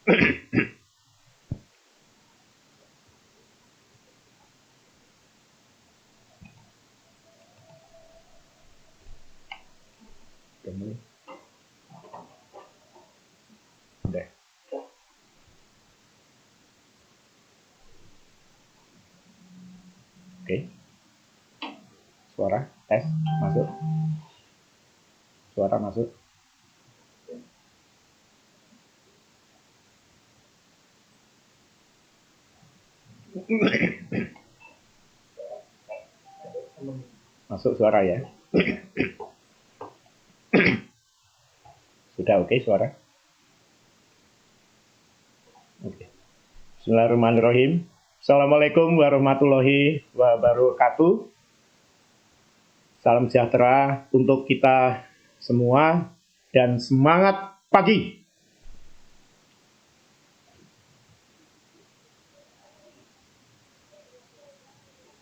Udah. Oke. Suara tes masuk. Suara masuk. Masuk suara ya. Sudah oke suara. Oke. Bismillahirrahmanirrahim. Assalamualaikum warahmatullahi wabarakatuh. Salam sejahtera untuk kita semua dan semangat pagi.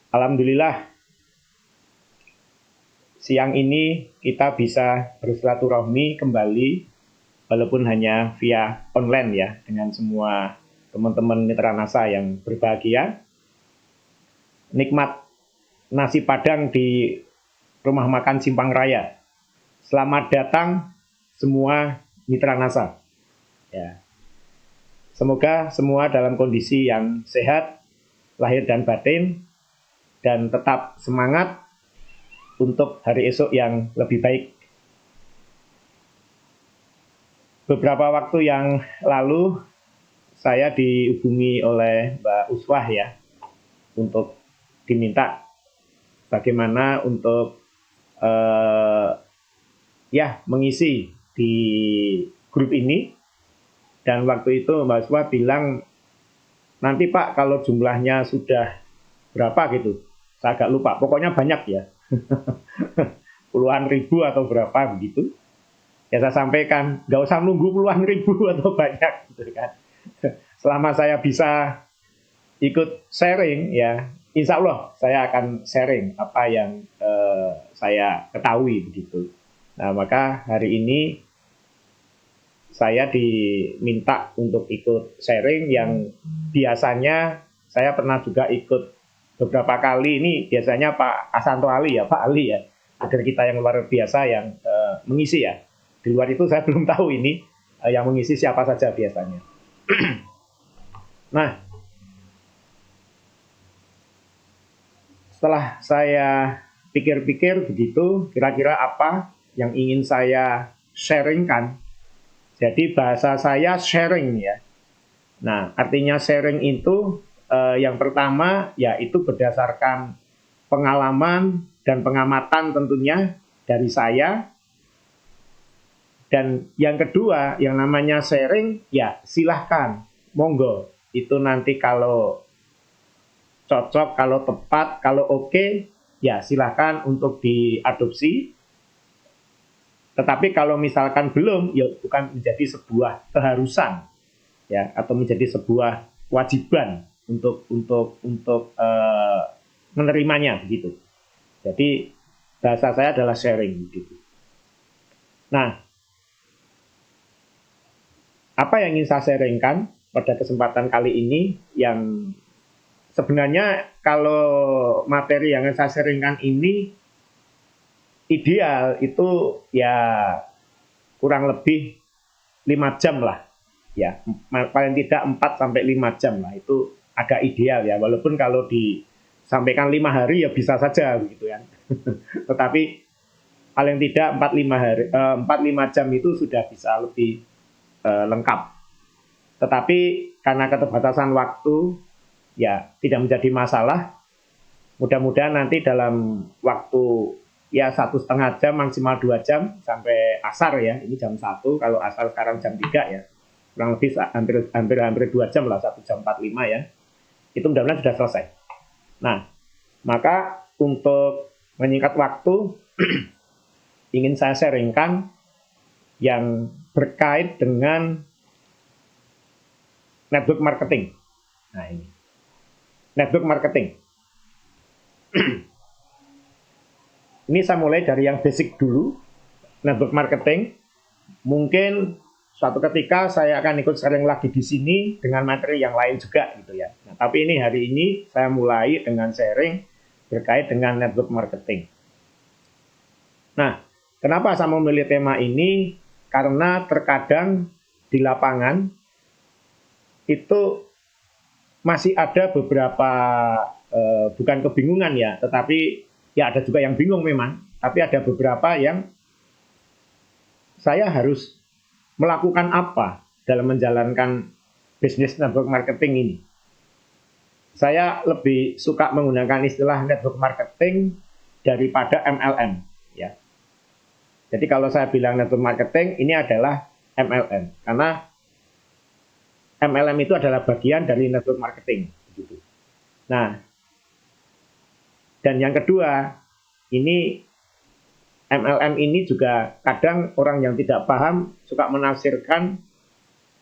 Alhamdulillah, siang ini kita bisa bersilaturahmi kembali, walaupun hanya via online ya, dengan semua teman-teman mitra NASA yang berbahagia. Nikmat nasi Padang di Rumah Makan Simpang Raya. Selamat datang semua mitra NASA. Ya. Semoga semua dalam kondisi yang sehat, lahir dan batin, dan tetap semangat untuk hari esok yang lebih baik. Beberapa waktu yang lalu saya dihubungi oleh Mbak Uswah ya, untuk diminta bagaimana untuk mengisi di grup ini. Dan waktu itu Mbak Uswah bilang, nanti Pak kalau jumlahnya sudah berapa gitu, saya agak lupa, pokoknya banyak ya. Puluhan ribu atau berapa begitu. Ya saya sampaikan, nggak usah nunggu puluhan ribu atau banyak gitu kan. Selama saya bisa ikut sharing ya, insya Allah saya akan sharing apa yang saya ketahui begitu. Nah maka hari ini saya diminta untuk ikut sharing yang biasanya saya pernah juga ikut beberapa kali. Ini biasanya Pak Asanto Ali ya, Pak Ali ya, kader kita yang luar biasa yang mengisi ya. Di luar itu saya belum tahu ini yang mengisi siapa saja biasanya. Nah, setelah saya pikir-pikir begitu, kira-kira apa yang ingin saya sharingkan. Jadi bahasa saya sharing ya. Nah, artinya sharing itu yang pertama yaitu berdasarkan pengalaman dan pengamatan tentunya dari saya. Dan yang kedua, yang namanya sharing, ya silahkan, monggo. Itu nanti kalau cocok, kalau tepat, kalau oke, ya silahkan untuk diadopsi. Tetapi kalau misalkan belum, ya bukan menjadi sebuah keharusan, ya, atau menjadi sebuah kewajiban untuk menerimanya begitu. Jadi bahasa saya adalah sharing begitu. Nah, apa yang ingin saya sharingkan pada kesempatan kali ini yang sebenarnya kalau materi yang saya sharingkan ini ideal itu ya kurang lebih 5 jam lah. Ya, paling tidak 4 sampai 5 jam lah, itu agak ideal ya, walaupun kalau disampaikan 5 hari ya bisa saja begitu ya. Tetapi paling tidak 4-5 jam itu sudah bisa lebih lengkap. Tetapi karena keterbatasan waktu ya tidak menjadi masalah. Mudah-mudahan nanti dalam waktu ya 1,5 jam maksimal 2 jam sampai asar ya, ini jam 1, kalau asar sekarang jam 3 ya, kurang lebih hampir 2 jam lah, 1 jam 45 ya, itu mudah-mudahan sudah selesai. Nah, maka untuk menyingkat waktu ingin saya sharingkan yang berkait dengan network marketing. Nah ini network marketing. Ini saya mulai dari yang basic dulu. Network marketing mungkin suatu ketika saya akan ikut sharing lagi di sini dengan materi yang lain juga gitu ya. Nah, tapi ini hari ini saya mulai dengan sharing berkait dengan network marketing. Nah, kenapa saya memilih tema ini? Karena terkadang di lapangan itu masih ada beberapa bukan kebingungan ya, tetapi ya ada juga yang bingung memang. Tapi ada beberapa yang saya harus melakukan apa dalam menjalankan bisnis network marketing ini. Saya lebih suka menggunakan istilah network marketing daripada MLM. Ya. Jadi kalau saya bilang network marketing, ini adalah MLM. Karena MLM itu adalah bagian dari network marketing. Nah, dan yang kedua, ini MLM ini juga kadang orang yang tidak paham suka menafsirkan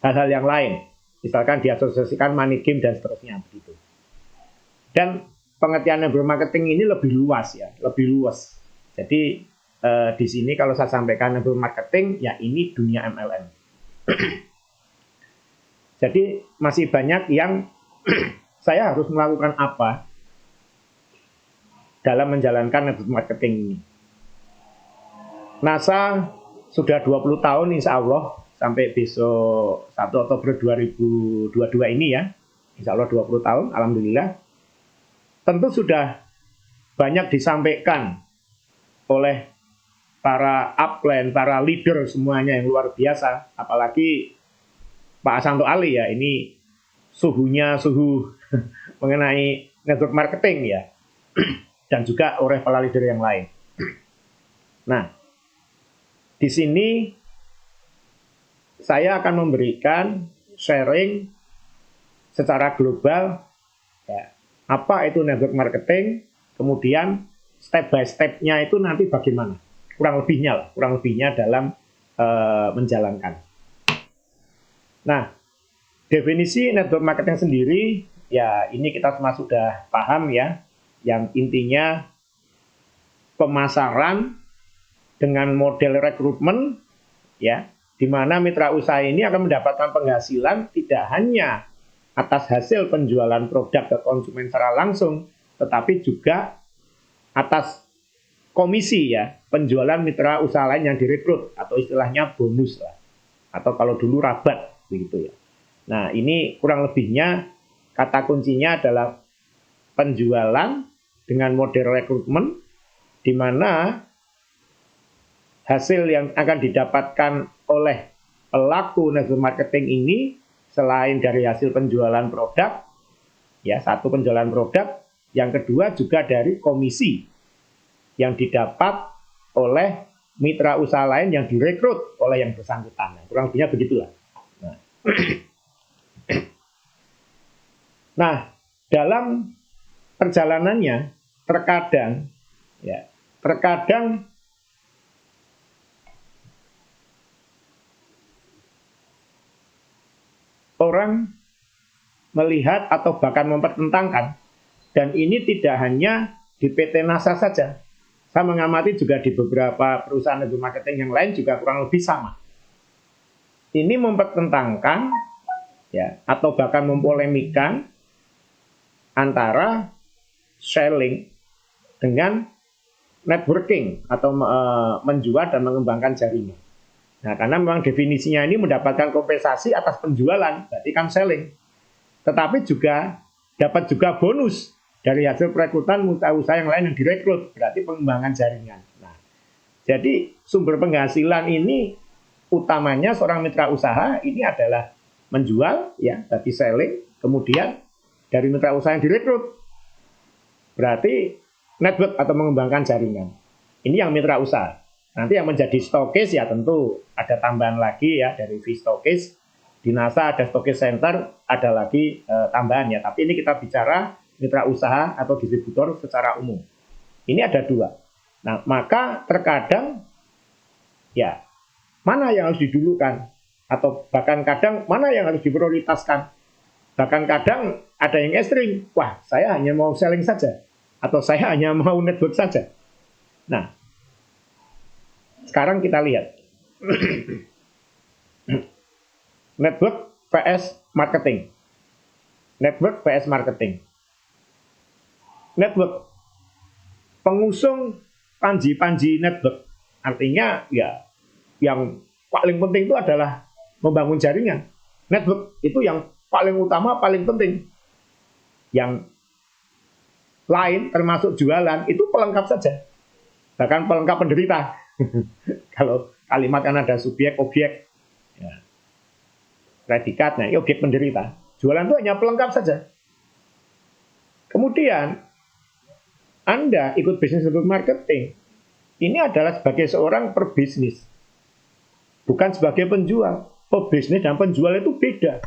hal-hal yang lain. Misalkan diasosiasikan money game dan seterusnya begitu. Dan pengertian network marketing ini lebih luas ya, lebih luas. Jadi di sini kalau saya sampaikan network marketing, ya ini dunia MLM. Jadi masih banyak yang saya harus melakukan apa dalam menjalankan network marketing ini. NASA sudah 20 tahun insya Allah sampai besok 1 Oktober 2022 ini ya. Insya Allah 20 tahun, Alhamdulillah. Tentu sudah banyak disampaikan oleh para upline, para leader semuanya yang luar biasa. Apalagi Pak Asanto Ali ya, ini suhu mengenai network marketing ya. Dan juga oleh para leader yang lain. Nah, di sini saya akan memberikan sharing secara global ya, apa itu network marketing, kemudian step by step-nya itu nanti bagaimana, kurang lebihnya dalam menjalankan. Nah, definisi network marketing sendiri ya ini kita semua sudah paham ya, yang intinya pemasaran dengan model rekrutmen ya, di mana mitra usaha ini akan mendapatkan penghasilan tidak hanya atas hasil penjualan produk ke konsumen secara langsung, tetapi juga atas komisi ya, penjualan mitra usaha lain yang direkrut atau istilahnya bonus lah. Atau kalau dulu rabat begitu ya. Nah, ini kurang lebihnya kata kuncinya adalah penjualan dengan model rekrutmen di mana hasil yang akan didapatkan oleh pelaku network marketing ini selain dari hasil penjualan produk, ya satu penjualan produk, yang kedua juga dari komisi yang didapat oleh mitra usaha lain yang direkrut oleh yang bersangkutan. Kurang lebihnya begitulah. Nah, dalam perjalanannya terkadang orang melihat atau bahkan mempertentangkan, dan ini tidak hanya di PT NASA saja. Saya mengamati juga di beberapa perusahaan network marketing yang lain juga kurang lebih sama. Ini mempertentangkan ya, atau bahkan mempolemikan antara selling dengan networking atau menjual dan mengembangkan jaringan. Nah, karena memang definisinya ini mendapatkan kompensasi atas penjualan, berarti kan selling. Tetapi juga dapat juga bonus dari hasil perekrutan usaha yang lain yang direkrut, berarti pengembangan jaringan. Nah, jadi sumber penghasilan ini utamanya seorang mitra usaha ini adalah menjual, ya, berarti selling, kemudian dari mitra usaha yang direkrut, berarti network atau mengembangkan jaringan. Ini yang mitra usaha. Nanti yang menjadi stokis ya tentu ada tambahan lagi ya dari fee stokis. Di NASA ada stokis center, ada lagi tambahan ya. Tapi ini kita bicara mitra usaha atau distributor secara umum. Ini ada dua. Nah, maka terkadang ya mana yang harus didulukan atau bahkan kadang mana yang harus diprioritaskan. Bahkan kadang ada yang ekstrim, wah saya hanya mau selling saja atau saya hanya mau network saja. Nah, sekarang kita lihat. Network vs marketing. Network vs marketing. Network, pengusung Panji Network. Artinya ya yang paling penting itu adalah membangun jaringan. Network itu yang paling utama, paling penting. Yang lain termasuk jualan itu pelengkap saja. Bahkan pelengkap penderita. Kalau kalimat kan ada subjek, objek, ya, predikatnya, ya, objek penderita. Jualan itu hanya pelengkap saja. Kemudian Anda ikut bisnis untuk marketing. Ini adalah sebagai seorang perbisnis, bukan sebagai penjual. Pebisnis dan penjual itu beda.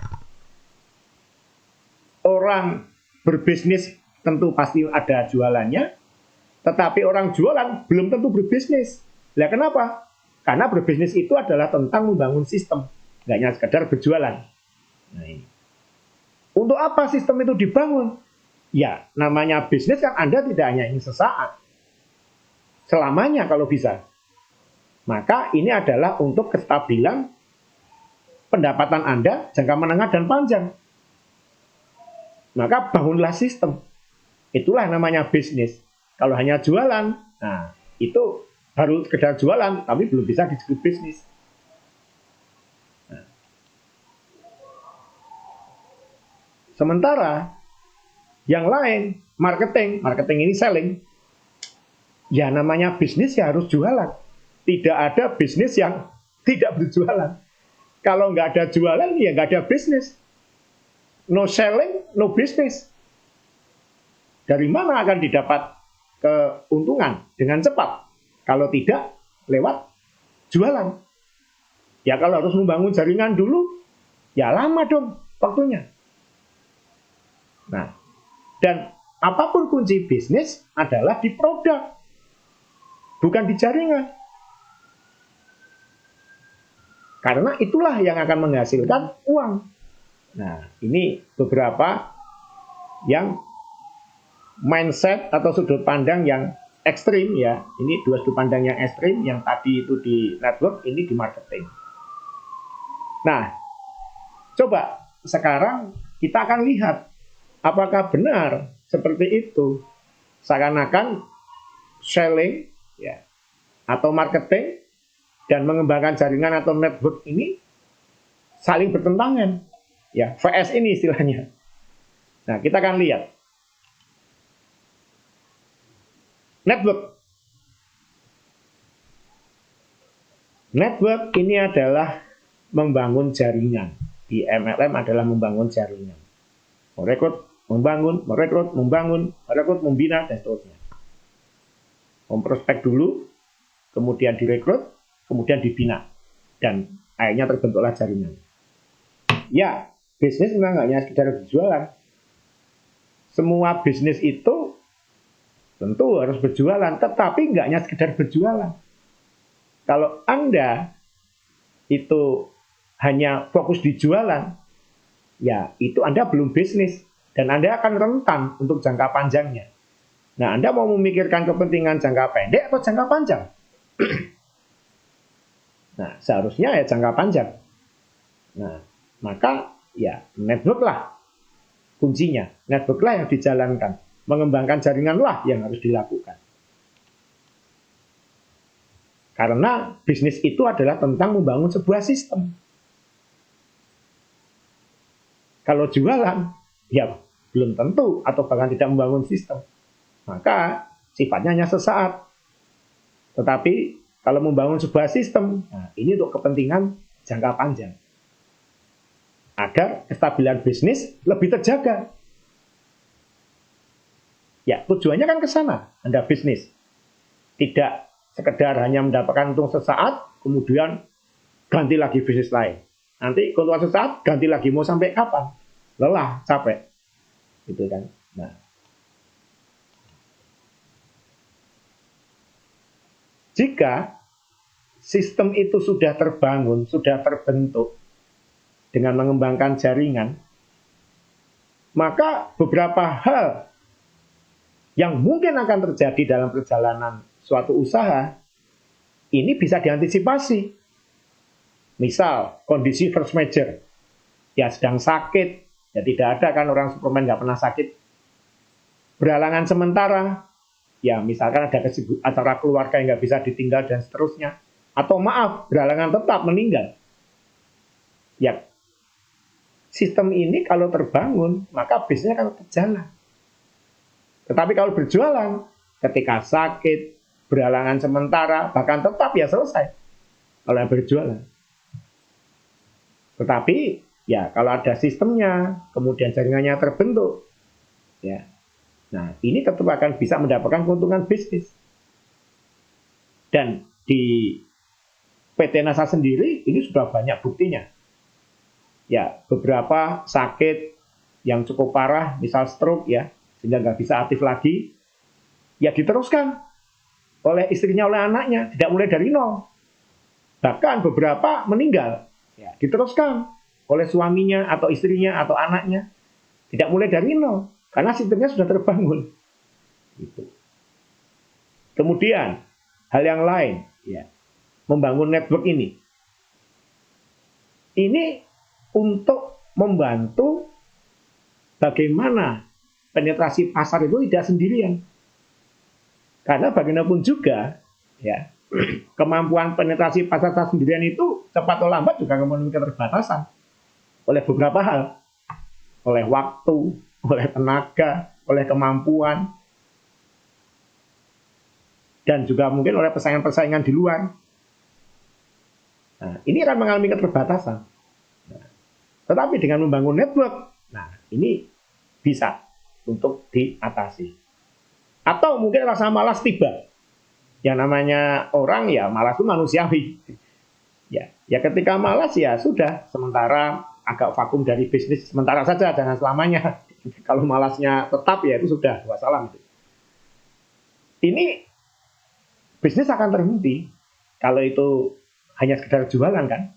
Orang berbisnis tentu pasti ada jualannya, tetapi orang jualan belum tentu berbisnis. Lah kenapa? Karena berbisnis itu adalah tentang membangun sistem, nggak hanya sekedar berjualan. Nah, ini. Untuk apa sistem itu dibangun? Ya, namanya bisnis kan Anda tidak hanya ingin sesaat, selamanya kalau bisa. Maka ini adalah untuk kestabilan pendapatan Anda jangka menengah dan panjang. Maka bangunlah sistem. Itulah namanya bisnis. Kalau hanya jualan, nah itu baru sekedar jualan, tapi belum bisa disebut bisnis. Nah. Sementara yang lain, marketing ini selling. Ya namanya bisnis ya harus jualan. Tidak ada bisnis yang tidak berjualan. Kalau nggak ada jualan, ya nggak ada bisnis. No selling, no business. Dari mana akan didapat keuntungan dengan cepat? Kalau tidak, lewat jualan. Ya kalau harus membangun jaringan dulu, ya lama dong waktunya. Nah, dan apapun kunci bisnis adalah di produk, bukan di jaringan. Karena itulah yang akan menghasilkan uang. Nah, ini beberapa yang mindset atau sudut pandang yang ekstrim ya. Ini dua sudut pandang yang ekstrim, yang tadi itu di network, ini di marketing. Nah, coba sekarang kita akan lihat apakah benar seperti itu. Seakan-akan selling ya atau marketing dan mengembangkan jaringan atau network ini saling bertentangan. Ya, VS ini istilahnya. Nah, kita akan lihat. Network. Network ini adalah membangun jaringan. Di MLM adalah membangun jaringan. Merekrut, membangun, merekrut, membangun, merekrut, membina, dan seterusnya. Memprospek dulu, kemudian direkrut, kemudian dibina. Dan akhirnya terbentuklah jaringan. Ya, bisnis memang nggak hanya sekedar berjualan. Semua bisnis itu tentu harus berjualan, tetapi nggak hanya sekedar berjualan. Kalau Anda itu hanya fokus di jualan, ya itu Anda belum bisnis. Dan Anda akan rentan untuk jangka panjangnya. Nah, Anda mau memikirkan kepentingan jangka pendek atau jangka panjang? Nah, seharusnya ya jangka panjang. Nah, maka ya network lah kuncinya. Network lah yang dijalankan. Mengembangkan jaringan lah yang harus dilakukan. Karena bisnis itu adalah tentang membangun sebuah sistem. Kalau jualan, ya belum tentu atau bahkan tidak membangun sistem. Maka sifatnya hanya sesaat. Tetapi kalau membangun sebuah sistem, nah ini untuk kepentingan jangka panjang. Agar kestabilan bisnis lebih terjaga. Ya, tujuannya kan ke sana, Anda bisnis. Tidak sekedar hanya mendapatkan untung sesaat, kemudian ganti lagi bisnis lain. Nanti keuntungan sesaat, ganti lagi. Mau sampai kapan? Lelah, capek. Gitu kan. Nah. Jika sistem itu sudah terbangun, sudah terbentuk dengan mengembangkan jaringan, maka beberapa hal yang mungkin akan terjadi dalam perjalanan suatu usaha, ini bisa diantisipasi. Misal, kondisi force majeure. ya sedang sakit, ya tidak ada kan orang Superman nggak pernah sakit. Berhalangan sementara, ya misalkan ada kesibukan acara keluarga yang nggak bisa ditinggal dan seterusnya. Atau maaf, berhalangan tetap meninggal. Ya, sistem ini kalau terbangun, maka bisnisnya akan tetap jalan. Tetapi kalau berjualan, ketika sakit, berhalangan sementara, bahkan tetap ya selesai. Kalau yang berjualan. Tetapi ya kalau ada sistemnya, kemudian jaringannya terbentuk, ya, nah ini tetap akan bisa mendapatkan keuntungan bisnis. Dan di PT NASA sendiri ini sudah banyak buktinya. Ya, beberapa sakit yang cukup parah, misal stroke ya, sehingga nggak bisa aktif lagi, ya diteruskan oleh istrinya, oleh anaknya, tidak mulai dari nol. Bahkan beberapa meninggal, ya, diteruskan oleh suaminya atau istrinya atau anaknya, tidak mulai dari nol, karena sistemnya sudah terbangun. Gitu. Kemudian hal yang lain, ya, membangun network ini untuk membantu bagaimana penetrasi pasar itu tidak sendirian. Karena bagaimanapun juga, ya, kemampuan penetrasi pasar sendirian itu cepat atau lambat juga memiliki keterbatasan oleh beberapa hal, oleh waktu, oleh tenaga, oleh kemampuan, dan juga mungkin oleh persaingan-persaingan di luar. Nah, ini akan mengalami keterbatasan. Nah, tetapi dengan membangun network, nah ini bisa untuk diatasi. Atau mungkin rasa malas tiba. Yang namanya orang ya malas itu manusiawi. Ya ketika malas ya sudah, sementara agak vakum dari bisnis sementara saja, jangan selamanya. Kalau malasnya tetap ya itu sudah wassalam. Ini bisnis akan terhenti kalau itu hanya sekedar jualan kan.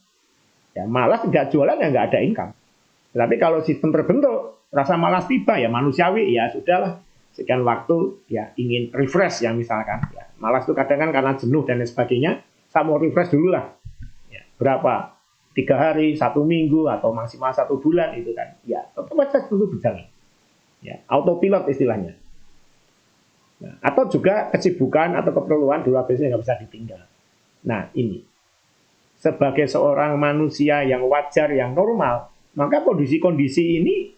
Ya malas tidak jualan ya nggak ada income. Tapi kalau sistem terbentuk, rasa malas tiba ya manusiawi, ya sudahlah. Sekian waktu ya ingin refresh ya misalkan. Ya, malas itu kadang kan karena jenuh dan lain sebagainya. Saya mau refresh dulu lah. Ya, berapa? 3 hari, 1 minggu, atau maksimal 1 bulan itu kan. Ya tetap saja dulu berjalan. Ya, autopilot istilahnya. Nah, atau juga kesibukan atau keperluan di luar bisnis nggak bisa ditinggal. Nah ini. Sebagai seorang manusia yang wajar, yang normal, maka kondisi-kondisi ini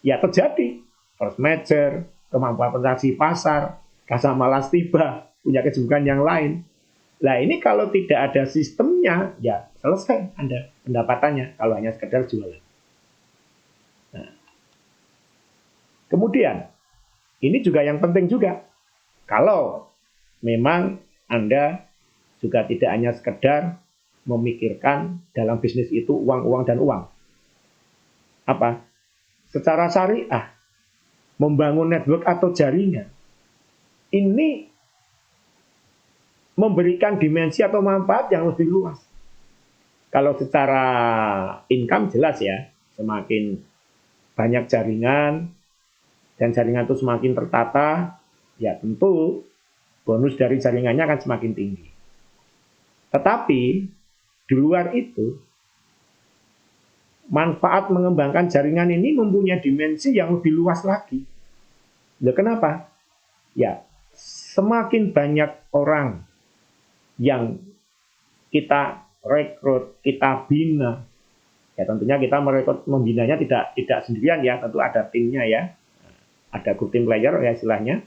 ya terjadi. Force major, kemampuan penetrasi pasar, rasa malas tiba, punya kesibukan yang lain. Nah ini kalau tidak ada sistemnya, ya selesai Anda pendapatannya kalau hanya sekedar jualan. Nah, kemudian, ini juga yang penting juga. Kalau memang Anda juga tidak hanya sekedar memikirkan dalam bisnis itu uang dan uang. Apa? Secara syariah, membangun network atau jaringan, ini memberikan dimensi atau manfaat yang lebih luas. Kalau secara income jelas ya, semakin banyak jaringan, dan jaringan itu semakin tertata, ya tentu bonus dari jaringannya akan semakin tinggi. Tetapi di luar itu, manfaat mengembangkan jaringan ini mempunyai dimensi yang lebih luas lagi. Ya, kenapa? Ya, semakin banyak orang yang kita rekrut, kita bina, ya tentunya kita merekrut, membinanya tidak sendirian ya, tentu ada timnya ya, ada grup tim player ya istilahnya.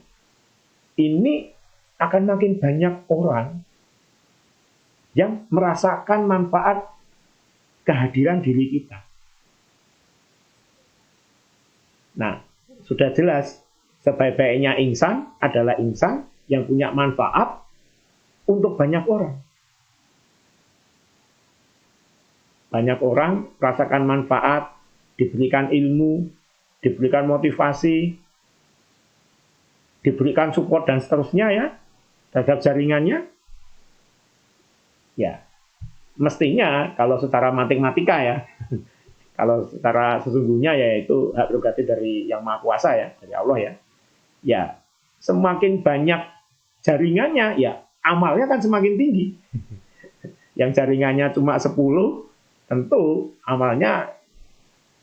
Ini akan makin banyak orang yang merasakan manfaat kehadiran diri kita. Nah, sudah jelas, sebaik-baiknya insan adalah insan yang punya manfaat untuk banyak orang. Banyak orang merasakan manfaat, diberikan ilmu, diberikan motivasi, diberikan support dan seterusnya ya, terhadap jaringannya. Ya, mestinya kalau secara matematika ya, kalau secara sesungguhnya ya itu hak prerogatif dari Yang Maha Kuasa ya, dari Allah ya. Ya, semakin banyak jaringannya ya amalnya kan semakin tinggi. Yang jaringannya cuma 10, tentu amalnya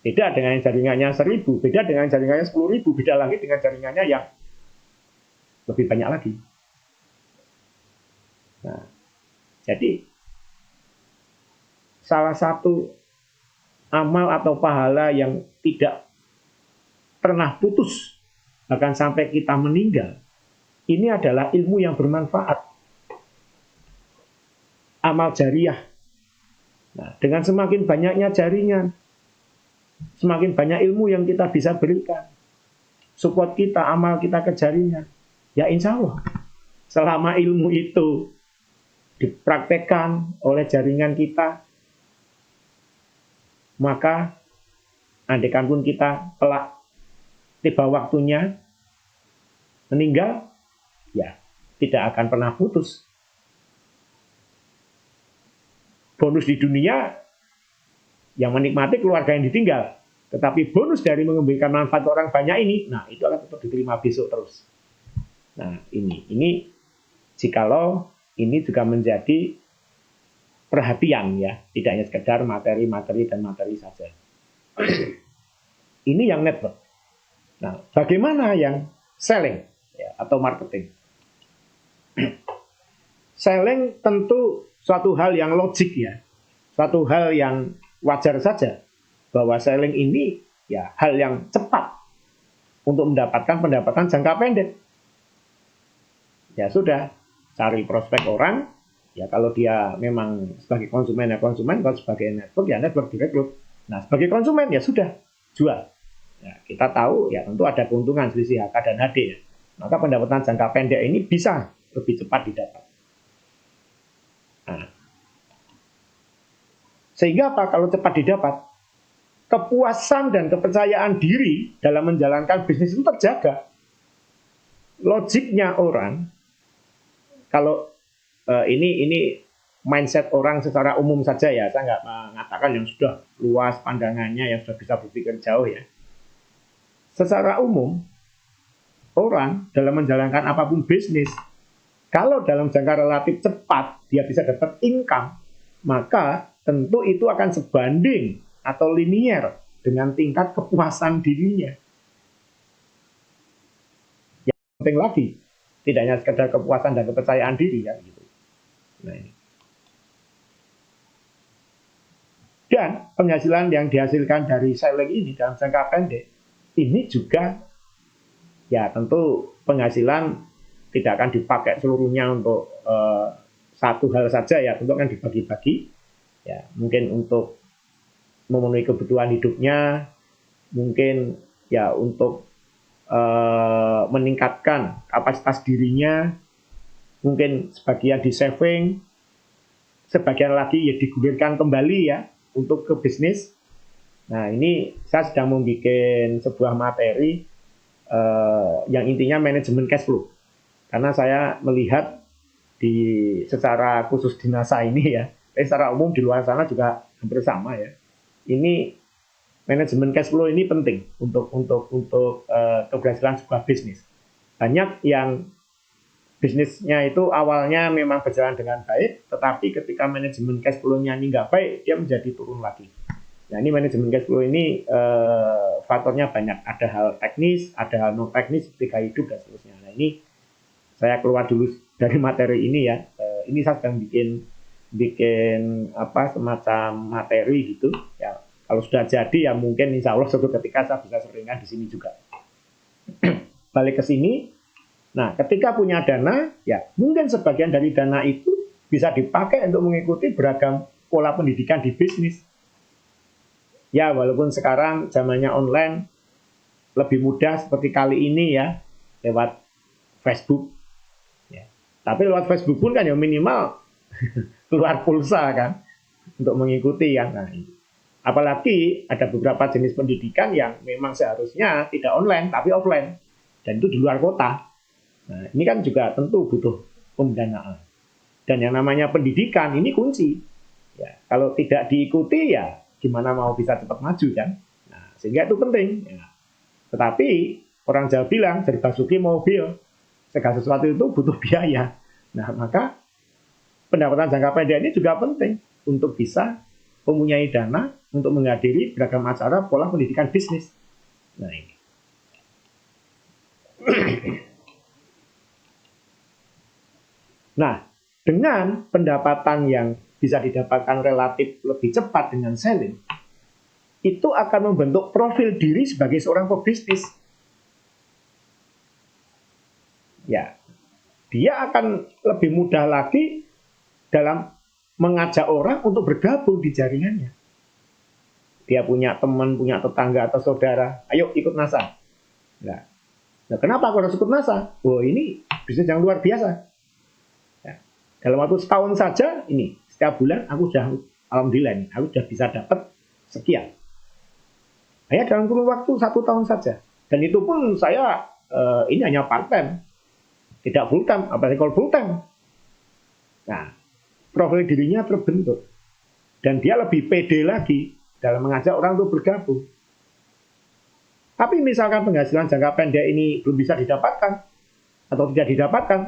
Beda dengan jaringannya 1.000, beda dengan jaringannya 10.000, beda lagi dengan jaringannya yang lebih banyak lagi. Nah, jadi salah satu amal atau pahala yang tidak pernah putus, bahkan sampai kita meninggal, ini adalah ilmu yang bermanfaat. Amal jariah. Nah, dengan semakin banyaknya jaringan, semakin banyak ilmu yang kita bisa berikan, support kita, amal kita ke jaringan, ya insya Allah, selama ilmu itu dipraktekkan oleh jaringan kita, maka andaikan pun kita kelak tiba waktunya meninggal, ya tidak akan pernah putus. Bonus di dunia yang menikmati keluarga yang ditinggal, tetapi bonus dari mengembalikan manfaat orang banyak ini, nah itu akan tetap diterima besok terus. Nah ini jikalau ini juga menjadi perhatian ya, tidak hanya sekedar materi dan materi saja. Ini yang network. Nah, bagaimana yang selling ya, atau marketing? Selling tentu suatu hal yang logik ya, suatu hal yang wajar saja bahwa selling ini ya hal yang cepat untuk mendapatkan pendapatan jangka pendek. Ya sudah, cari prospek orang, ya kalau dia memang sebagai konsumen ya konsumen, kalau sebagai network ya network direkrut. Nah sebagai konsumen ya sudah, jual. Ya, kita tahu ya tentu ada keuntungan selisih HK dan HD ya. Maka pendapatan jangka pendek ini bisa lebih cepat didapat. Nah, sehingga apa? Kalau cepat didapat, kepuasan dan kepercayaan diri dalam menjalankan bisnis itu terjaga. Logiknya orang, kalau ini mindset orang secara umum saja ya, saya nggak mengatakan yang sudah luas pandangannya, yang sudah bisa berpikir jauh ya. Secara umum, orang dalam menjalankan apapun bisnis, kalau dalam jangka relatif cepat dia bisa dapat income, maka tentu itu akan sebanding atau linier dengan tingkat kepuasan dirinya. Yang penting lagi, tidak hanya sekedar kepuasan dan kepercayaan diri ya gitu. Nah, dan penghasilan yang dihasilkan dari selling ini dalam jangka pendek ini juga ya tentu penghasilan tidak akan dipakai seluruhnya untuk satu hal saja ya, tentu akan dibagi-bagi ya, mungkin untuk memenuhi kebutuhan hidupnya, mungkin ya untuk meningkatkan kapasitas dirinya, mungkin sebagian di saving, sebagian lagi ya digulirkan kembali ya untuk ke bisnis. Nah ini saya sedang membuat sebuah materi yang intinya manajemen cash flow, karena saya melihat secara khusus di NASA ini ya, secara umum di luar sana juga hampir sama ya. Ini manajemen cash flow ini penting untuk keberhasilan sebuah bisnis. Banyak yang bisnisnya itu awalnya memang berjalan dengan baik, tetapi ketika manajemen cash flow-nya ini nggak baik, dia menjadi turun lagi. Nah ini manajemen cash flow ini faktornya banyak. Ada hal teknis, ada hal non teknis seperti gaya hidup dan seterusnya. Nah ini saya keluar dulu dari materi ini ya. Ini saya sedang bikin semacam materi gitu. Ya kalau sudah jadi ya mungkin insya Allah suatu ketika saya bisa seringan di sini juga. Balik ke sini. Nah ketika punya dana, ya mungkin sebagian dari dana itu bisa dipakai untuk mengikuti beragam pola pendidikan di bisnis. Ya walaupun sekarang zamannya online lebih mudah seperti kali ini ya lewat Facebook ya. Tapi lewat Facebook pun kan ya minimal keluar pulsa kan untuk mengikuti ya. Nah, apalagi ada beberapa jenis pendidikan yang memang seharusnya tidak online tapi offline dan itu di luar kota. Nah ini kan juga tentu butuh pendanaan. Dan yang namanya pendidikan ini kunci ya. Kalau tidak diikuti ya gimana mau bisa cepat maju kan? Nah, sehingga itu penting. Ya. Tetapi orang Jawa bilang serba suki mobil, segala sesuatu itu butuh biaya. Nah, maka pendapatan jangka pendek ini juga penting untuk bisa mempunyai dana untuk menghadiri beragam acara pola pendidikan bisnis. Nah ini. Nah, dengan pendapatan yang bisa didapatkan relatif lebih cepat dengan selling, itu akan membentuk profil diri sebagai seorang pebisnis. Ya, dia akan lebih mudah lagi dalam mengajak orang untuk bergabung di jaringannya. Dia punya teman, punya tetangga atau saudara, ayo ikut NASA. Nah, kenapa aku harus ikut NASA? Oh, ini bisnis yang luar biasa. Ya, dalam waktu setahun saja, ini setiap bulan aku sudah, alhamdulillah nih, aku sudah bisa dapat sekian. Hanya dalam kurun waktu 1 tahun saja. Dan itu pun saya ini hanya part time, tidak full time, apalagi kalau full time. Nah, profil dirinya terbentuk dan dia lebih pede lagi dalam mengajak orang untuk bergabung. Tapi misalkan penghasilan jangka pendek ini belum bisa didapatkan atau tidak didapatkan,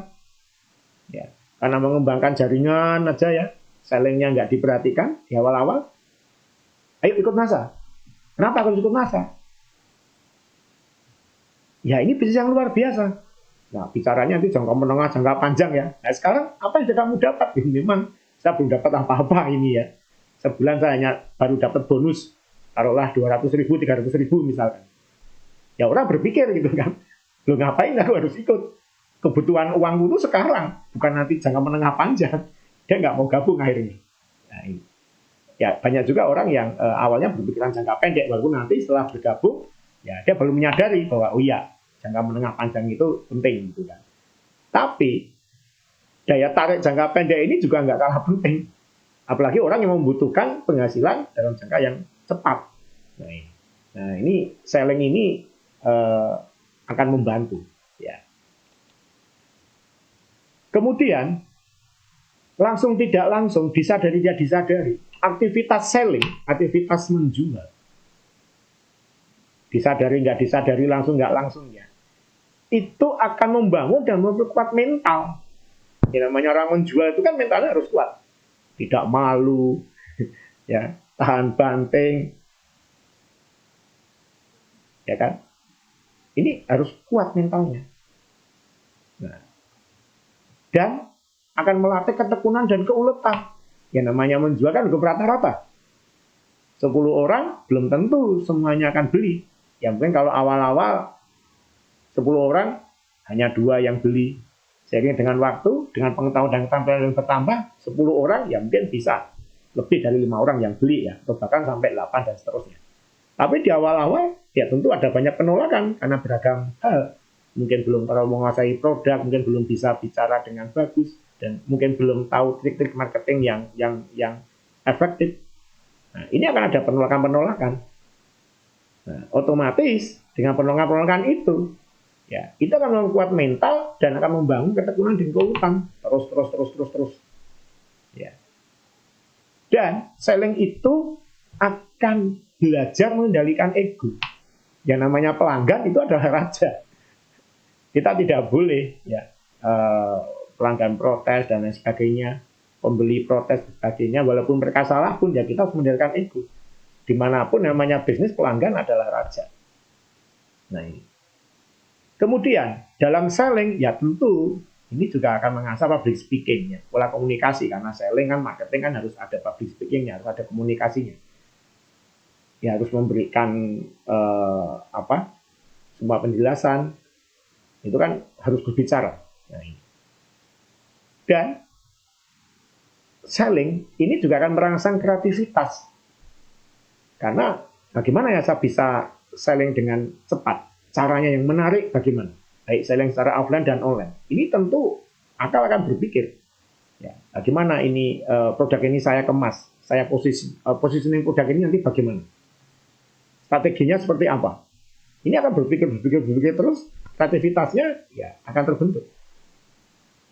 ya, karena mengembangkan jaringan aja ya, sellingnya nggak diperhatikan di awal-awal, ayo ikut NASA. Kenapa harus ikut NASA? Ya ini bisnis yang luar biasa. Nah bicaranya nanti jangka menengah, jangka panjang ya. Nah sekarang apa yang kamu dapat? Memang saya belum dapat apa-apa ini ya. Sebulan saya hanya baru dapat bonus, taruhlah 200.000, 300.000 misalkan. Ya orang berpikir gitu kan, lo ngapain aku harus ikut? Kebutuhan uangku itu sekarang, bukan nanti jangka menengah panjang. Dia nggak mau gabung akhirnya. Nah, ini. Ya banyak juga orang yang awalnya berpikiran jangka pendek, walaupun nanti setelah bergabung, ya dia baru menyadari bahwa oh iya, jangka menengah panjang itu penting gitu kan. Tapi daya tarik jangka pendek ini juga nggak kalah penting. Apalagi orang yang membutuhkan penghasilan dalam jangka yang cepat. Nah ini selling ini akan membantu. Ya. Kemudian langsung tidak langsung, disadari tidak disadari, aktivitas selling, aktivitas menjual, disadari nggak disadari, langsung nggak langsung ya, itu akan membangun dan memperkuat mental. Yang namanya orang menjual itu kan mentalnya harus kuat. Tidak malu, ya, tahan banting, ya kan? Ini harus kuat mentalnya. Nah, dan akan melatih ketekunan dan keuletan. Yang namanya menjual kan cukup rata-rata. 10 orang belum tentu semuanya akan beli. Ya mungkin kalau awal-awal 10 orang hanya 2 yang beli. Sehingga dengan waktu, dengan pengetahuan dan keterampilan yang bertambah, 10 orang ya mungkin bisa lebih dari 5 orang yang beli ya, atau bahkan sampai 8 dan seterusnya. Tapi di awal-awal ya tentu ada banyak penolakan karena beragam hal. Mungkin belum terlalu menguasai produk, mungkin belum bisa bicara dengan bagus, dan mungkin belum tahu trik-trik marketing yang efektif. Nah, ini akan ada penolakan-penolakan. Nah, otomatis dengan penolakan-penolakan itu, ya, itu akan memperkuat mental dan akan membangun ketekunan dan keuletan terus. Ya. Dan selling itu akan belajar mengendalikan ego. Yang namanya pelanggan itu adalah raja. Kita tidak boleh ya pelanggan protes dan lain sebagainya, pembeli protes dan sebagainya, walaupun mereka salah pun ya kita harus mengendalikan ego. Dimanapun namanya bisnis, pelanggan adalah raja. Nah ini. Kemudian dalam selling ya tentu ini juga akan mengasah public speaking ya, pola komunikasi, karena selling kan, marketing kan harus ada public speakingnya, harus ada komunikasinya. Ya harus memberikan semua penjelasan, itu kan harus berbicara. Nah, ini. Dan selling ini juga akan merangsang kreativitas, karena bagaimana ya saya bisa selling dengan cepat, caranya yang menarik bagaimana, baik selling secara offline dan online. Ini tentu akal akan berpikir ya, bagaimana ini produk ini saya kemas, saya positioning produk ini nanti bagaimana, strateginya seperti apa. Ini akan berpikir terus, kreativitasnya ya akan terbentuk.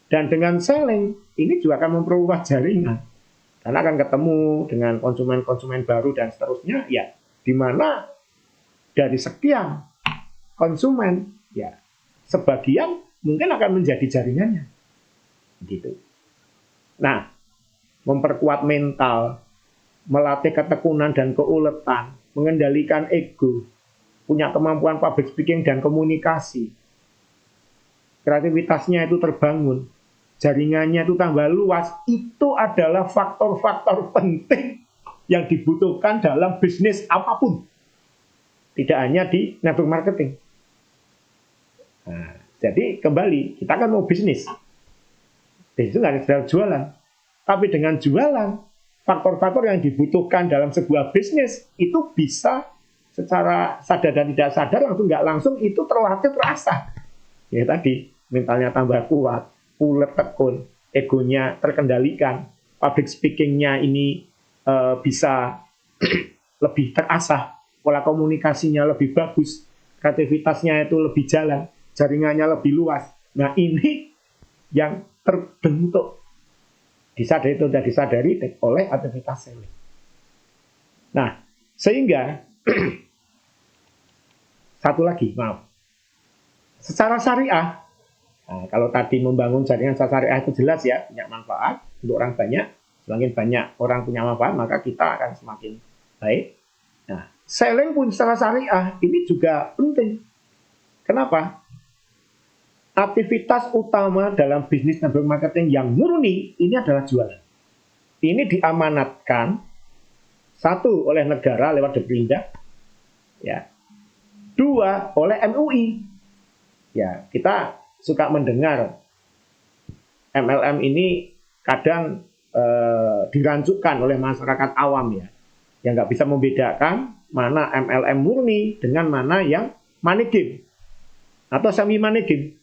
Dan dengan selling ini juga akan memperluas jaringan, karena akan ketemu dengan konsumen-konsumen baru dan seterusnya ya, di mana dari sekian konsumen ya sebagian mungkin akan menjadi jaringannya gitu. Nah, memperkuat mental melatih ketekunan dan keuletan, mengendalikan ego, punya kemampuan public speaking dan komunikasi. Kreativitasnya itu terbangun, jaringannya itu tambah luas. Itu adalah faktor-faktor penting yang dibutuhkan dalam bisnis apapun. Tidak hanya di network marketing. Nah, jadi kembali, kita kan mau bisnis. Bisnis itu nggak ada jualan. Tapi dengan jualan, faktor-faktor yang dibutuhkan dalam sebuah bisnis itu bisa secara sadar dan tidak sadar, langsung nggak langsung itu terlatih terasa. Ya tadi, mentalnya tambah kuat, ulet tekun, egonya terkendalikan, public speakingnya ini bisa lebih terasah, pola komunikasinya lebih bagus, kreativitasnya itu lebih jalan, jaringannya lebih luas. Nah ini yang terbentuk disadari atau tidak disadari oleh aktivitas selling. Nah, sehingga satu lagi, maaf, secara syariah, nah, kalau tadi membangun jaringan secara syariah itu jelas ya, punya manfaat untuk orang banyak, semakin banyak orang punya manfaat, maka kita akan semakin baik. Nah, selling pun secara syariah ini juga penting. Kenapa? Aktivitas utama dalam bisnis network marketing yang murni ini adalah jualan. Ini diamanatkan satu oleh negara lewat Deprindak, ya. Dua oleh MUI. Ya, kita suka mendengar MLM ini kadang dirancukkan oleh masyarakat awam ya, yang nggak bisa membedakan mana MLM murni dengan mana yang money game atau semi money game.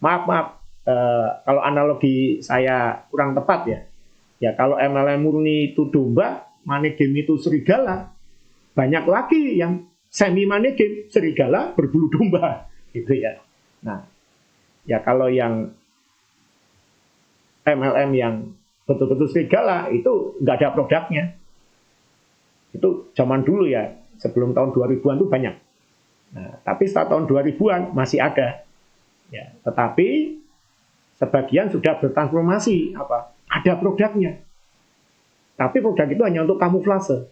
Maaf, kalau analogi saya kurang tepat ya. Ya kalau MLM murni itu domba, money game itu serigala. Banyak lagi yang semi money game, serigala berbulu domba, gitu ya. Nah, ya kalau yang MLM yang betul-betul serigala itu nggak ada produknya. Itu zaman dulu ya, sebelum tahun 2000-an itu banyak. Nah, tapi setelah tahun 2000-an masih ada. Ya, tetapi sebagian sudah bertransformasi ada produknya. Tapi produk itu hanya untuk kamuflase.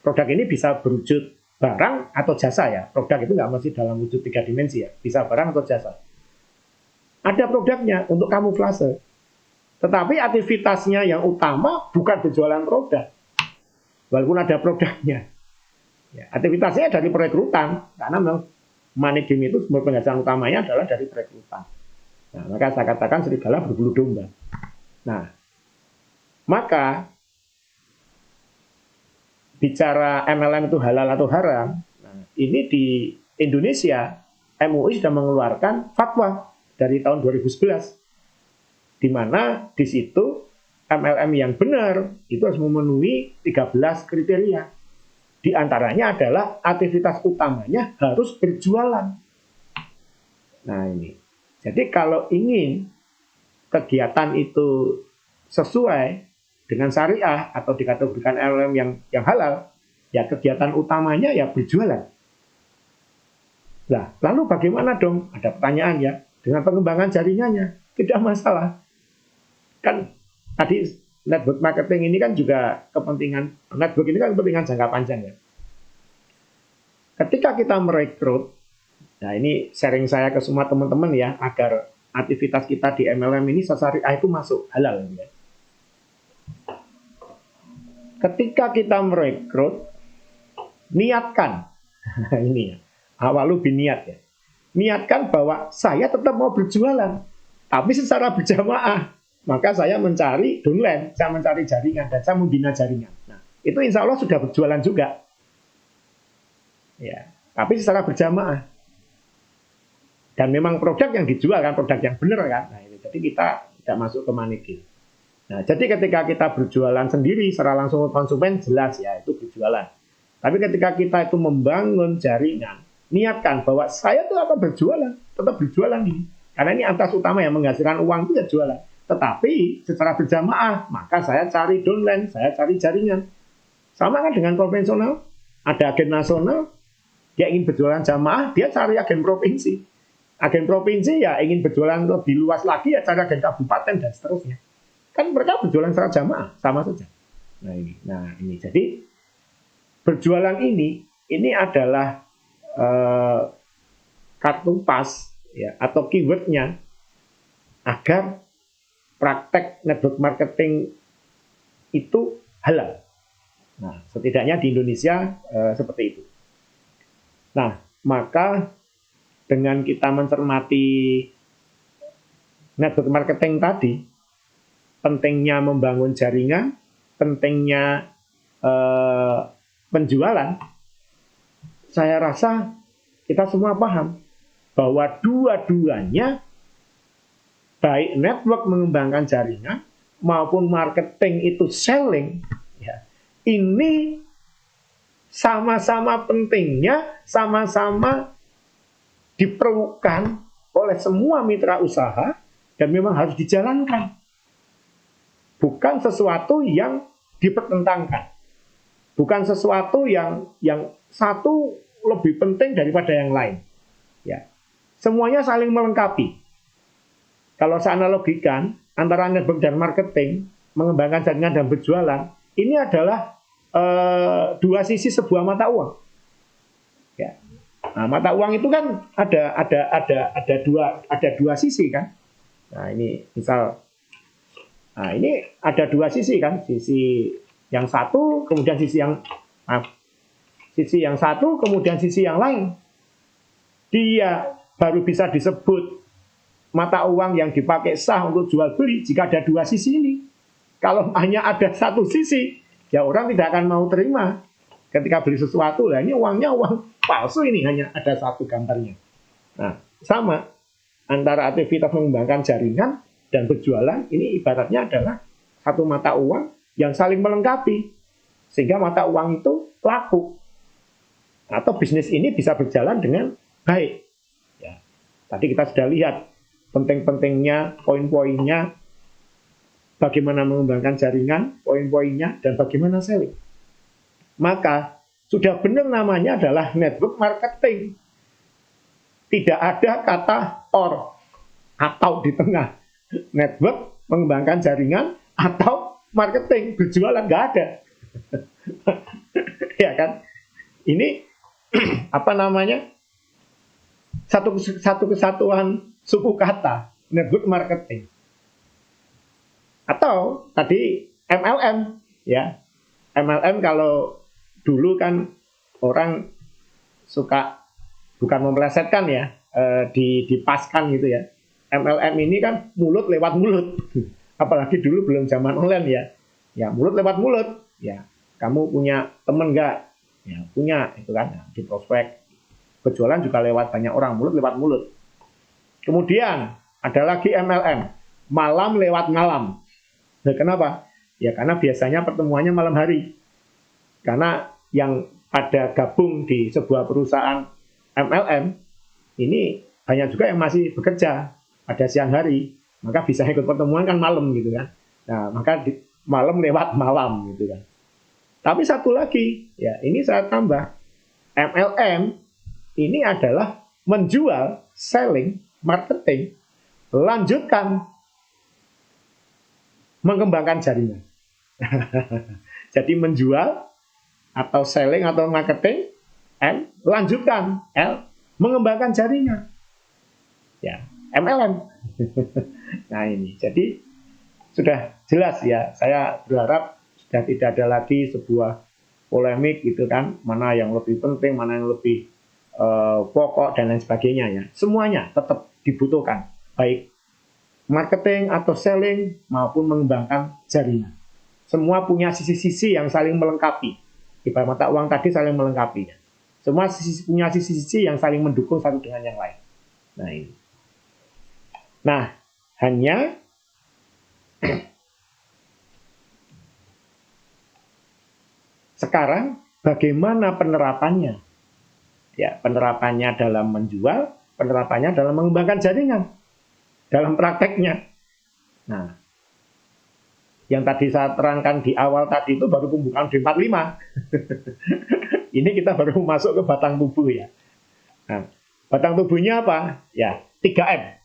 Produk ini bisa berwujud barang atau jasa ya. Produk itu nggak mesti dalam wujud 3 dimensi ya. Bisa barang atau jasa. Ada produknya untuk kamuflase. Tetapi aktivitasnya yang utama bukan berjualan produk. Walaupun ada produknya. Ya, aktivitasnya dari perekrutan. Karena memang money game itu sumber penghasilan utamanya adalah dari perekrutan. Nah, maka saya katakan serigala berbulu domba. Nah, maka bicara MLM itu halal atau haram, nah, ini di Indonesia MUI sudah mengeluarkan fatwa dari tahun 2011, di mana di situ MLM yang benar itu harus memenuhi 13 kriteria. Di antaranya adalah aktivitas utamanya harus berjualan. Nah ini. Jadi kalau ingin kegiatan itu sesuai dengan syariah atau dikategorikan MLM yang halal, ya kegiatan utamanya ya berjualan. Nah, lalu bagaimana dong? Ada pertanyaan ya. Dengan pengembangan jaringannya, tidak masalah. Kan tadi network marketing ini kan juga kepentingan, network ini kan kepentingan jangka panjang ya. Ketika kita merekrut, nah ini sharing saya ke semua teman-teman ya, agar aktivitas kita di MLM ini syariah itu masuk halal. Ya. Ketika kita merekrut, niatkan, ini ya, awalu biniat ya, niatkan bahwa saya tetap mau berjualan, tapi secara berjamaah. Maka saya mencari downline, saya mencari jaringan, dan saya membina jaringan. Nah, itu insya Allah sudah berjualan juga. Ya, tapi secara berjamaah. Dan memang produk yang dijual kan, produk yang benar kan. Nah, ini, jadi kita tidak masuk ke money game. Nah, jadi ketika kita berjualan sendiri, secara langsung ke konsumen, jelas ya, itu berjualan. Tapi ketika kita itu membangun jaringan, niatkan bahwa saya tuh akan berjualan, tetap berjualan ini. Karena ini asas utama yang menghasilkan uang itu ya jualan. Tetapi secara berjamaah, maka saya cari downline, saya cari jaringan. Sama kan dengan konvensional, ada agen nasional, dia ingin berjualan jamaah, dia cari agen provinsi. Agen provinsi ya ingin berjualan lebih luas lagi, ya cari agen kabupaten dan seterusnya. Kan mereka berjualan secara jamaah, sama saja. Nah ini jadi berjualan ini adalah kartu pas ya atau keywordnya agar praktek network marketing itu halal. Nah, setidaknya di Indonesia seperti itu. Nah, maka dengan kita mencermati network marketing tadi, pentingnya membangun jaringan, pentingnya penjualan, saya rasa kita semua paham bahwa dua-duanya, baik network mengembangkan jaringan maupun marketing itu selling, ya, ini sama-sama pentingnya, sama-sama diperlukan oleh semua mitra usaha dan memang harus dijalankan. Bukan sesuatu yang dipertentangkan. Bukan sesuatu yang satu lebih penting daripada yang lain. Ya. Semuanya saling melengkapi. Kalau saya analogikan antara network dan marketing, mengembangkan jaringan dan berjualan, ini adalah dua sisi sebuah mata uang. Ya. Nah, mata uang itu kan ada dua sisi kan. Nah, ini misal, nah ini ada dua sisi kan, sisi yang satu, kemudian sisi yang satu, kemudian sisi yang lain. Dia baru bisa disebut mata uang yang dipakai sah untuk jual beli jika ada dua sisi ini. Kalau hanya ada satu sisi, ya orang tidak akan mau terima ketika beli sesuatu. Lah ini uangnya uang palsu, ini hanya ada satu gambarnya. Nah, sama antara aktivitas mengembangkan jaringan dan berjualan, ini ibaratnya adalah satu mata uang yang saling melengkapi sehingga mata uang itu laku atau bisnis ini bisa berjalan dengan baik. Ya. Tadi kita sudah lihat penting-pentingnya, poin-poinnya, bagaimana mengembangkan jaringan, poin-poinnya, dan bagaimana selling. Maka sudah benar namanya adalah network marketing. Tidak ada kata or atau di tengah. Network, mengembangkan jaringan, atau marketing, berjualan, nggak ada. Ya kan? Ini apa namanya? Satu kesatuan suku kata, network marketing. Atau tadi MLM, ya. MLM kalau dulu kan orang suka bukan memplesetkan ya, dipaskan gitu ya. MLM ini kan mulut lewat mulut. Apalagi dulu belum zaman online ya. Ya, mulut lewat mulut. Ya, kamu punya teman nggak? Ya, punya, itu kan, ya, di prospek. Berjualan juga lewat banyak orang, mulut lewat mulut. Kemudian ada lagi MLM, malam lewat malam. Nah, kenapa? Ya karena biasanya pertemuannya malam hari. Karena yang pada gabung di sebuah perusahaan MLM ini banyak juga yang masih bekerja pada siang hari, maka bisa ikut pertemuan kan malam gitu kan. Nah, maka malam lewat malam gitu kan. Tapi satu lagi, ya ini saya tambah, MLM ini adalah menjual, selling, marketing, lanjutkan mengembangkan jaringan. Jadi menjual atau selling atau marketing, M, lanjutkan, L, mengembangkan jaringan. Ya, MLM. Nah ini, jadi sudah jelas ya. Saya berharap sudah tidak ada lagi sebuah polemik gitu kan, mana yang lebih penting, mana yang lebih pokok dan lain sebagainya ya. Semuanya tetap dibutuhkan, baik marketing atau selling maupun mengembangkan jaringan. Semua punya sisi-sisi yang saling melengkapi. Ibarat mata uang tadi saling melengkapi. Semua punya sisi-sisi yang saling mendukung satu dengan yang lain. Nah ini. Nah, hanya sekarang bagaimana penerapannya? Ya, penerapannya dalam menjual, penerapannya dalam mengembangkan jaringan, dalam prakteknya. Nah, yang tadi saya terangkan di awal tadi itu baru pembukaan D45. Ini kita baru masuk ke batang tubuh ya. Nah, batang tubuhnya apa? Ya, 3M.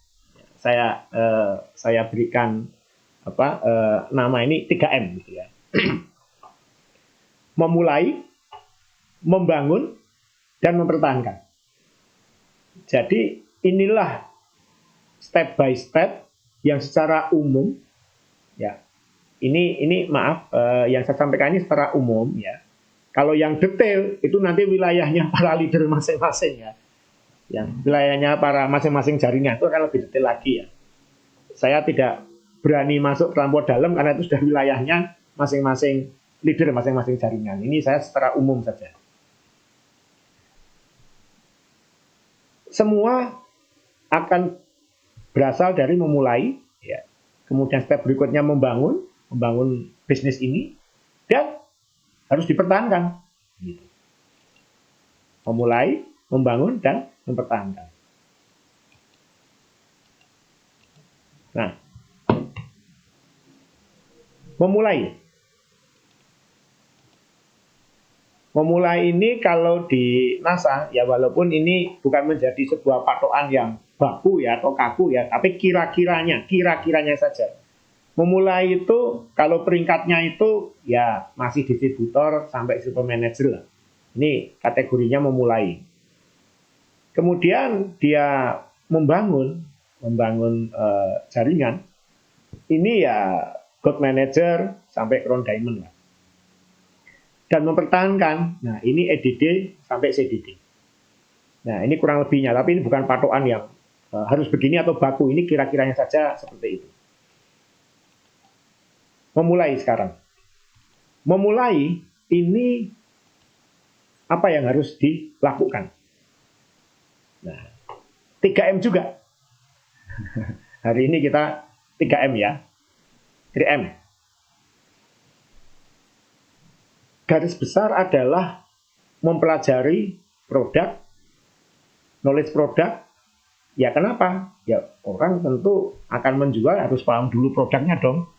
Saya berikan nama ini 3M gitu ya. memulai, membangun, dan mempertahankan. Jadi inilah step by step yang secara umum, ya. Ini maaf, yang saya sampaikan ini secara umum, ya. Kalau yang detail itu nanti wilayahnya para leader masing-masing, ya. Yang wilayahnya para masing-masing jaringan itu akan lebih detail lagi, ya. Saya tidak berani masuk terlampau dalam karena itu sudah wilayahnya masing-masing leader, masing-masing jaringan. Ini saya secara umum saja. Semua akan berasal dari memulai, ya. Kemudian step berikutnya membangun bisnis ini, dan harus dipertahankan. Gitu. Memulai, membangun, dan mempertahankan. Nah, memulai. Memulai ini kalau di NASA, ya walaupun ini bukan menjadi sebuah patokan yang baku ya atau kaku ya, tapi kira-kiranya saja. Memulai itu kalau peringkatnya itu ya masih distributor sampai super manager lah. Ini kategorinya memulai. Kemudian dia membangun jaringan. Ini ya gold manager sampai crown diamond lah. Dan mempertahankan. Nah, ini EDD sampai CDD. Nah, ini kurang lebihnya, tapi ini bukan patokan yang harus begini atau baku. Ini kira-kiranya saja seperti itu. Memulai sekarang. Memulai ini apa yang harus dilakukan? Nah, 3M juga. Hari ini kita 3M ya. 3M. Garis besar adalah mempelajari produk, knowledge produk. Ya kenapa? Ya orang tentu akan menjual harus paham dulu produknya dong.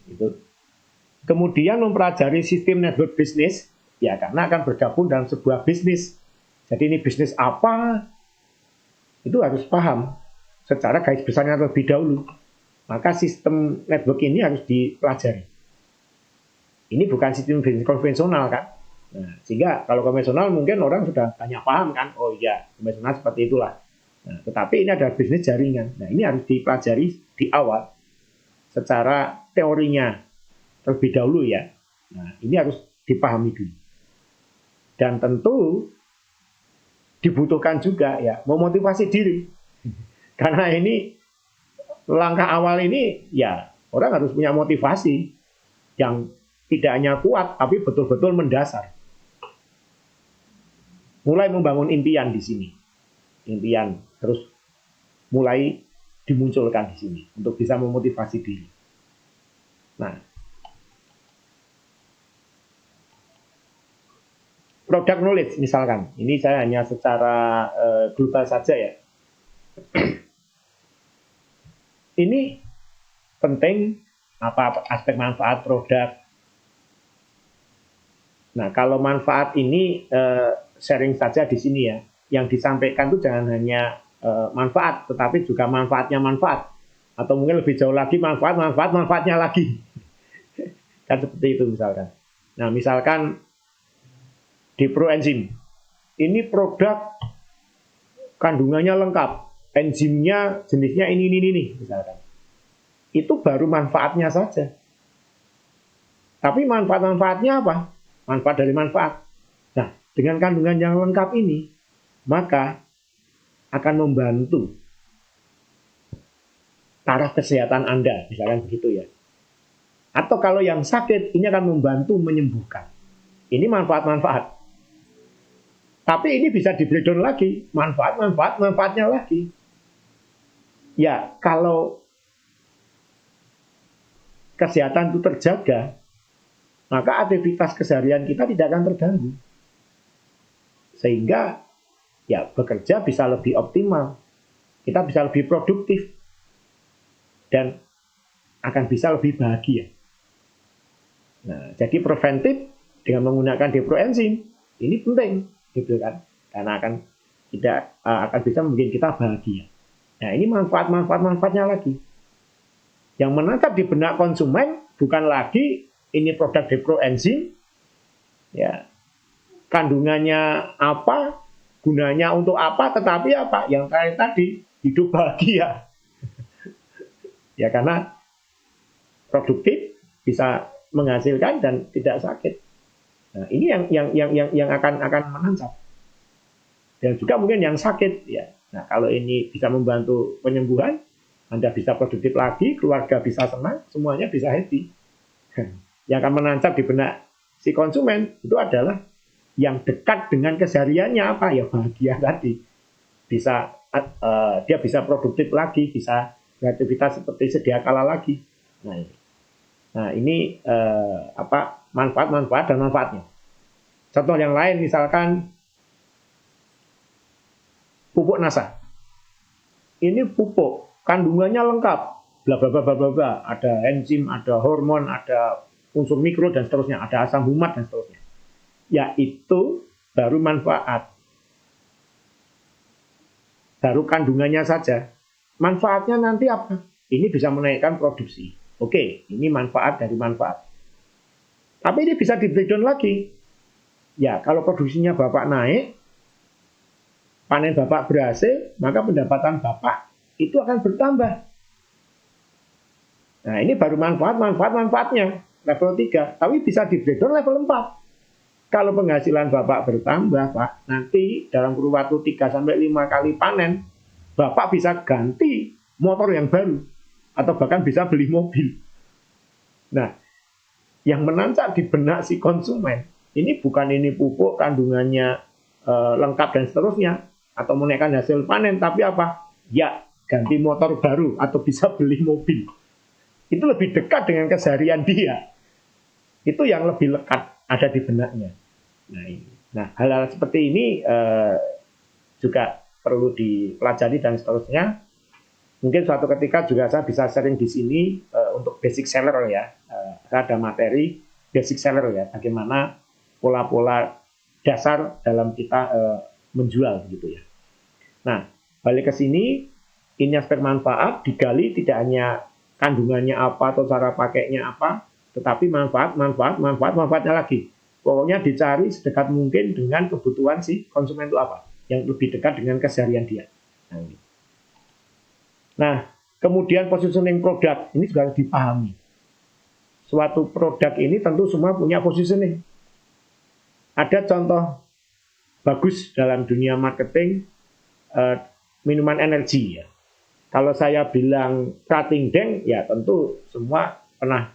Itu. Kemudian mempelajari sistem network bisnis, ya karena akan bergabung dalam sebuah bisnis. Jadi ini bisnis apa? Itu harus paham secara garis besarnya terlebih dahulu. Maka sistem network ini harus dipelajari. Ini bukan sistem bisnis konvensional kan? Nah, sehingga kalau konvensional mungkin orang sudah banyak paham kan? Oh iya, konvensional seperti itulah. Nah, tetapi ini adalah bisnis jaringan. Nah, ini harus dipelajari di awal secara teorinya terlebih dahulu ya. Nah, ini harus dipahami dulu. Dan tentu dibutuhkan juga ya memotivasi diri. Karena ini langkah awal ini ya orang harus punya motivasi yang tidak hanya kuat tapi betul-betul mendasar. Mulai membangun impian di sini. Impian terus mulai dimunculkan di sini untuk bisa memotivasi diri. Nah, product knowledge misalkan, ini saya hanya secara global saja ya. Ini penting apa aspek manfaat produk. Nah, kalau manfaat ini sharing saja di sini ya. Yang disampaikan itu jangan hanya manfaat, tetapi juga manfaatnya manfaat. Atau mungkin lebih jauh lagi manfaatnya lagi. Kan seperti itu misalkan. Nah, misalkan di proenzim. Ini produk kandungannya lengkap. Enzimnya jenisnya ini misalkan. Itu baru manfaatnya saja. Tapi manfaat-manfaatnya apa? Manfaat dari manfaat. Nah, dengan kandungan yang lengkap ini, maka akan membantu taraf kesehatan Anda, misalkan begitu ya. Atau kalau yang sakit, ini akan membantu menyembuhkan. Ini manfaat-manfaat. Tapi ini bisa di-breakdown lagi, manfaatnya lagi. Ya, kalau kesehatan itu terjaga, maka aktivitas keseharian kita tidak akan terganggu. Sehingga ya bekerja bisa lebih optimal. Kita bisa lebih produktif. Dan akan bisa lebih bahagia. Nah, jadi preventif dengan menggunakan deproenzim ini penting, gitu kan? Karena akan bisa membuat kita bahagia. Nah, ini manfaatnya lagi. Yang menangkap di benak konsumen bukan lagi ini produk deproenzim, Ya, kandungannya apa, gunanya untuk apa, tetapi apa? Yang terakhir tadi, hidup bahagia. Ya karena produktif, bisa menghasilkan dan tidak sakit. Nah, ini yang akan menancap. Dan juga mungkin yang sakit ya. Nah, kalau ini bisa membantu penyembuhan, Anda bisa produktif lagi, keluarga bisa senang, semuanya bisa happy. Yang akan menancap di benak si konsumen itu adalah yang dekat dengan kesehariannya apa ya, bahagia tadi. Bisa dia bisa produktif lagi, bisa beraktivitas seperti sedia kala lagi. Nah ini manfaat dan manfaatnya. Contoh yang lain misalkan pupuk NASA. Ini pupuk kandungannya lengkap, bla bla bla bla bla, ada enzim, ada hormon, ada unsur mikro dan seterusnya, ada asam humat dan seterusnya. Yaitu baru manfaat, baru kandungannya saja. Manfaatnya nanti apa? Ini bisa menaikkan produksi. Oke, ini manfaat dari manfaat. Tapi ini bisa di breakdown lagi. Ya, kalau produksinya Bapak naik, panen Bapak berhasil, maka pendapatan Bapak itu akan bertambah. Nah, ini baru manfaatnya level 3, tapi bisa di breakdown level 4. Kalau penghasilan Bapak bertambah, Pak, nanti dalam kurun waktu 3-5 kali panen, Bapak bisa ganti motor yang baru atau bahkan bisa beli mobil. Nah, yang menancap di benak si konsumen, ini bukan ini pupuk kandungannya lengkap dan seterusnya atau menaikkan hasil panen, tapi apa? Ya, ganti motor baru atau bisa beli mobil. Itu lebih dekat dengan keseharian dia. Itu yang lebih lekat ada di benaknya. Nah, hal-hal seperti ini juga perlu dipelajari dan seterusnya. Mungkin suatu ketika juga saya bisa sharing di sini untuk basic seller ya. Saya ada materi basic seller ya, bagaimana pola-pola dasar dalam kita menjual gitu ya. Nah, balik ke sini, ini aspek manfaat digali tidak hanya kandungannya apa atau cara pakainya apa, tetapi manfaatnya lagi. Pokoknya dicari sedekat mungkin dengan kebutuhan si konsumen itu apa, yang lebih dekat dengan keseharian dia. Nah, kemudian positioning produk ini juga harus dipahami. Suatu produk ini tentu semua punya positioning. Ada contoh bagus dalam dunia marketing minuman energi ya. Kalau saya bilang Krating Daeng, ya tentu semua pernah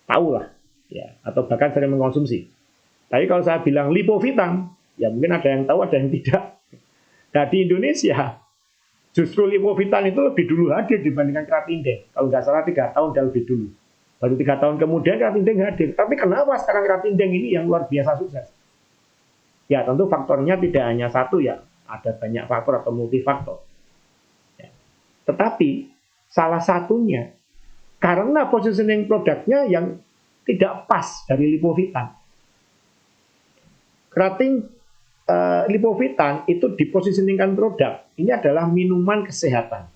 tahu lah, ya, atau bahkan sering mengkonsumsi. Tapi kalau saya bilang Lipovitan, ya mungkin ada yang tahu, ada yang tidak. Nah di Indonesia, justru Lipovitan itu lebih dulu hadir dibandingkan Krating Daeng. Kalau nggak salah 3 tahun dan lebih dulu. Baru 3 tahun kemudian Krating Daeng hadir. Tapi kenapa sekarang Krating Daeng ini yang luar biasa sukses? Ya tentu faktornya tidak hanya satu ya, ada banyak faktor atau multifaktor. Ya. Tetapi salah satunya karena positioning produknya yang tidak pas dari Lipovitan. Krating Lipovitan itu dipositioningkan produk ini adalah minuman kesehatan.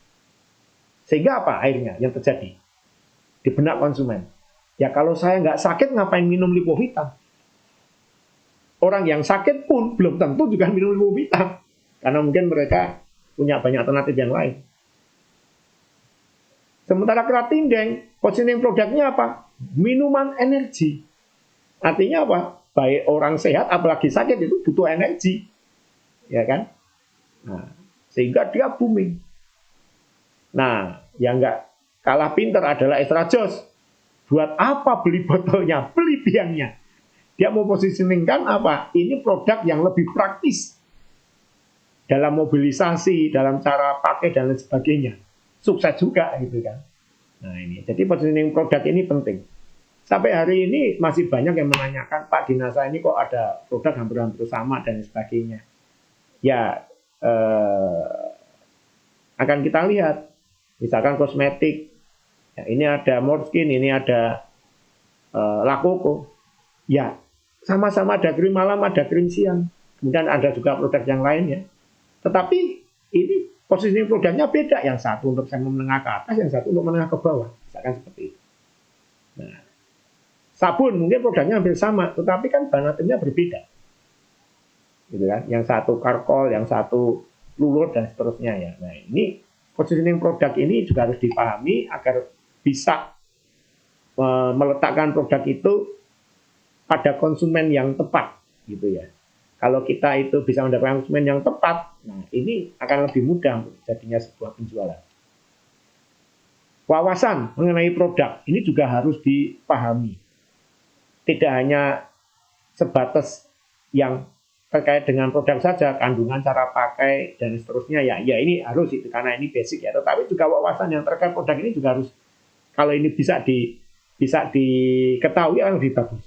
Sehingga apa akhirnya yang terjadi di benak konsumen? Ya kalau saya nggak sakit ngapain minum Lipovitan? Orang yang sakit pun belum tentu juga minum Lipovitan karena mungkin mereka punya banyak alternatif yang lain. Sementara Krating Daeng positioning produknya apa? Minuman energi. Artinya apa? Baik orang sehat apalagi sakit itu butuh energi, ya kan? Nah, sehingga dia booming. Nah, yang nggak kalah pintar adalah Extra Joss. Buat apa beli botolnya? Beli biangnya. Dia mau positioningkan apa? Ini produk yang lebih praktis dalam mobilisasi, dalam cara pakai dan lain sebagainya. Sukses juga gitu kan. Nah ini, jadi positioning produk ini penting. Sampai hari ini masih banyak yang menanyakan, Pak di NASA ini kok ada produk hampir-hampir sama dan sebagainya. Ya, akan kita lihat. Misalkan kosmetik, ya, ini ada Morskin, ini ada Lakoko. Ya, sama-sama ada krim malam, ada krim siang. Kemudian ada juga produk yang lain ya. Tetapi ini posisi produknya beda. Yang satu untuk segmen menengah ke atas, yang satu untuk menengah ke bawah. Misalkan seperti itu. Nah, sabun mungkin produknya hampir sama, tetapi kan bahan aktifnya berbeda. Gitu kan? Yang satu karkol, yang satu lulut dan seterusnya ya. Nah, ini positioning produk ini juga harus dipahami agar bisa meletakkan produk itu pada konsumen yang tepat gitu ya. Kalau kita itu bisa mendapatkan konsumen yang tepat, nah ini akan lebih mudah jadinya sebuah penjualan. Wawasan mengenai produk ini juga harus dipahami. Tidak hanya sebatas yang terkait dengan produk saja, kandungan, cara pakai dan seterusnya ya. Ya ini harus itu karena ini basic ya. Tetapi juga wawasan yang terkait produk ini juga harus, kalau ini bisa diketahui akan lebih bagus.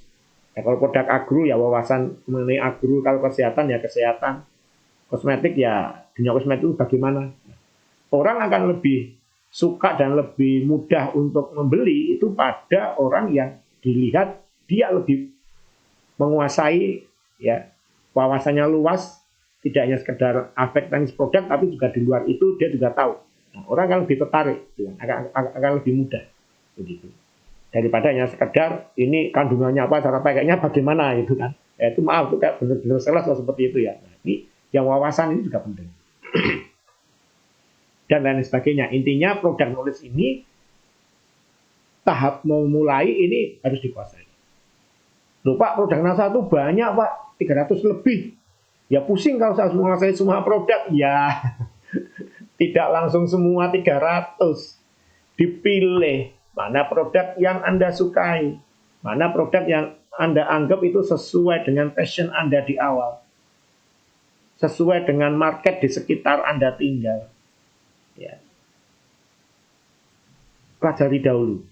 Ya, kalau produk agro ya wawasan mengenai agro, kalau kesehatan ya kesehatan, kosmetik ya dunia kosmetik itu bagaimana. Orang akan lebih suka dan lebih mudah untuk membeli itu pada orang yang dilihat dia lebih menguasai ya, wawasannya luas, tidak hanya sekedar aspek teknis produk tapi juga di luar itu dia juga tahu. Nah, orang akan lebih tertarik, ya, akan lebih mudah begitu. Daripada hanya sekedar ini kandungannya apa, cara pakainya bagaimana gitu kan. Ya, itu maaf, itu kayak benar-benar sales seperti itu ya. Nah, ini yang wawasan ini juga penting. Dan lain sebagainya. Intinya produk knowledge ini tahap memulai ini harus dikuasai. Loh Pak, produk NASA itu banyak Pak, 300 lebih. Ya pusing kalau saya menguasai semua produk. Ya, tidak langsung semua 300. Dipilih. Mana produk yang Anda sukai, mana produk yang Anda anggap itu sesuai dengan passion Anda di awal, sesuai dengan market di sekitar Anda tinggal. Ya. Pelajari dahulu.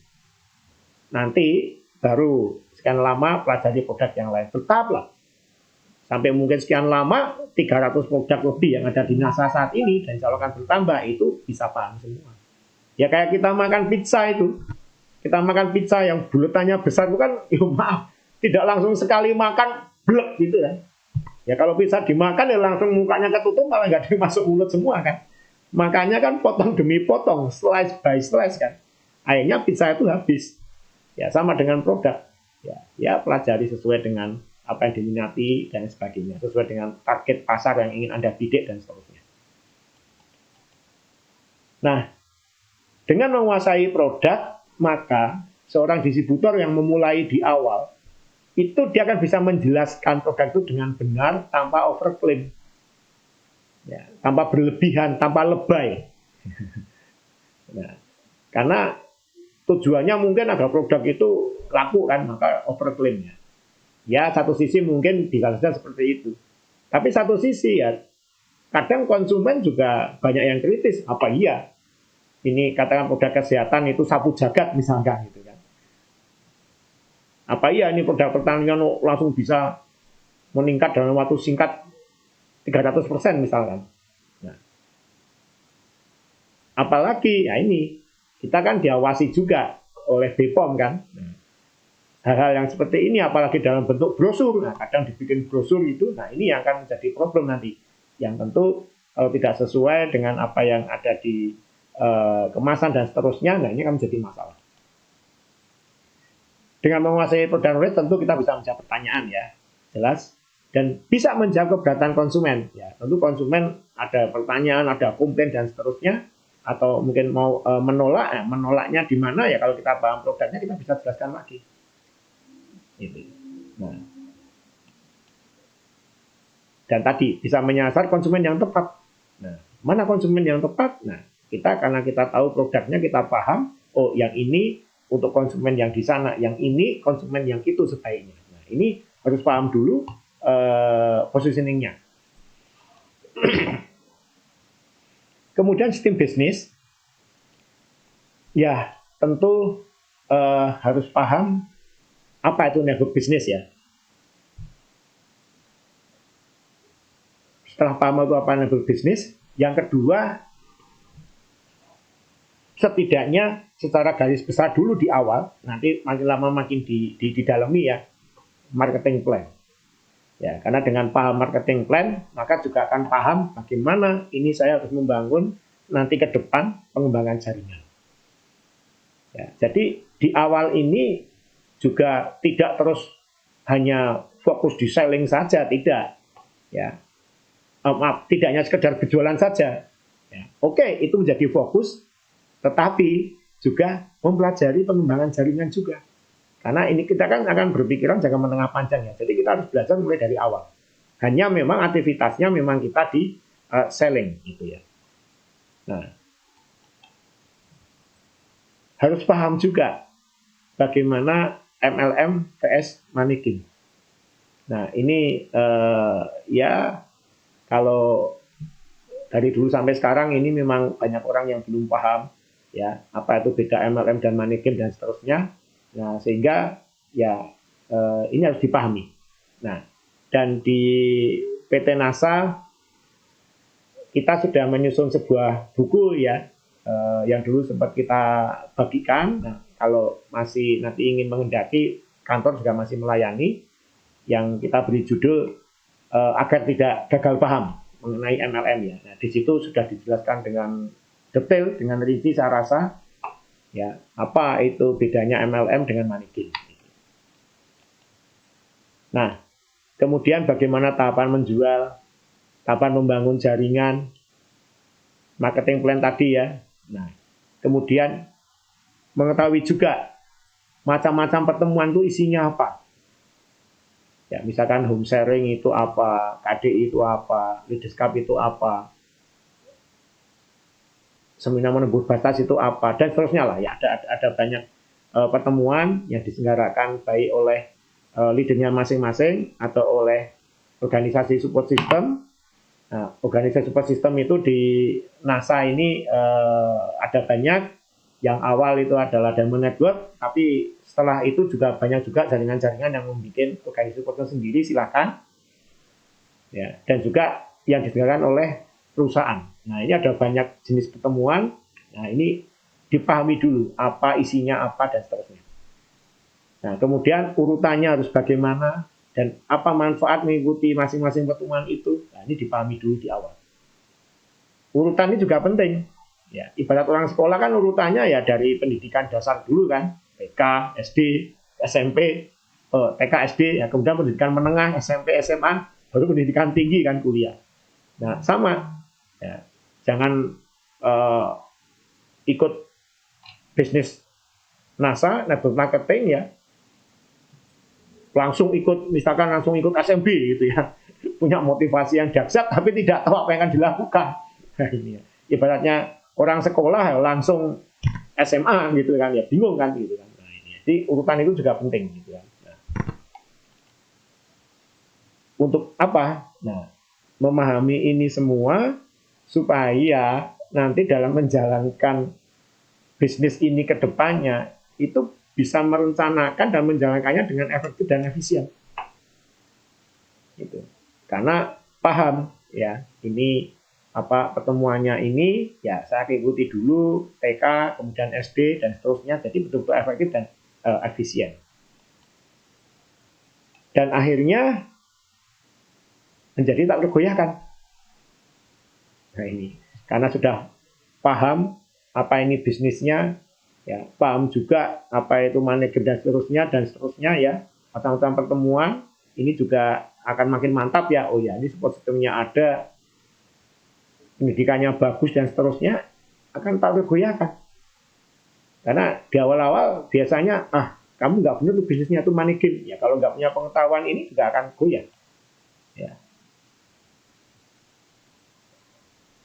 Nanti baru sekian lama pelajari produk yang lain. Tetaplah. Sampai mungkin sekian lama, 300 produk lebih yang ada di NASA saat ini, dan kalau akan bertambah, itu bisa paham semua. Ya kayak kita makan pizza itu. Kita makan pizza yang buletannya besar itu kan, ya maaf, tidak langsung sekali makan, blek gitu ya. Ya kalau pizza dimakan ya langsung mukanya ketutup, malah nggak dimasuk mulut semua kan. Makanya kan potong demi potong, slice by slice kan. Akhirnya pizza itu habis. Ya sama dengan produk. Ya pelajari sesuai dengan apa yang diminati dan sebagainya. Sesuai dengan target pasar yang ingin Anda bidik dan seterusnya. Nah, dengan menguasai produk, maka seorang distributor yang memulai di awal, itu dia akan bisa menjelaskan produk itu dengan benar tanpa overclaim. Ya, tanpa berlebihan, tanpa lebay. Nah, karena tujuannya mungkin agar produk itu laku kan, maka overclaim ya. Ya, satu sisi mungkin bisa saja seperti itu. Tapi satu sisi ya, kadang konsumen juga banyak yang kritis. Apa iya? Ini katakan produk kesehatan itu sapu jagat misalkan gitu kan. Apa iya ini produk pertanian langsung bisa meningkat dalam waktu singkat 300% misalkan. Nah, apalagi ya ini kita kan diawasi juga oleh BPOM kan. Nah, hal-hal yang seperti ini apalagi dalam bentuk brosur. Nah, kadang dibikin brosur itu, nah ini yang akan menjadi problem nanti. Yang tentu kalau tidak sesuai dengan apa yang ada di kemasan dan seterusnya, nah ini akan menjadi masalah. Dengan menguasai produk knowledge tentu kita bisa menjawab pertanyaan ya, jelas, dan bisa menjawab keberatan konsumen. Ya, tentu konsumen ada pertanyaan, ada komplain dan seterusnya, atau mungkin mau menolak, menolaknya di mana ya kalau kita paham produknya kita bisa jelaskan lagi. Gitu. Nah, dan tadi bisa menyasar konsumen yang tepat. Nah, mana konsumen yang tepat? Nah, kita karena kita tahu produknya, kita paham, oh yang ini untuk konsumen yang di sana, yang ini konsumen yang itu sebaiknya. Nah, ini harus paham dulu positioningnya. Kemudian sistem bisnis, ya tentu harus paham apa itu network bisnis ya. Setelah paham itu apa network bisnis, yang kedua setidaknya secara garis besar dulu di awal, nanti makin lama makin didalami ya, marketing plan. Ya, karena dengan paham marketing plan, maka juga akan paham bagaimana ini saya harus membangun nanti ke depan pengembangan jaringan. Ya, jadi di awal ini juga tidak terus hanya fokus di selling saja, tidak. Ya, maaf, tidak hanya sekedar berjualan saja. Ya, oke, itu menjadi fokus, tetapi juga mempelajari pengembangan jaringan juga. Karena ini kita kan akan berpikiran jangka menengah panjang ya. Jadi kita harus belajar mulai dari awal. Hanya memang aktivitasnya memang kita di selling gitu ya. Nah, harus paham juga bagaimana MLM vs manekin. Nah, ini ya kalau dari dulu sampai sekarang ini memang banyak orang yang belum paham ya apa itu beda MLM dan manekin dan seterusnya. Nah, sehingga ya ini harus dipahami. Nah, dan di PT NASA kita sudah menyusun sebuah buku ya yang dulu sempat kita bagikan. Nah, kalau masih nanti ingin menghendaki, kantor juga masih melayani, yang kita beri judul agar tidak gagal paham mengenai MLM ya. Nah, di situ sudah dijelaskan dengan detail, dengan rinci saya rasa ya apa itu bedanya MLM dengan manekin. Nah, kemudian bagaimana tahapan menjual, tahapan membangun jaringan, marketing plan tadi ya. Nah, kemudian mengetahui juga macam-macam pertemuan itu isinya apa. Ya, misalkan home sharing itu apa, KDI itu apa, leaders cup itu apa, seminar menembus batas itu apa, dan seterusnya lah. Ya, ada banyak pertemuan yang diselenggarakan baik oleh leadernya masing-masing atau oleh organisasi support system. Nah, organisasi support system itu di NASA ini ada banyak. Yang awal itu adalah Diamond Network, tapi setelah itu juga banyak juga jaringan-jaringan yang membuat organisasi support sendiri, silakan. Ya, dan juga yang diselenggarakan oleh perusahaan. Nah, ini ada banyak jenis pertemuan. Nah, ini dipahami dulu apa isinya apa dan seterusnya. Nah, kemudian urutannya harus bagaimana dan apa manfaat mengikuti masing-masing pertemuan itu. Nah, ini dipahami dulu di awal. Urutan ini juga penting. Ya, ibarat orang sekolah kan urutannya ya dari pendidikan dasar dulu kan, TK, SD, SMP, TK, SD, ya kemudian pendidikan menengah, SMP, SMA, baru pendidikan tinggi kan kuliah. Nah, sama. Ya, jangan ikut bisnis NASA, network marketing ya, misalkan langsung ikut SMB gitu ya, punya motivasi yang dahsyat tapi tidak tahu apa yang akan dilakukan. Nah, ini ya. Ibaratnya orang sekolah langsung SMA gitu kan ya, bingung kan gitu kan. Nah, ini. Jadi urutan itu juga penting gitu kan. Nah, untuk apa? Nah, memahami ini semua supaya nanti dalam menjalankan bisnis ini ke depannya itu bisa merencanakan dan menjalankannya dengan efektif dan efisien. Gitu. Karena paham ya, ini apa pertemuannya ini ya saya ikuti dulu TK, kemudian SD dan seterusnya, jadi betul-betul efektif dan efisien. Dan akhirnya menjadi tak tergoyahkan. Nah, ini karena sudah paham apa ini bisnisnya, ya paham juga apa itu manajer dan seterusnya ya, macam-macam pertemuan ini juga akan makin mantap ya. Oh ya, ini support sistemnya ada, pendidikannya bagus dan seterusnya, akan tak tergoyahkan. Karena di awal-awal biasanya kamu nggak benar tuh bisnisnya tuh manekin ya, kalau nggak punya pengetahuan ini juga akan goyah ya.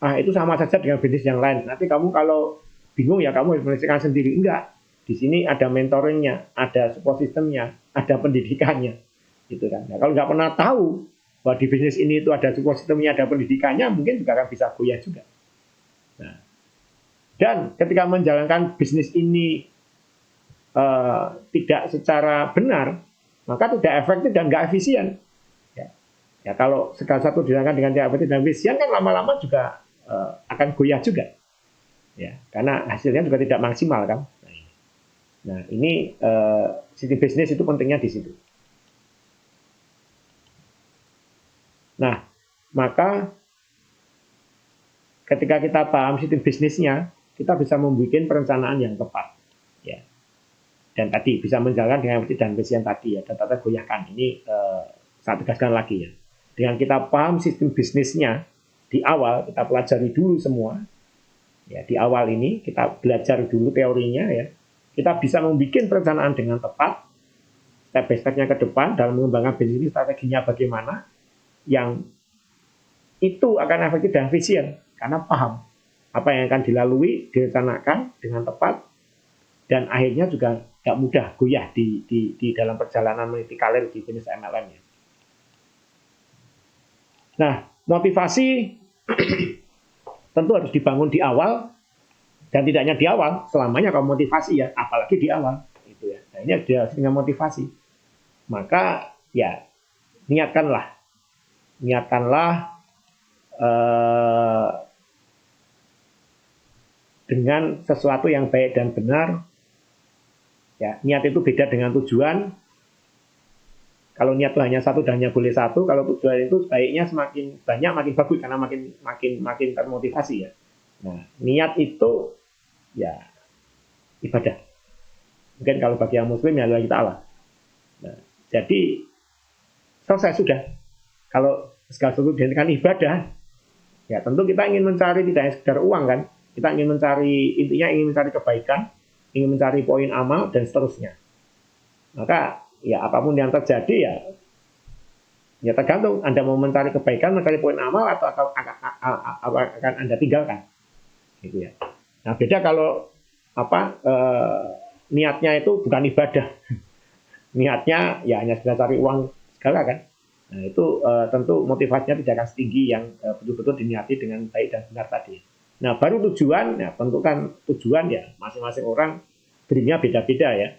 Itu sama saja dengan bisnis yang lain. Nanti kamu kalau bingung ya kamu harus menyelesaikan sendiri. Enggak. Di sini ada mentoringnya, ada support sistemnya, ada pendidikannya. Gitu kan. Nah, kalau nggak pernah tahu bahwa di bisnis ini itu ada support sistemnya, ada pendidikannya, mungkin juga akan bisa goyah juga. Nah, dan ketika menjalankan bisnis ini tidak secara benar, maka tidak efektif dan nggak efisien. Ya, kalau segala satu dijalankan dengan tidak efektif dan efisien kan lama-lama juga akan goyah juga, ya, karena hasilnya juga tidak maksimal kan. Nah, ini sistem bisnis itu pentingnya di situ. Nah, maka ketika kita paham sistem bisnisnya, kita bisa membuat perencanaan yang tepat. Ya. Dan tadi bisa menjalankan dengan dan efisien tadi ya, dan tata goyahkan. Ini saya tegaskan lagi ya. Dengan kita paham sistem bisnisnya di awal, kita pelajari dulu semua. Ya, di awal ini kita belajar dulu teorinya ya. Kita bisa membuat perencanaan dengan tepat, step by step-nya ke depan dalam mengembangkan bisnis, strateginya bagaimana, yang itu akan efektif dan efisien karena paham apa yang akan dilalui, direncanakan dengan tepat, dan akhirnya juga nggak mudah goyah di dalam perjalanan meniti karir di bisnis MLM ya. Nah, motivasi tentu harus dibangun di awal, dan tidak hanya di awal, selamanya kalau motivasi ya, apalagi di awal gitu ya. Nah, ini harus dengan motivasi. Maka ya niatkanlah dengan sesuatu yang baik dan benar. Ya, niat itu beda dengan tujuan. Kalau niat itu hanya satu dan hanya boleh satu, kalau tujuan itu sebaiknya semakin banyak makin bagus karena makin termotivasi ya. Nah, niat itu ya ibadah. Mungkin kalau bagi yang muslim ya lillahi ta'ala. Nah, jadi selesai sudah. Kalau segala sesuatu dijadikan ibadah, ya tentu kita ingin mencari tidak hanya sekedar uang kan. Kita ingin mencari, intinya ingin mencari kebaikan, ingin mencari poin amal, dan seterusnya. Maka, ya apapun yang terjadi, ya tergantung Anda mau mencari kebaikan, mencari poin amal, atau akan Anda tinggalkan. Gitu ya. Nah, beda kalau niatnya itu bukan ibadah. Niatnya ya hanya sekedar cari uang segala kan. Nah, itu tentu motivasinya tidak akan setinggi yang betul-betul diniati dengan baik dan benar tadi. Nah, baru tujuan, ya tentukan tujuan ya masing-masing orang dreamnya beda-beda ya.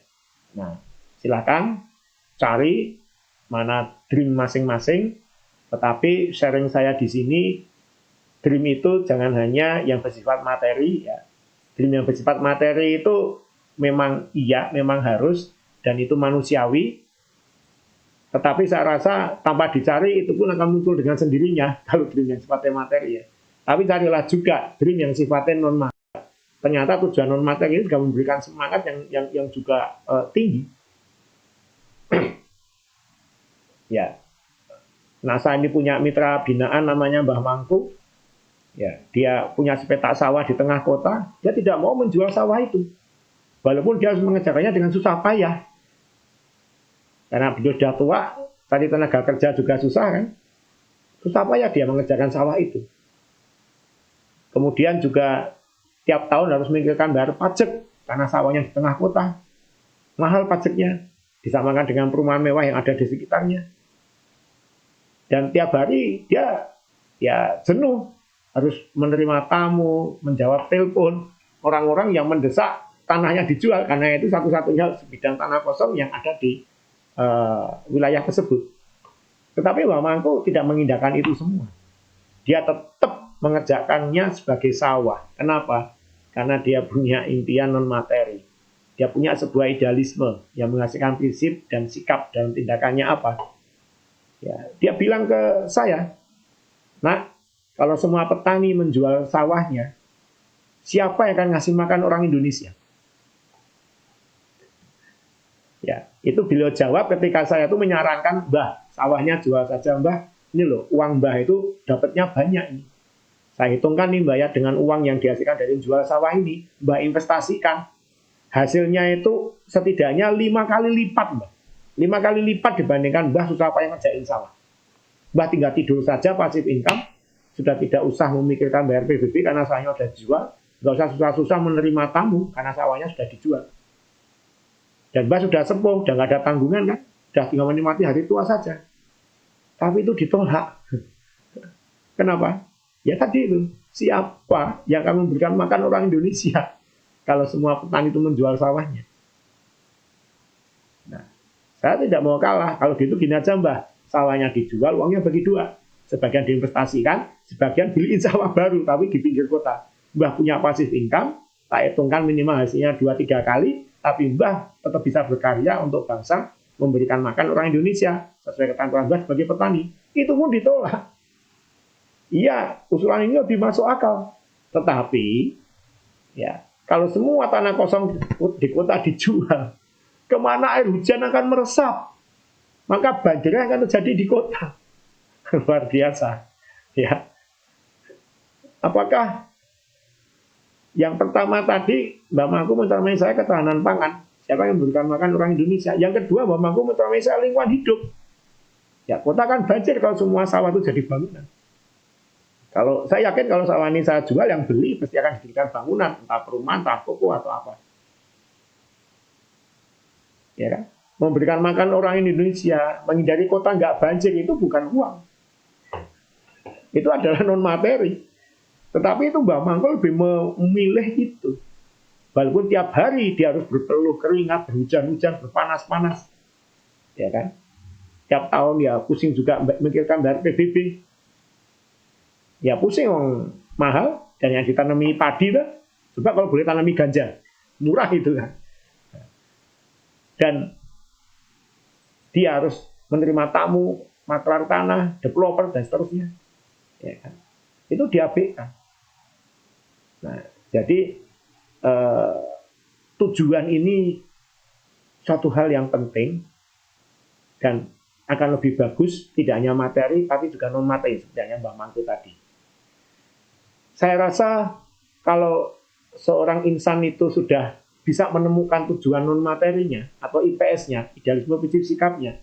Nah, silakan cari mana dream masing-masing, tetapi sharing saya di sini, dream itu jangan hanya yang bersifat materi ya. Dream yang bersifat materi itu memang harus, dan itu manusiawi. Tetapi saya rasa tanpa dicari itu pun akan muncul dengan sendirinya kalau dream yang sifatnya materi ya. Tapi carilah juga dream yang sifatnya non materi. Ternyata tujuan non materi ini juga memberikan semangat yang juga tinggi. Ya, NASA ini punya mitra binaan namanya Mbah Mangku. Ya, dia punya sepetak sawah di tengah kota. Dia tidak mau menjual sawah itu, walaupun dia harus mengejarnya dengan susah payah. Karena beliau sudah tua, cari tenaga kerja juga susah kan. Susah payah dia mengerjakan sawah itu. Kemudian juga tiap tahun harus memikirkan bayar pajak karena sawahnya di tengah kota. Mahal pajaknya, disamakan dengan perumahan mewah yang ada di sekitarnya. Dan tiap hari dia ya jenuh, harus menerima tamu, menjawab telepon orang-orang yang mendesak tanahnya dijual, karena itu satu-satunya bidang tanah kosong yang ada di wilayah tersebut. Tetapi Mbah Mangku tidak mengindahkan itu semua. Dia tetap mengerjakannya sebagai sawah. Kenapa? Karena dia punya impian non materi. Dia punya sebuah idealisme yang menghasilkan prinsip dan sikap dan tindakannya apa. Ya, dia bilang ke saya, "Nak, kalau semua petani menjual sawahnya, siapa yang akan ngasih makan orang Indonesia?" Ya, itu beliau jawab ketika saya itu menyarankan, "Mbah, sawahnya jual saja, Mbah. Ini loh, uang Mbah itu dapatnya banyak ini. Saya hitungkan nih Mbak ya, dengan uang yang dihasilkan dari jual sawah ini, Mbak investasikan. Hasilnya itu setidaknya 5 kali lipat, Mbak. 5 kali lipat dibandingkan Mbak susah payah ngerjain sawah. Mbak tinggal tidur saja, pasif income, sudah tidak usah memikirkan bayar PBB karena sawahnya sudah dijual, nggak usah susah-susah menerima tamu karena sawahnya sudah dijual. Dan Mbak sudah sepuh, sudah nggak ada tanggungan kan, sudah tinggal menikmati hari tua saja." Tapi itu ditolak. Kenapa? Ya tadi itu, siapa yang akan memberikan makan orang Indonesia kalau semua petani itu menjual sawahnya? Nah, saya tidak mau kalah. Kalau gitu gini aja Mbah, sawahnya dijual, uangnya bagi dua. Sebagian diinvestasikan, sebagian beliin sawah baru, tapi di pinggir kota. Mbah punya passive income, tak hitungkan minimal hasilnya 2-3 kali, tapi Mbah tetap bisa berkarya untuk bangsa, memberikan makan orang Indonesia, sesuai ketentuan Mbah sebagai petani. Itu pun ditolak. Iya, usulan ini lebih masuk akal. Tetapi, ya, kalau semua tanah kosong di kota dijual, kemana air hujan akan meresap, maka banjir akan terjadi di kota. Luar biasa. Ya. Apakah yang pertama tadi Mbak Mangku mencermai saya ketahanan pangan, siapa yang memberikan makan orang Indonesia. Yang kedua Mbak Mangku mencermai saya lingkungan hidup. Ya, kota kan banjir kalau semua sawah itu jadi bangunan. Kalau saya yakin kalau sawah ini saya jual, yang beli pasti akan didirikan bangunan, entah perumahan, entah toko atau apa. Ya kan? Memberikan makan orang Indonesia, menghindari kota nggak banjir itu bukan uang. Itu adalah non materi. Tetapi itu Mbak Mangku lebih memilih itu. Walaupun tiap hari dia harus berpeluh keringat, berhujan-hujan, berpanas-panas. Ya kan? Tiap tahun ya pusing juga memikirkan dari PBB. Ya pusing orang mahal, dan yang ditanami padi lah. Coba kalau boleh tanami ganja, murah itu kan. Dan dia harus menerima tamu, maklar tanah, developer dan seterusnya. Ya kan? Itu diabaikan. Nah, jadi tujuan ini suatu hal yang penting dan akan lebih bagus, tidak hanya materi tapi juga non materi seperti yang Mbak Mangku tadi. Saya rasa kalau seorang insan itu sudah bisa menemukan tujuan non materinya atau IPS-nya, idealisme prinsip sikapnya,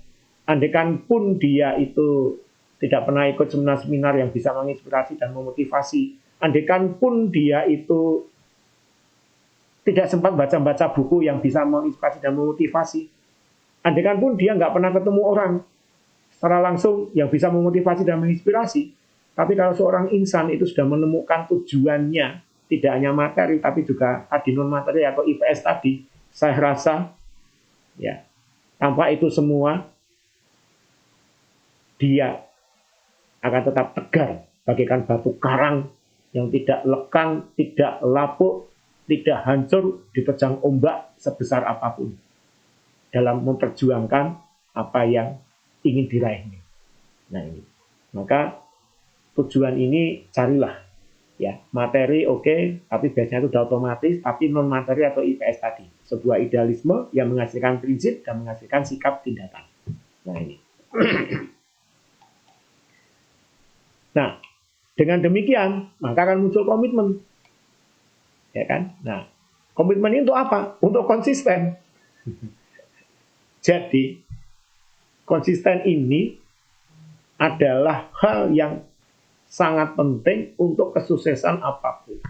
andaikan pun dia itu tidak pernah ikut seminar-seminar yang bisa menginspirasi dan memotivasi, andaikan pun dia itu tidak sempat baca-baca buku yang bisa menginspirasi dan memotivasi, andaikan pun dia nggak pernah ketemu orang secara langsung yang bisa memotivasi dan menginspirasi, tapi kalau seorang insan itu sudah menemukan tujuannya, tidak hanya materi, tapi juga tadi non materi atau IPS tadi, saya rasa, ya, tanpa itu semua, dia akan tetap tegar, bagaikan batu karang yang tidak lekang, tidak lapuk, tidak hancur, diterjang ombak sebesar apapun, dalam memperjuangkan apa yang ingin diraihnya. Nah ini, maka tujuan ini carilah, ya materi oke, tapi biasanya itu sudah otomatis, tapi non materi atau IPS tadi, sebuah idealisme yang menghasilkan prinsip dan menghasilkan sikap tindakan. Nah ini. Nah, dengan demikian maka akan muncul komitmen, ya kan? Nah, komitmen itu untuk apa? Untuk konsisten. Jadi konsisten ini adalah hal yang sangat penting untuk kesuksesan apapun.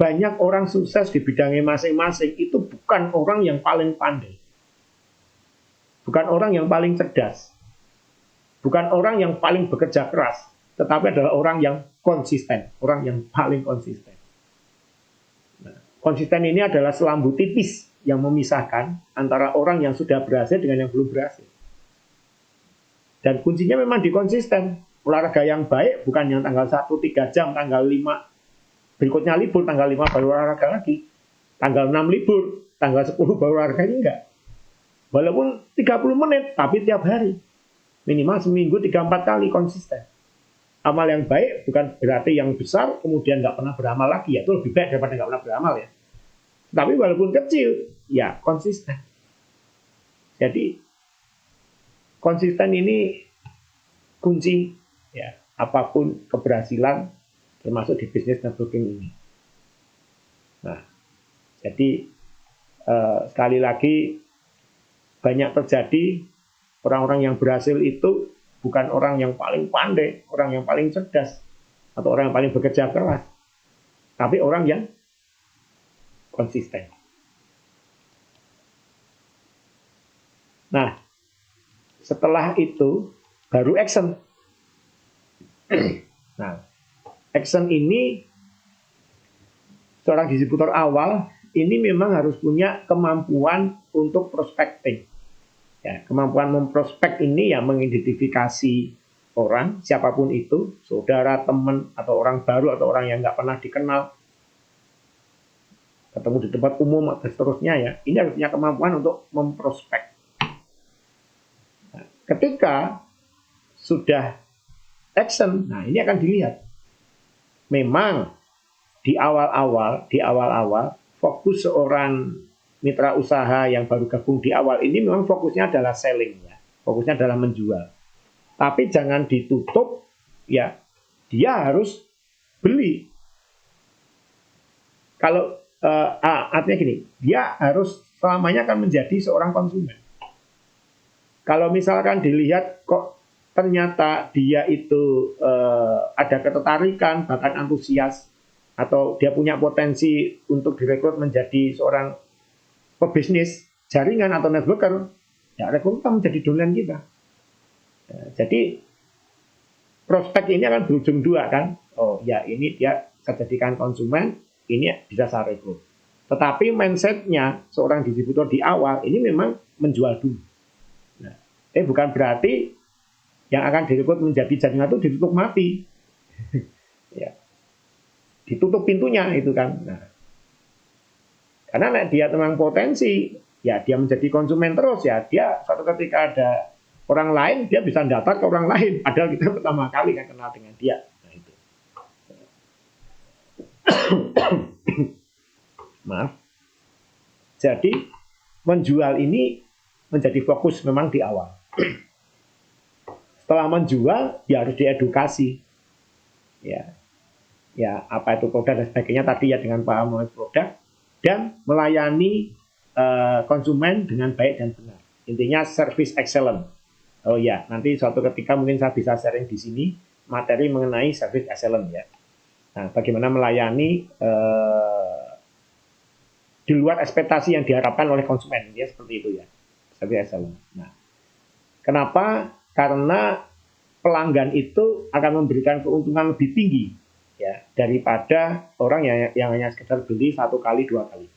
Banyak orang sukses di bidangnya masing-masing itu bukan orang yang paling pandai, bukan orang yang paling cerdas, bukan orang yang paling bekerja keras, tetapi adalah orang yang konsisten, orang yang paling konsisten. Nah, konsisten ini adalah selambu tipis yang memisahkan antara orang yang sudah berhasil dengan yang belum berhasil. Dan kuncinya memang di konsisten. Olahraga yang baik bukan yang tanggal 1 3 jam, tanggal 5 berikutnya libur, tanggal 5 baru olahraga lagi, tanggal 6 libur, tanggal 10 baru olahraga, ini enggak. Walaupun 30 menit, tapi tiap hari. Minimal seminggu 3-4 kali konsisten. Amal yang baik bukan berarti yang besar, kemudian nggak pernah beramal lagi. Ya, itu lebih baik daripada nggak pernah beramal ya. Tapi walaupun kecil, ya konsisten. Jadi konsisten ini kunci ya apapun keberhasilan, termasuk di bisnis networking ini. Nah, jadi sekali lagi banyak terjadi orang-orang yang berhasil itu bukan orang yang paling pandai, orang yang paling cerdas, atau orang yang paling bekerja keras, tapi orang yang konsisten. Nah, setelah itu baru action. Nah, action ini seorang distributor awal ini memang harus punya kemampuan untuk prospecting. Ya, kemampuan memprospek ini ya mengidentifikasi orang, siapapun itu, saudara, teman, atau orang baru, atau orang yang nggak pernah dikenal, ketemu di tempat umum, dan seterusnya ya. Ini harus punya kemampuan untuk memprospek. Nah, ketika sudah action, nah ini akan dilihat. Memang di awal-awal fokus seorang mitra usaha yang baru gabung di awal ini memang fokusnya adalah selling ya, fokusnya adalah menjual. Tapi jangan ditutup ya, dia harus beli. Kalau artinya gini, dia harus selamanya akan menjadi seorang konsumen. Kalau misalkan dilihat kok ternyata dia itu ada ketertarikan, bahkan antusias, atau dia punya potensi untuk direkrut menjadi seorang pebisnis, jaringan atau networker, ya rekrutmen menjadi domain kita. Ya, jadi prospek ini akan berujung dua kan. Oh ya ini dia saya jadikan konsumen, ini bisa saya rekrut. Tetapi mindsetnya seorang distributor di awal ini memang menjual dulu. Nah, bukan berarti yang akan direkrut menjadi jaringan itu ditutup mati. Ya. Ditutup pintunya itu kan. Nah, karena dia memang potensi, ya dia menjadi konsumen terus ya, dia suatu ketika ada orang lain, dia bisa datang ke orang lain, padahal kita pertama kali kan kenal dengan dia. Nah, itu. Maaf. Jadi menjual ini menjadi fokus memang di awal. Setelah menjual, ya harus diedukasi. Ya apa itu produk dan sebagainya tadi ya, dengan paham mengenai produk dan melayani konsumen dengan baik dan benar. Intinya service excellent. Oh ya, nanti suatu ketika mungkin saya bisa sharing di sini materi mengenai service excellent ya. Nah, bagaimana melayani di luar ekspektasi yang diharapkan oleh konsumen, ya seperti itu ya. Service excellent. Nah, kenapa? Karena pelanggan itu akan memberikan keuntungan lebih tinggi ya daripada orang yang hanya sekedar beli 1 kali 2 kali.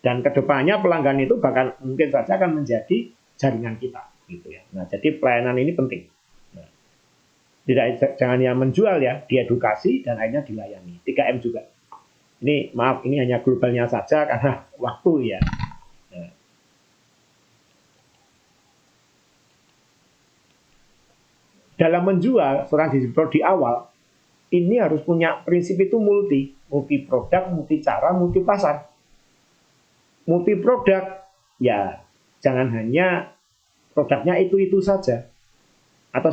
Dan kedepannya pelanggan itu bahkan mungkin saja akan menjadi jaringan kita gitu ya. Nah, jadi pelayanan ini penting. Nah, jangan hanya menjual ya, diedukasi dan akhirnya dilayani. 3M juga. Ini maaf, ini hanya globalnya saja karena waktu ya. Nah. Dalam menjual seorang distributor di awal ini harus punya prinsip itu multi produk, multi cara, multi pasar. Multi produk, ya jangan hanya produknya itu saja atau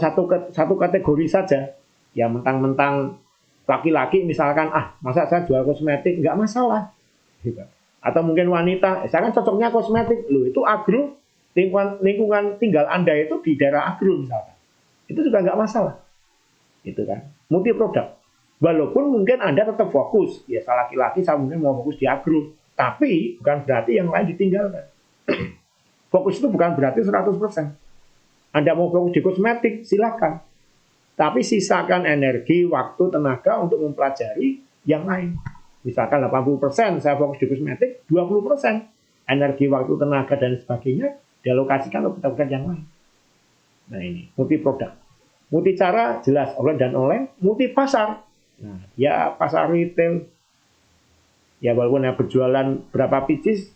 satu kategori saja. Ya mentang-mentang laki-laki misalkan, masa saya jual kosmetik, nggak masalah. Gitu. Atau mungkin wanita, saya kan cocoknya kosmetik, loh itu agro, lingkungan tinggal Anda itu di daerah agro misalkan, itu juga nggak masalah. Itu kan multi produk, walaupun mungkin Anda tetap fokus ya, saya laki-laki saya mungkin mau fokus di agro, tapi bukan berarti yang lain ditinggalkan. Fokus itu bukan berarti 100%. Anda mau fokus di kosmetik silakan, tapi sisakan energi, waktu, tenaga untuk mempelajari yang lain. Misalkan 80% saya fokus di kosmetik, 20% energi, waktu, tenaga dan sebagainya dialokasikan untuk pekerjaan yang lain. Nah ini multi produk. Multi cara jelas, online dan online, multi pasar. Nah, ya pasar retail. Ya walaupun yang berjualan berapa pieces,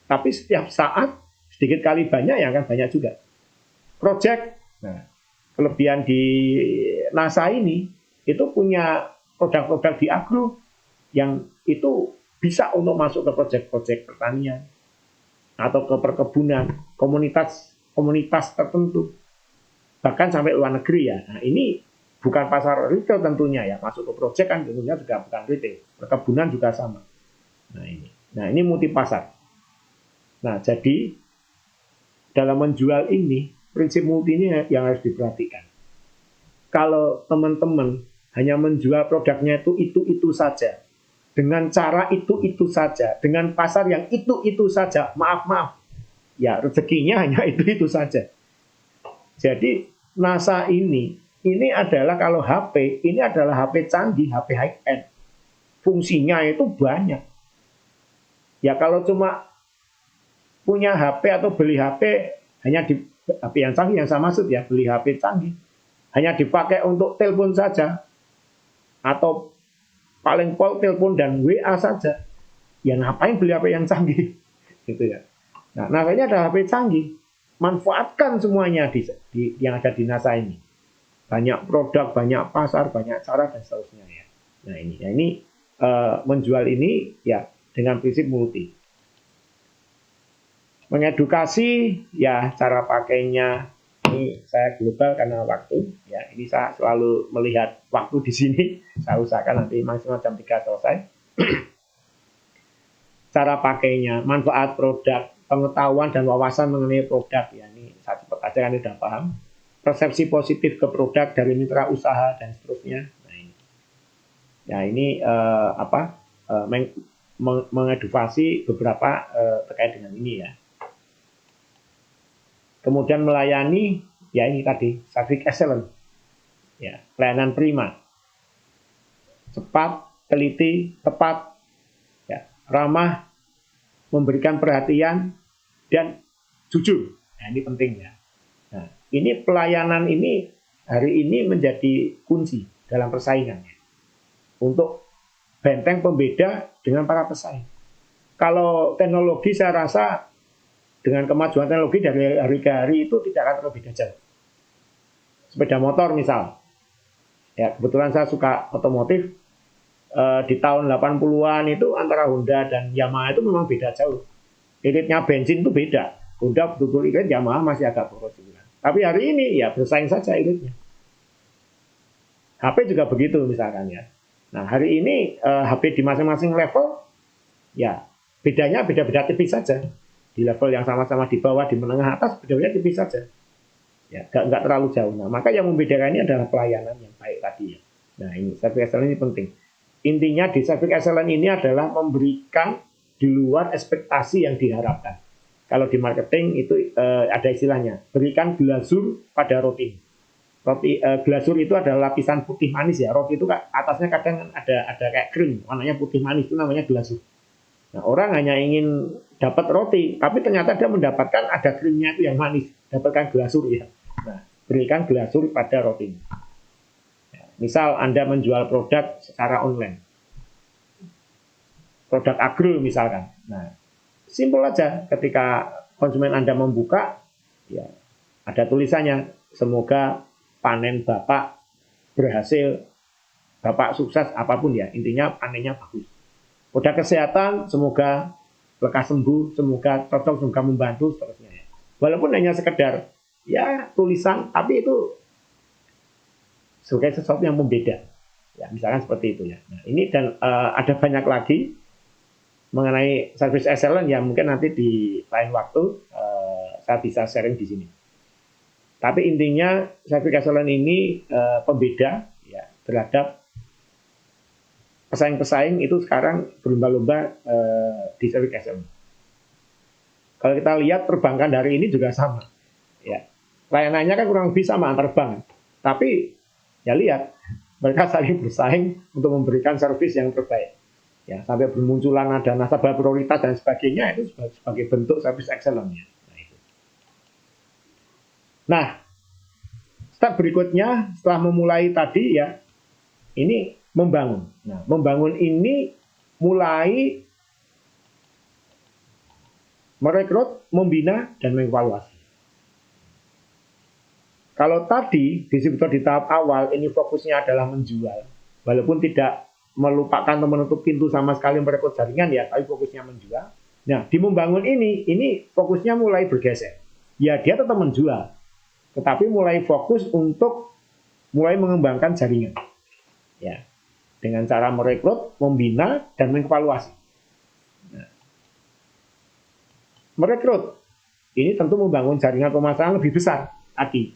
tapi setiap saat sedikit kali banyak yang akan banyak juga. Project. Nah, kelebihan di NASA ini itu punya produk-produk di agro yang itu bisa untuk masuk ke proyek-proyek pertanian atau ke perkebunan, komunitas tertentu. Bahkan sampai luar negeri ya. Nah ini bukan pasar retail tentunya ya. Masuk ke proyek kan tentunya juga bukan retail. Perkebunan juga sama. Nah ini multi pasar. Nah jadi dalam menjual ini prinsip multi ini yang harus diperhatikan. Kalau teman-teman hanya menjual produknya itu saja, dengan cara itu saja, dengan pasar yang itu saja, maaf, ya rezekinya hanya itu saja. Jadi NASA ini adalah kalau HP, ini adalah HP canggih, HP high-end. Fungsinya itu banyak. Ya kalau cuma punya HP atau beli HP, hanya di HP yang canggih yang saya maksud ya, beli HP canggih, hanya dipakai untuk telepon saja, atau paling pol telepon dan WA saja, ya ngapain beli HP yang canggih? Gitu ya. Nah, NASA ini ada HP canggih. Manfaatkan semuanya yang ada di NASA ini. Banyak produk, banyak pasar, banyak cara dan seterusnya ya. Nah ini menjual ini ya dengan prinsip multi. Mengedukasi ya cara pakainya ini saya global karena waktu ya, ini saya selalu melihat waktu di sini. Saya usahakan nanti maksimal jam 3 selesai. Cara pakainya, manfaat produk, pengetahuan dan wawasan mengenai produk ya, ini saya cepat aja kan udah paham. Persepsi positif ke produk dari mitra usaha dan seterusnya. Nah ini, ya ini mengedukasi beberapa terkait dengan ini ya. Kemudian melayani, ya ini tadi, service excellent. Ya, pelayanan prima. Cepat, teliti, tepat, ya, ramah, memberikan perhatian, dan jujur. Nah, ini penting ya. Nah, ini pelayanan ini hari ini menjadi kunci dalam persaingan. Ya. Untuk benteng pembeda dengan para pesaing. Kalau teknologi saya rasa dengan kemajuan teknologi dari hari ke hari itu tidak akan terlalu beda jauh. Sepeda motor misal, ya kebetulan saya suka otomotif, di tahun 80-an itu antara Honda dan Yamaha itu memang beda jauh. Iritnya bensin itu beda. Honda betul-betul irit, Yamaha masih agak boros. Tapi hari ini ya bersaing saja iritnya. HP juga begitu misalkan ya. Nah hari ini HP di masing-masing level, ya bedanya beda-beda tipis saja. Di level yang sama-sama di bawah, di menengah atas, bedanya tipis saja. Ya, nggak terlalu jauh. Nah, maka yang membedakan ini adalah pelayanan yang baik tadi ya. Nah, ini service excellence ini penting. Intinya di service excellence ini adalah memberikan di luar ekspektasi yang diharapkan. Kalau di marketing itu ada istilahnya, berikan glasur pada roti. Glasur itu adalah lapisan putih manis ya. Roti itu atasnya kadang ada kayak krim, warnanya putih manis, itu namanya glasur. Nah, orang hanya ingin dapat roti, tapi ternyata dia mendapatkan ada krimnya itu yang manis, dapatkan glasur ya. Nah, berikan glasur pada roti. Misal Anda menjual produk secara online, produk agro misalkan. Nah, simpel aja, ketika konsumen Anda membuka, ya ada tulisannya, semoga panen Bapak berhasil, Bapak sukses apapun ya, intinya panennya bagus. Produk kesehatan, semoga lekas sembuh, semoga cocok, semoga membantu, seterusnya. Walaupun hanya sekedar ya tulisan, tapi itu sebagai sesuatu yang membeda. Ya, misalkan seperti itu ya. Nah, ini dan ada banyak lagi mengenai service excellence yang mungkin nanti di lain waktu saya bisa sharing di sini. Tapi intinya service excellence ini pembeda ya terhadap pesaing-pesaing itu sekarang berlomba-lomba di service excellence. Kalau kita lihat perbankan dari ini juga sama. Ya. Layanannya kan kurang lebih sama antar bank. Tapi ya lihat, mereka saling bersaing untuk memberikan servis yang terbaik. Ya, sampai bermunculan ada nasabah prioritas dan sebagainya, itu sebagai bentuk service excellence. Nah, step berikutnya setelah memulai tadi ya, ini membangun. Nah, membangun ini mulai merekrut, membina, dan mengevaluasi. Kalau tadi distributor di tahap awal ini fokusnya adalah menjual, walaupun tidak melupakan atau menutup pintu sama sekali merekrut jaringan ya, tapi fokusnya menjual. Nah, di membangun ini fokusnya mulai bergeser. Ya, dia tetap menjual, tetapi mulai fokus untuk mulai mengembangkan jaringan. Ya, dengan cara merekrut, membina, dan mengevaluasi. Nah, merekrut, ini tentu membangun jaringan pemasaran lebih besar. Tadi,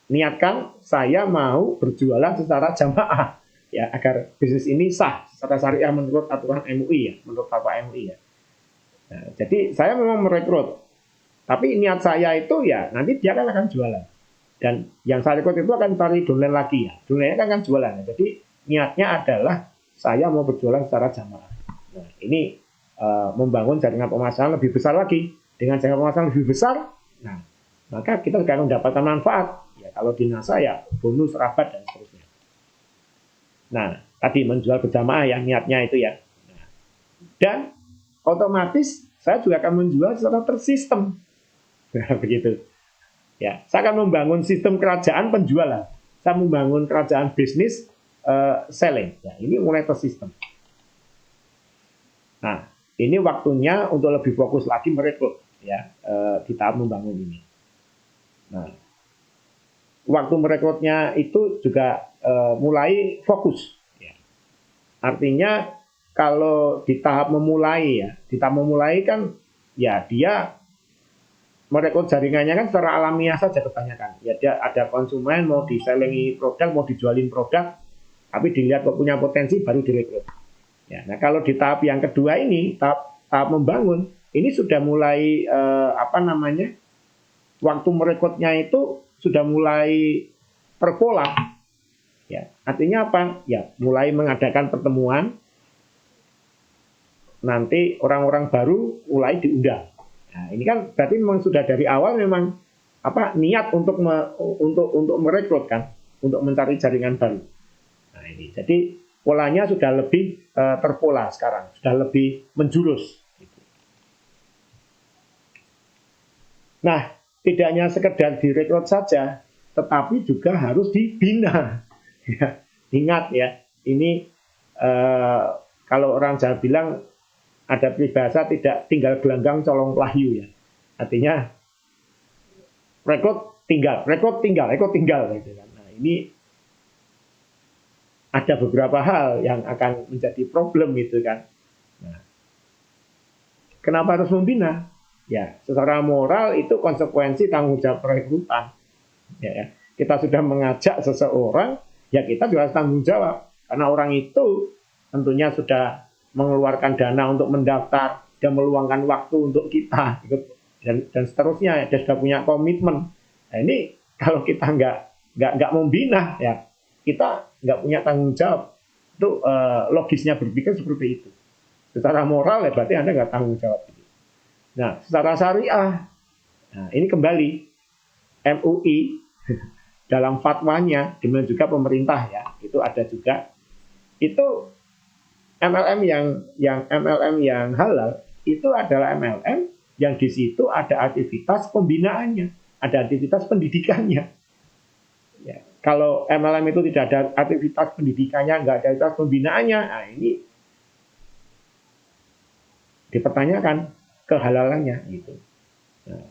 niatkan saya mau berjualan secara jamaah, ya agar bisnis ini sah secara syariah menurut aturan MUI ya, menurut Bapak MUI ya. Nah, jadi saya memang merekrut, tapi niat saya itu ya nanti dia akan jualan. Dan yang saya rekrut itu akan cari downline lagi ya, downline kan jualan. Jadi niatnya adalah saya mau berjualan secara jamaah. Nah, ini membangun jaringan pemasaran lebih besar lagi. Dengan jaringan pemasaran lebih besar, nah, maka kita akan mendapatkan manfaat. Ya, kalau di NASA ya bonus, rabat, dan seterusnya. Nah, tadi menjual berjamaah ya, niatnya itu ya. Nah, dan otomatis saya juga akan menjual secara tersistem. Nah, begitu. Ya, saya akan membangun sistem kerajaan penjualan. Saya membangun kerajaan bisnis selling. Ya, ini mulai tersistem. Nah, ini waktunya untuk lebih fokus lagi merekrut ya di tahap membangun ini. Nah, waktu merekrutnya itu juga mulai fokus. Ya. Artinya kalau di tahap memulai ya, di tahap memulai kan ya dia merekrut jaringannya kan secara alamiah saja kebanyakan. Ya dia ada konsumen mau diselingi produk, mau dijualin produk, tapi dilihat kok punya potensi baru direkrut. Ya, nah kalau di tahap yang kedua ini, tahap membangun, ini sudah mulai waktu merekrutnya itu sudah mulai terpola. Ya, artinya apa? Ya, mulai mengadakan pertemuan, nanti orang-orang baru mulai diundang. Nah, ini kan berarti memang sudah dari awal memang niat untuk merekrut kan, untuk mencari jaringan baru. Nah, ini jadi polanya sudah lebih terpola sekarang, sudah lebih menjurus. Nah, tidak hanya sekedar direkrut saja, tetapi juga harus dibina. Ya, ingat ya, ini kalau orang Jawa bilang ada peribahasa tidak tinggal gelanggang colong pelahyu ya. Artinya rekrut tinggal gitu kan. Nah, ini ada beberapa hal yang akan menjadi problem gitu kan. Nah, kenapa harus membina? Ya, secara moral itu konsekuensi tanggung jawab perekrutan. Ya, kita sudah mengajak seseorang, ya kita juga harus tanggung jawab. Karena orang itu tentunya sudah mengeluarkan dana untuk mendaftar dan meluangkan waktu untuk kita dan seterusnya. Dia sudah punya komitmen. Nah, ini kalau kita nggak membina, ya kita nggak punya tanggung jawab. Itu logisnya berpikir seperti itu. Secara moral ya berarti Anda nggak tanggung jawab. Nah, secara syariah, nah ini kembali MUI dalam fatwanya, demikian juga pemerintah ya, itu ada juga. Itu MLM yang halal itu adalah MLM yang di situ ada aktivitas pembinaannya, ada aktivitas pendidikannya. Ya, kalau MLM itu tidak ada aktivitas pendidikannya, nggak ada aktivitas pembinaannya, nah ini dipertanyakan kehalalannya gitu. Nah,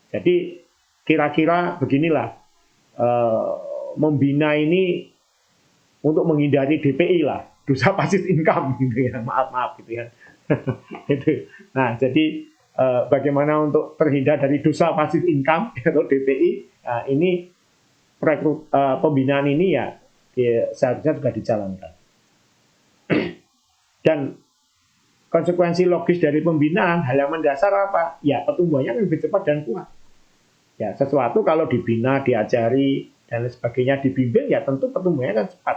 jadi kira-kira beginilah membina ini untuk menghindari DPI lah, dosa passive income gitu ya, maaf gitu ya. Itu. Nah, jadi bagaimana untuk terhindar dari dosa passive income atau DPI? Nah, ini pembinaan ini ya seharusnya juga dijalankan. Dan konsekuensi logis dari pembinaan, hal yang mendasar apa? Ya, pertumbuhannya lebih cepat dan kuat. Ya, sesuatu kalau dibina, diajari, dan sebagainya, dibimbing, ya tentu pertumbuhannya kan cepat.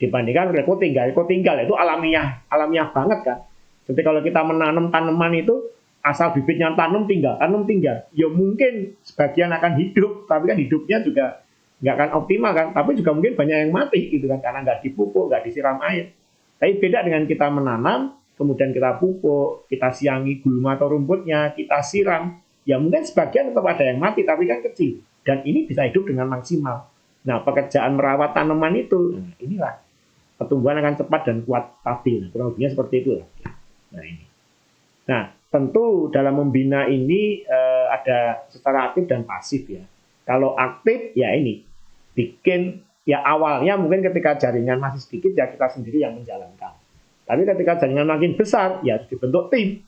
Dibandingkan rekod tinggal itu alamiah banget kan. Jadi kalau kita menanam tanaman itu, asal bibitnya tanam tinggal. Ya mungkin sebagian akan hidup, tapi kan hidupnya juga nggak akan optimal kan. Tapi juga mungkin banyak yang mati gitu kan, karena nggak dipupuk, nggak disiram air. Tapi beda dengan kita menanam, kemudian kita pupuk, kita siangi gulma atau rumputnya, kita siram, ya mungkin sebagian tetap ada yang mati, tapi kan kecil. Dan ini bisa hidup dengan maksimal. Nah, pekerjaan merawat tanaman itu, inilah pertumbuhan akan cepat dan kuat, stabil. Kurang lebihnya seperti itu. Nah, ini. Nah, tentu dalam membina ini ada secara aktif dan pasif ya. Kalau aktif, ya ini, bikin, ya awalnya mungkin ketika jaringan masih sedikit, ya kita sendiri yang menjalankan. Tapi ketika jaringan makin besar, ya harus dibentuk tim.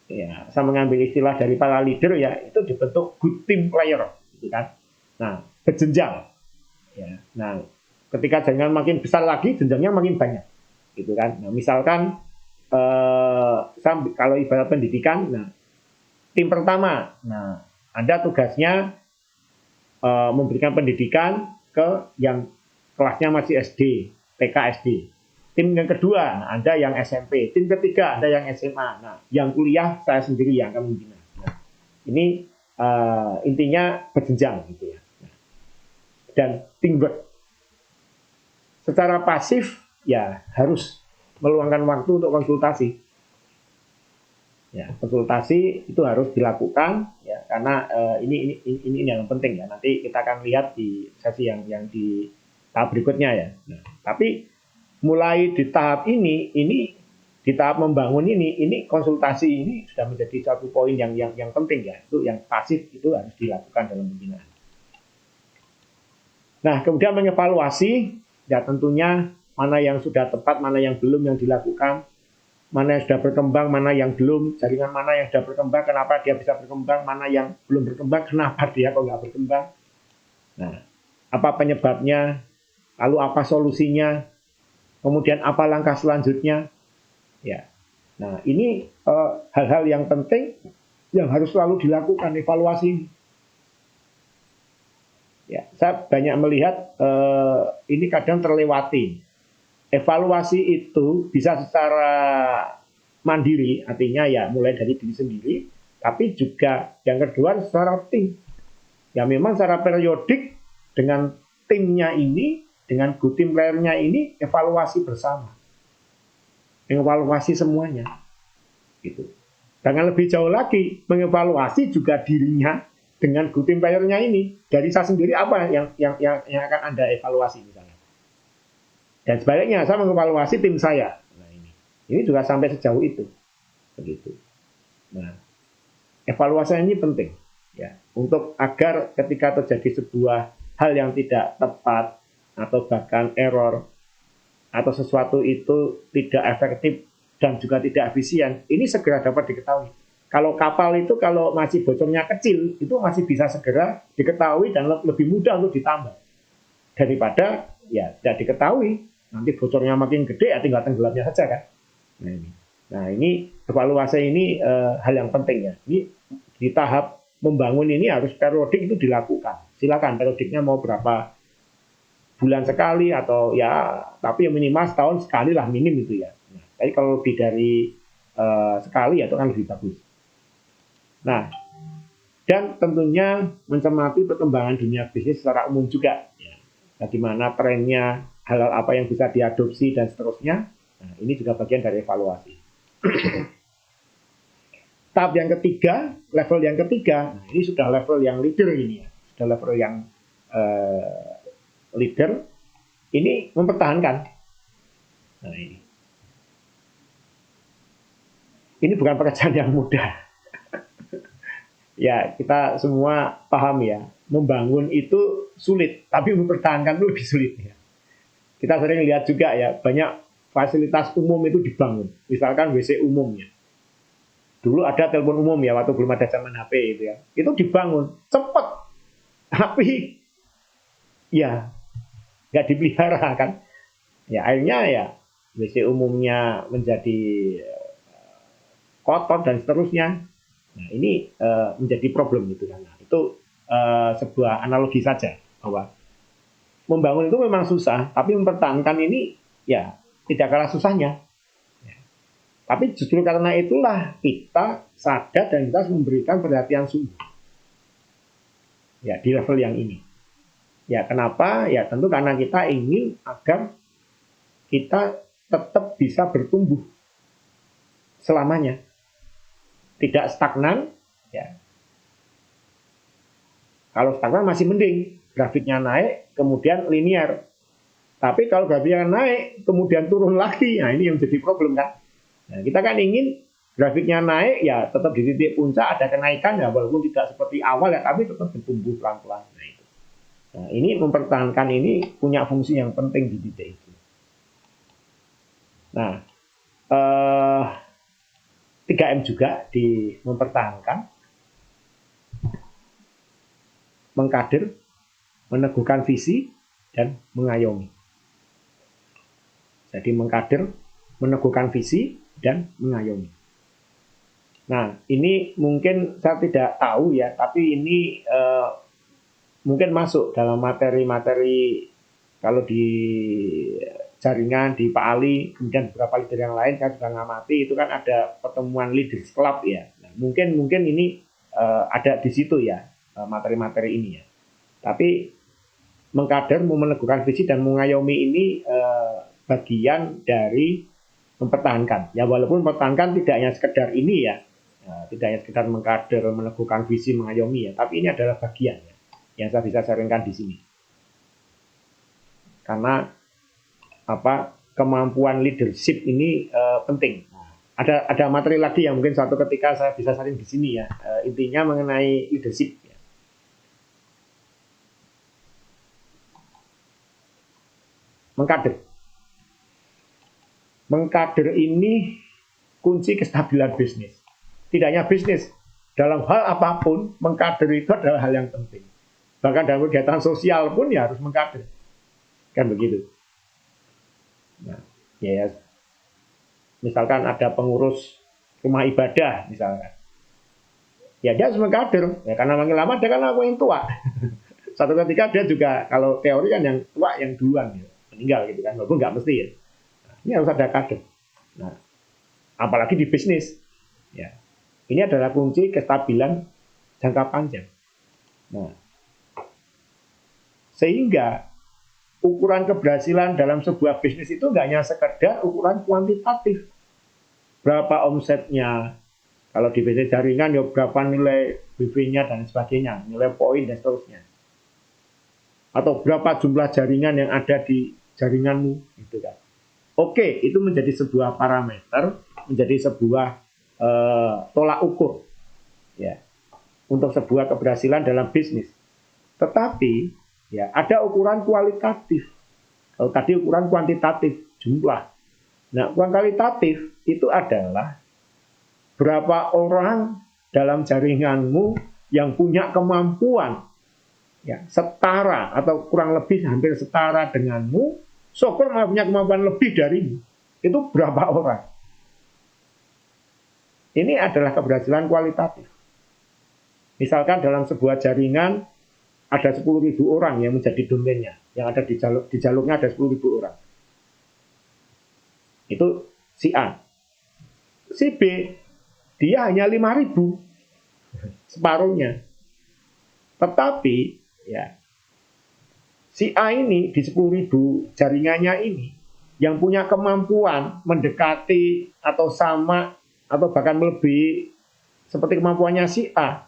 Ya, saya mengambil istilah dari para leader ya, itu dibentuk good team player, gitu kan. Nah, berjenjang. Ya, nah, ketika jaringan makin besar lagi, jenjangnya makin banyak, gitu kan. Nah, misalkan kalau ibarat pendidikan, nah, tim pertama, nah, Anda tugasnya memberikan pendidikan ke yang kelasnya masih SD, TK SD. Tim yang kedua, nah, Anda yang SMP. Tim ketiga, Anda yang SMA. Nah, yang kuliah saya sendiri yang akan membina. Nah, ini intinya berjenjang gitu ya. Dan teamwork. Secara pasif, ya harus meluangkan waktu untuk konsultasi. Ya, konsultasi itu harus dilakukan, ya, karena ini yang penting ya. Nanti kita akan lihat di sesi yang di tahap berikutnya ya. Nah, tapi mulai di tahap ini di tahap membangun ini konsultasi ini sudah menjadi satu poin yang penting ya. Itu yang pasif itu harus dilakukan dalam pembinaan. Nah, kemudian mengevaluasi, ya tentunya mana yang sudah tepat, mana yang belum yang dilakukan, mana yang sudah berkembang, mana yang belum, jaringan mana yang sudah berkembang, kenapa dia bisa berkembang, mana yang belum berkembang, kenapa dia kok nggak berkembang. Nah, apa penyebabnya, lalu apa solusinya, kemudian apa langkah selanjutnya. Ya, nah ini hal-hal yang penting yang harus selalu dilakukan evaluasi ini. Ya, saya banyak melihat ini kadang terlewati. Evaluasi itu bisa secara mandiri, artinya ya mulai dari diri sendiri, tapi juga yang kedua secara tim. Ya memang secara periodik dengan timnya ini, dengan good team player-nya ini evaluasi bersama. Mengevaluasi semuanya. Gitu. Dengan lebih jauh lagi, mengevaluasi juga dirinya dengan good team player-nya ini. Dari saya sendiri apa yang akan Anda evaluasi misalnya. Dan sebaliknya saya mengevaluasi tim saya. Nah, ini juga sampai sejauh itu. Begitu. Nah, evaluasi ini penting ya, untuk agar ketika terjadi sebuah hal yang tidak tepat atau bahkan error atau sesuatu itu tidak efektif dan juga tidak efisien, ini segera dapat diketahui. Kalau kapal itu kalau masih bocornya kecil, itu masih bisa segera diketahui dan lebih mudah untuk ditambah. Daripada ya tidak diketahui, nanti bocornya makin gede, ya tinggal tenggelamnya saja kan. Nah ini evaluasi ini hal yang penting ya. Ini di tahap membangun ini harus periodik itu dilakukan. Silakan periodiknya mau berapa bulan sekali atau ya, tapi yang minimal setahun sekali lah minim itu ya. Nah, tapi kalau lebih dari sekali ya itu kan lebih bagus. Nah, dan tentunya mencermati perkembangan dunia bisnis secara umum juga. Ya. Bagaimana trennya, hal-hal apa yang bisa diadopsi dan seterusnya. Nah, ini juga bagian dari evaluasi. Tahap yang ketiga, level yang ketiga, nah ini sudah level yang leader ini ya. Sudah level yang leader, ini mempertahankan. Nah ini. Ini bukan pekerjaan yang mudah. Ya, kita semua paham ya, membangun itu sulit, tapi mempertahankan itu lebih sulit ya. Kita sering lihat juga ya, banyak fasilitas umum itu dibangun. Misalkan WC umumnya. Dulu ada telepon umum ya, waktu belum ada zaman HP itu ya. Itu dibangun, cepat. Tapi, ya, nggak dipelihara kan. Ya, akhirnya ya, WC umumnya menjadi kotor dan seterusnya. Nah, ini menjadi problem gitu kan. Nah, itu sebuah analogi saja bahwa membangun itu memang susah, tapi mempertahankan ini ya tidak kalah susahnya. Ya. Tapi justru karena itulah kita sadar dan kita harus memberikan perhatian sungguh. Ya, di level yang ini. Ya, kenapa? Ya, tentu karena kita ingin agar kita tetap bisa bertumbuh selamanya. Tidak stagnan, ya. Kalau stagnan masih mending, grafiknya naik, kemudian linear. Tapi kalau grafiknya naik, kemudian turun lagi, nah ini yang jadi problem kan. Nah, kita kan ingin grafiknya naik, ya tetap di titik puncak ada kenaikan, ya walaupun tidak seperti awal ya, tapi tetap bertumbuh pelan-pelan. Nah, itu. Nah, ini mempertahankan ini punya fungsi yang penting di titik itu. Nah, 3M juga mempertahankan, mengkader, meneguhkan visi, dan mengayomi. Jadi mengkader, meneguhkan visi, dan mengayomi. Nah, ini mungkin saya tidak tahu ya, tapi ini mungkin masuk dalam materi-materi kalau di jaringan di Pak Ali, kemudian beberapa leader yang lain saya juga ngamati itu kan ada pertemuan leaders club ya. Nah, mungkin ini ada di situ ya materi-materi ini ya. Tapi mengkader, meneguhkan visi dan mengayomi ini bagian dari mempertahankan. Ya walaupun mempertahankan tidak hanya sekedar ini ya, tidak hanya sekedar mengkader, meneguhkan visi, mengayomi ya, tapi ini adalah bagian ya, yang saya bisa sharingkan di sini. Karena kemampuan leadership ini penting. Nah, ada materi lagi yang mungkin suatu ketika saya bisa sharing di sini ya. Intinya mengenai leadership. Ya. Mengkader. Mengkader ini kunci kestabilan bisnis. Tidak hanya bisnis, dalam hal apapun, mengkader itu adalah hal yang penting. Bahkan dalam kegiatan sosial pun ya harus mengkader. Kan begitu. Nah, ya, misalkan ada pengurus rumah ibadah, misalkan. Ya dia harus mengkader. Ya, karena makin lama dia kan aku yang tua. Satu ketika dia juga, kalau teori kan yang tua yang duluan ya, meninggal gitu kan. Walaupun nggak mesti ya. Nah, ini harus ada kader. Nah, apalagi di bisnis. Ya. Ini adalah kunci kestabilan jangka panjang. Nah, sehingga ukuran keberhasilan dalam sebuah bisnis itu nggak hanya sekedar ukuran kuantitatif. Berapa omsetnya, kalau di bisnis jaringan ya berapa nilai BV-nya dan sebagainya, nilai poin dan seterusnya. Atau berapa jumlah jaringan yang ada di jaringanmu, gitu kan. Oke, itu menjadi sebuah parameter, menjadi sebuah tolak ukur ya untuk sebuah keberhasilan dalam bisnis. Tetapi ya ada ukuran kualitatif. Kalau tadi ukuran kuantitatif jumlah. Nah, ukuran kualitatif itu adalah berapa orang dalam jaringanmu yang punya kemampuan ya setara atau kurang lebih hampir setara denganmu, syukur malah punya kemampuan lebih darimu. Itu berapa orang? Ini adalah keberhasilan kualitatif. Misalkan dalam sebuah jaringan ada 10.000 orang yang menjadi domainnya, yang ada di jalurnya ada 10.000 orang. Itu si A. Si B, dia hanya 5.000, separuhnya. Tetapi, ya, si A ini di 10.000 jaringannya ini, yang punya kemampuan mendekati atau sama atau bahkan melebihi seperti kemampuannya si A,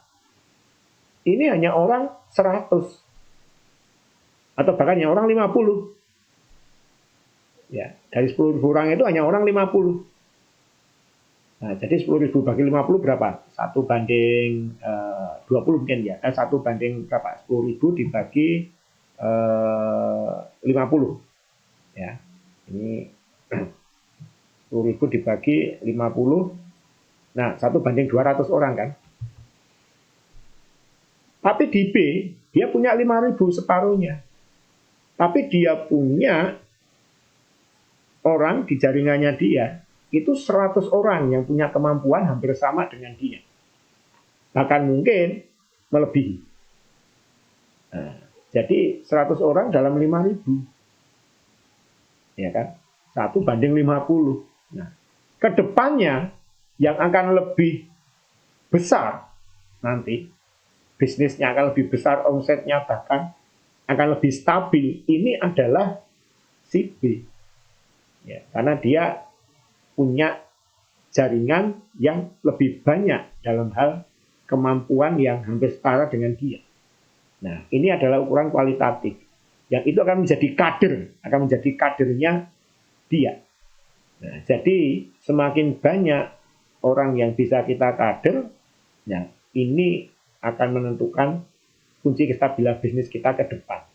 ini hanya orang 100 atau bahkan hanya orang 50. Ya, dari 10.000 orang itu hanya orang 50. Nah, jadi 10.000 bagi 50 berapa? 1 banding 20 mungkin ya. 1 banding berapa? 10.000 dibagi 50. Ya. Ini 10.000 dibagi 50. Nah, 1 banding 200 orang kan. Tapi di B, dia punya 5.000 separuhnya. Tapi dia punya orang di jaringannya dia, itu 100 orang yang punya kemampuan hampir sama dengan dia. Bahkan mungkin melebihi. Nah, jadi 100 orang dalam 5.000. Ya kan? 1 banding 50. Nah, kedepannya yang akan lebih besar nanti, bisnisnya akan lebih besar, omsetnya bahkan akan lebih stabil, ini adalah si B. Ya, karena dia punya jaringan yang lebih banyak dalam hal kemampuan yang hampir setara dengan dia. Nah, ini adalah ukuran kualitatif. Yang itu akan menjadi kader, akan menjadi kadernya dia. Nah, jadi semakin banyak orang yang bisa kita kader, nah ini akan menentukan kunci kestabilan bisnis kita ke depan.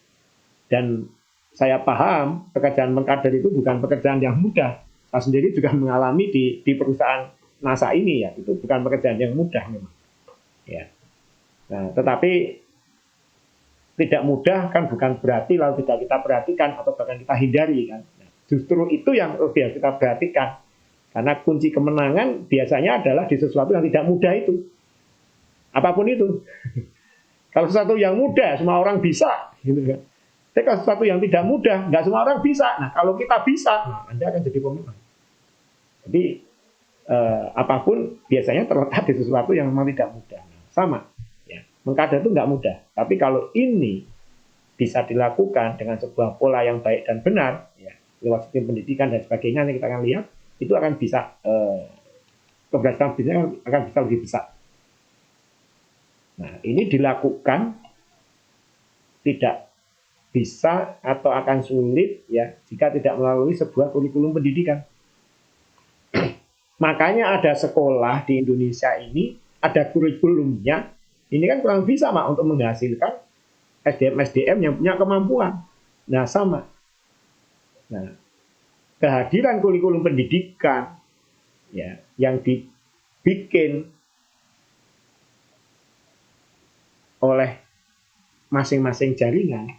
Dan saya paham pekerjaan mengkader itu bukan pekerjaan yang mudah. Saya sendiri juga mengalami di perusahaan NASA ini ya, itu bukan pekerjaan yang mudah memang. Ya. Nah, tetapi tidak mudah kan bukan berarti lalu tidak kita perhatikan atau bahkan kita hindari kan. Nah, justru itu yang lebih kita perhatikan. Karena kunci kemenangan biasanya adalah di sesuatu yang tidak mudah itu. Apapun itu. Kalau sesuatu yang mudah, semua orang bisa. Gitu kan. Tapi kalau sesuatu yang tidak mudah, nggak semua orang bisa. Nah, kalau kita bisa, nah, Anda akan jadi pemenang. Jadi, apapun biasanya terletak di sesuatu yang memang tidak mudah. Nah, sama. Ya. Mengkader itu nggak mudah. Tapi kalau ini bisa dilakukan dengan sebuah pola yang baik dan benar, ya, lewat sistem pendidikan dan sebagainya yang kita akan lihat, itu akan bisa keberhasilan bisnisnya akan bisa lebih besar. Nah, ini dilakukan tidak bisa atau akan sulit ya jika tidak melalui sebuah kurikulum pendidikan. Makanya ada sekolah di Indonesia ini, ada kurikulumnya. Ini kan kurang bisa, Mak, untuk menghasilkan SDM-SDM yang punya kemampuan. Nah, sama. Nah, kehadiran kurikulum pendidikan ya yang dibikin oleh masing-masing jaringan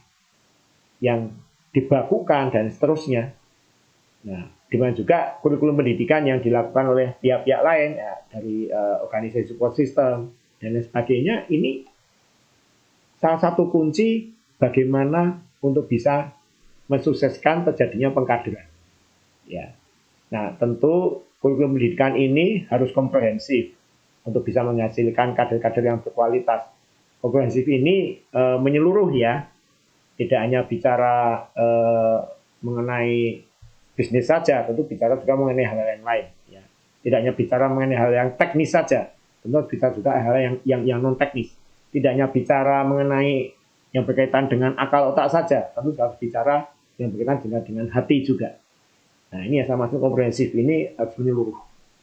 yang dibakukan dan seterusnya. Nah, dimana juga kurikulum pendidikan yang dilakukan oleh pihak-pihak lain ya, dari organisasi support system dan lain sebagainya, ini salah satu kunci bagaimana untuk bisa mensukseskan terjadinya pengkaderan. Ya. Nah, tentu kurikulum pendidikan ini harus komprehensif untuk bisa menghasilkan kader-kader yang berkualitas. Komprehensif ini menyeluruh ya, tidak hanya bicara mengenai bisnis saja, tentu bicara juga mengenai hal yang lain. Ya. Tidak hanya bicara mengenai hal yang teknis saja, tentu bisa juga hal yang non teknis. Tidak hanya bicara mengenai yang berkaitan dengan akal otak saja, tentu harus bicara yang berkaitan dengan hati juga. Nah, ini yang saya maksud komprehensif ini harus menyeluruh.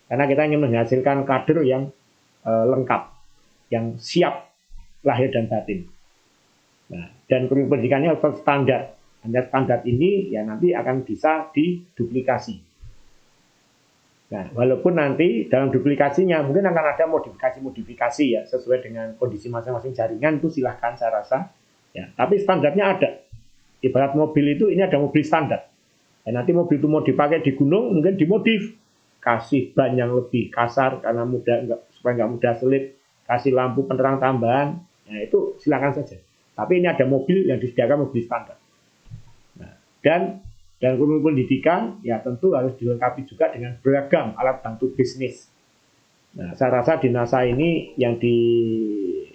Karena kita ingin menghasilkan kader yang lengkap, yang siap lahir dan batin. Nah, dan kurikulum pendidikannya harus standar. Standar ini ya nanti akan bisa diduplikasi. Nah, walaupun nanti dalam duplikasinya mungkin akan ada modifikasi-modifikasi ya sesuai dengan kondisi masing-masing jaringan, itu silahkan saya rasa. Ya, tapi standarnya ada. Ibarat mobil itu, ini ada mobil standar. Dan nanti mobil itu mau dipakai di gunung, mungkin dimodif, kasih ban yang lebih kasar karena supaya nggak mudah selip, kasih lampu penerang tambahan, nah itu silakan saja. Tapi ini ada mobil yang disediakan mobil standar. Nah, dan kurikulum pendidikan ya tentu harus dilengkapi juga dengan beragam alat bantu bisnis. Nah, saya rasa di NASA ini yang dibikin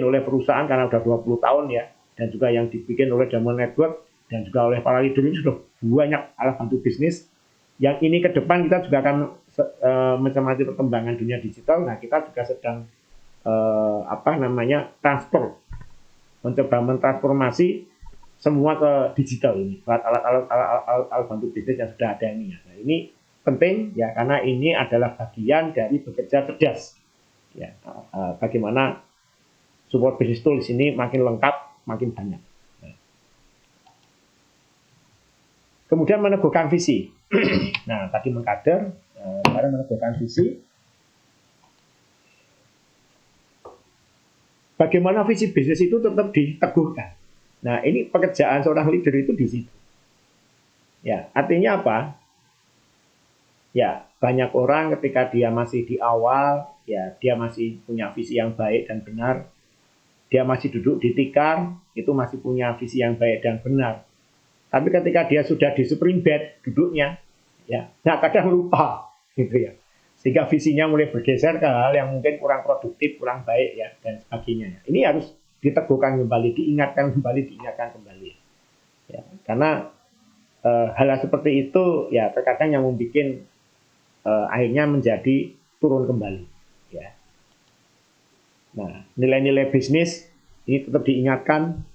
oleh perusahaan karena udah 20 tahun ya, dan juga yang dibikin oleh Diamond Network dan juga oleh para leader ini sudah banyak alat bantu bisnis. Yang ini ke depan kita juga akan mencermati perkembangan dunia digital. Nah, kita juga sedang transfer, mencoba mentransformasi semua ke digital ini, alat bantu bisnis yang sudah ada ini. Nah, ini penting ya karena ini adalah bagian dari bekerja cerdas. Ya, bagaimana support business tools ini makin lengkap, makin banyak. Kemudian meneguhkan visi. Nah, tadi mengkader, sekarang meneguhkan visi. Bagaimana visi bisnis itu tetap diteguhkan. Nah, ini pekerjaan seorang leader itu di situ. Ya, artinya apa? Ya, banyak orang ketika dia masih di awal, ya dia masih punya visi yang baik dan benar. Dia masih duduk di tikar, itu masih punya visi yang baik dan benar. Tapi ketika dia sudah di spring bed duduknya, ya, nah kadang lupa, gitu ya. Sehingga visinya mulai bergeser ke hal yang mungkin kurang produktif, kurang baik ya, dan sebagainya. Ini harus diteguhkan kembali, diingatkan kembali. Ya, karena hal seperti itu ya terkadang yang membuat akhirnya menjadi turun kembali. Ya. Nah, nilai-nilai bisnis ini tetap diingatkan.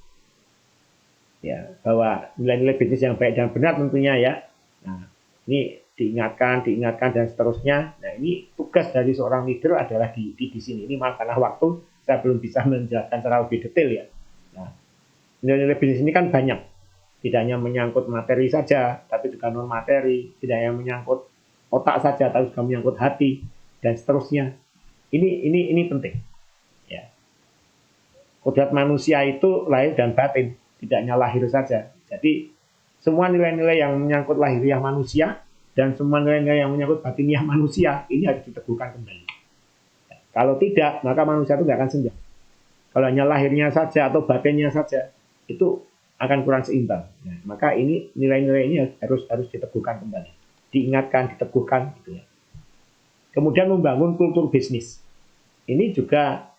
Ya, bahwa nilai-nilai bisnis yang baik dan benar tentunya ya. Nah, ini diingatkan dan seterusnya. Nah, ini tugas dari seorang leader adalah di sini. Ini malah karena waktu saya belum bisa menjelaskan secara lebih detail ya. Nah, nilai-nilai bisnis ini kan banyak. Tidak hanya menyangkut materi saja, tapi juga non materi. Tidak hanya menyangkut otak saja, tapi juga menyangkut hati dan seterusnya. Ini penting. Ya. Kodrat manusia itu lahir dan batin. Tidak hanya lahir saja. Jadi semua nilai-nilai yang menyangkut lahiriah manusia dan semua nilai-nilai yang menyangkut batiniah manusia ini harus diteguhkan kembali. Kalau tidak, maka manusia itu nggak akan senjang. Kalau hanya lahirnya saja atau batinnya saja, itu akan kurang seimbang. Nah, maka ini nilai-nilai ini harus diteguhkan kembali, diingatkan, diteguhkan, gitu ya. Kemudian membangun kultur bisnis. Ini juga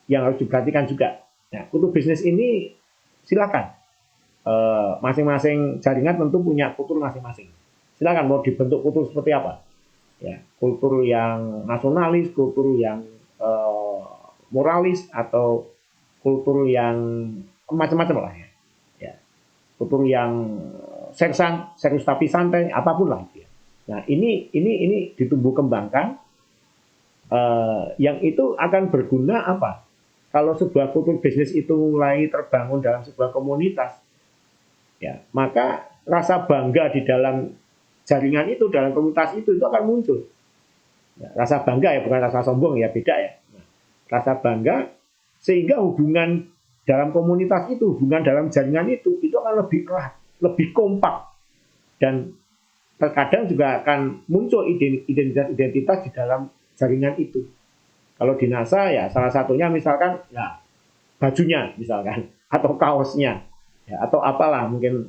yang harus diperhatikan juga. Nah, kultur bisnis ini silakan. Masing-masing jaringan tentu punya kultur masing-masing. Silakan mau dibentuk kultur seperti apa. Ya, kultur yang nasionalis, kultur yang moralis atau kultur yang macam-macam lah ya. Ya. Kultur yang serius tapi santai, apapun lah ya. Nah, ini ditumbuh kembangkan, yang itu akan berguna apa? Kalau sebuah kultur bisnis itu mulai terbangun dalam sebuah komunitas, ya, maka rasa bangga di dalam jaringan itu, dalam komunitas itu akan muncul. Ya, rasa bangga ya, bukan rasa sombong ya, beda ya. Nah, rasa bangga sehingga hubungan dalam komunitas itu, hubungan dalam jaringan itu akan lebih erat, lebih kompak, dan terkadang juga akan muncul identitas di dalam jaringan itu. Kalau di NASA ya salah satunya misalkan ya bajunya misalkan atau kaosnya ya, atau apalah mungkin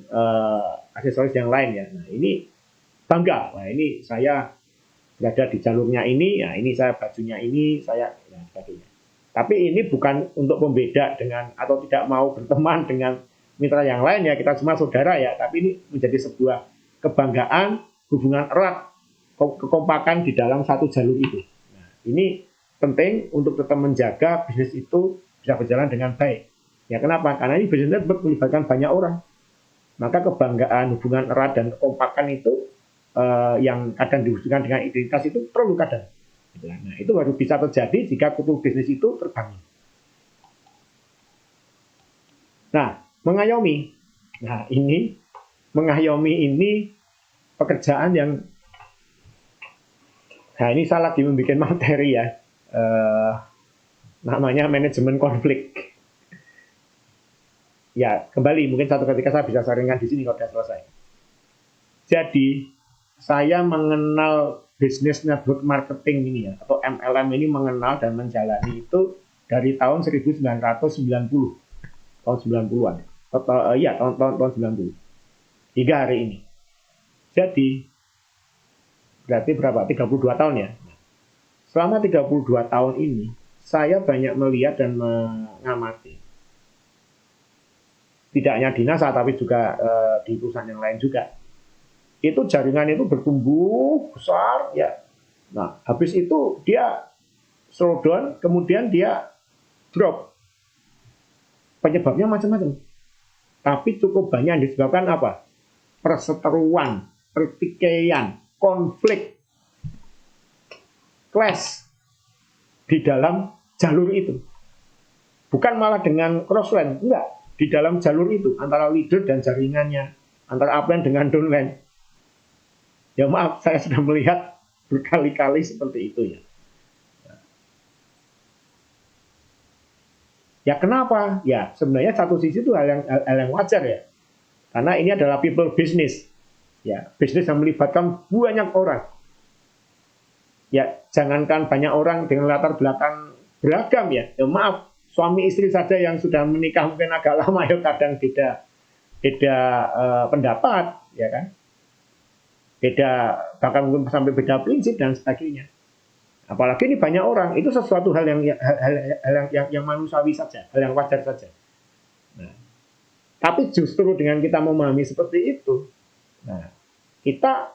aksesoris yang lain ya. Nah, ini bangga. Wah, ini saya berada di jalurnya ini, ya ini saya bajunya ini, saya ya, sebagainya. Tapi ini bukan untuk membeda dengan atau tidak mau berteman dengan mitra yang lain ya, kita semua saudara ya, tapi ini menjadi sebuah kebanggaan, hubungan erat, kekompakan di dalam satu jalur itu. Nah, ini penting untuk tetap menjaga bisnis itu bisa berjalan dengan baik. Ya kenapa? Karena ini bisnis network melibatkan banyak orang. Maka kebanggaan, hubungan erat dan kekompakan itu yang kadang diwujudkan dengan identitas itu perlu kadang. Nah, itu baru bisa terjadi jika kultur bisnis itu terbangun. Nah, mengayomi. Nah, ini mengayomi ini pekerjaan yang, nah ini saya lagi membuat materi ya, namanya manajemen konflik. Ya, kembali mungkin satu ketika saya bisa sharingkan di sini kalau sudah selesai. Jadi, saya mengenal business network marketing ini ya, atau MLM ini mengenal dan menjalani itu dari tahun 1990. Tahun 90-an. Iya, tahun 90. Hingga hari ini. Jadi, berarti berapa? 32 tahun ya. Selama 32 tahun ini, saya banyak melihat dan mengamati. Tidak hanya di NASA, tapi juga di perusahaan yang lain juga. Itu jaringan itu bertumbuh besar, ya. Nah, habis itu dia slow down, kemudian dia drop. Penyebabnya macam-macam. Tapi cukup banyak yang disebabkan apa? Perseteruan, pertikaian, konflik, clash di dalam jalur itu. Bukan malah dengan crossline, enggak. Di dalam jalur itu, antara leader dan jaringannya, antara upline dengan downline. Ya maaf, saya sudah melihat berkali-kali seperti itu ya. Ya kenapa? Ya sebenarnya satu sisi itu hal yang wajar ya. Karena ini adalah people business. Ya, bisnis yang melibatkan banyak orang. Ya, jangankan banyak orang dengan latar belakang beragam ya. Ya maaf, suami istri saja yang sudah menikah mungkin agak lama ya kadang beda pendapat, ya kan? Beda, bahkan mungkin sampai beda prinsip dan sebagainya. Apalagi ini banyak orang, itu sesuatu hal yang manusiawi saja, hal yang wajar saja. Nah, tapi justru dengan kita memahami seperti itu, nah, kita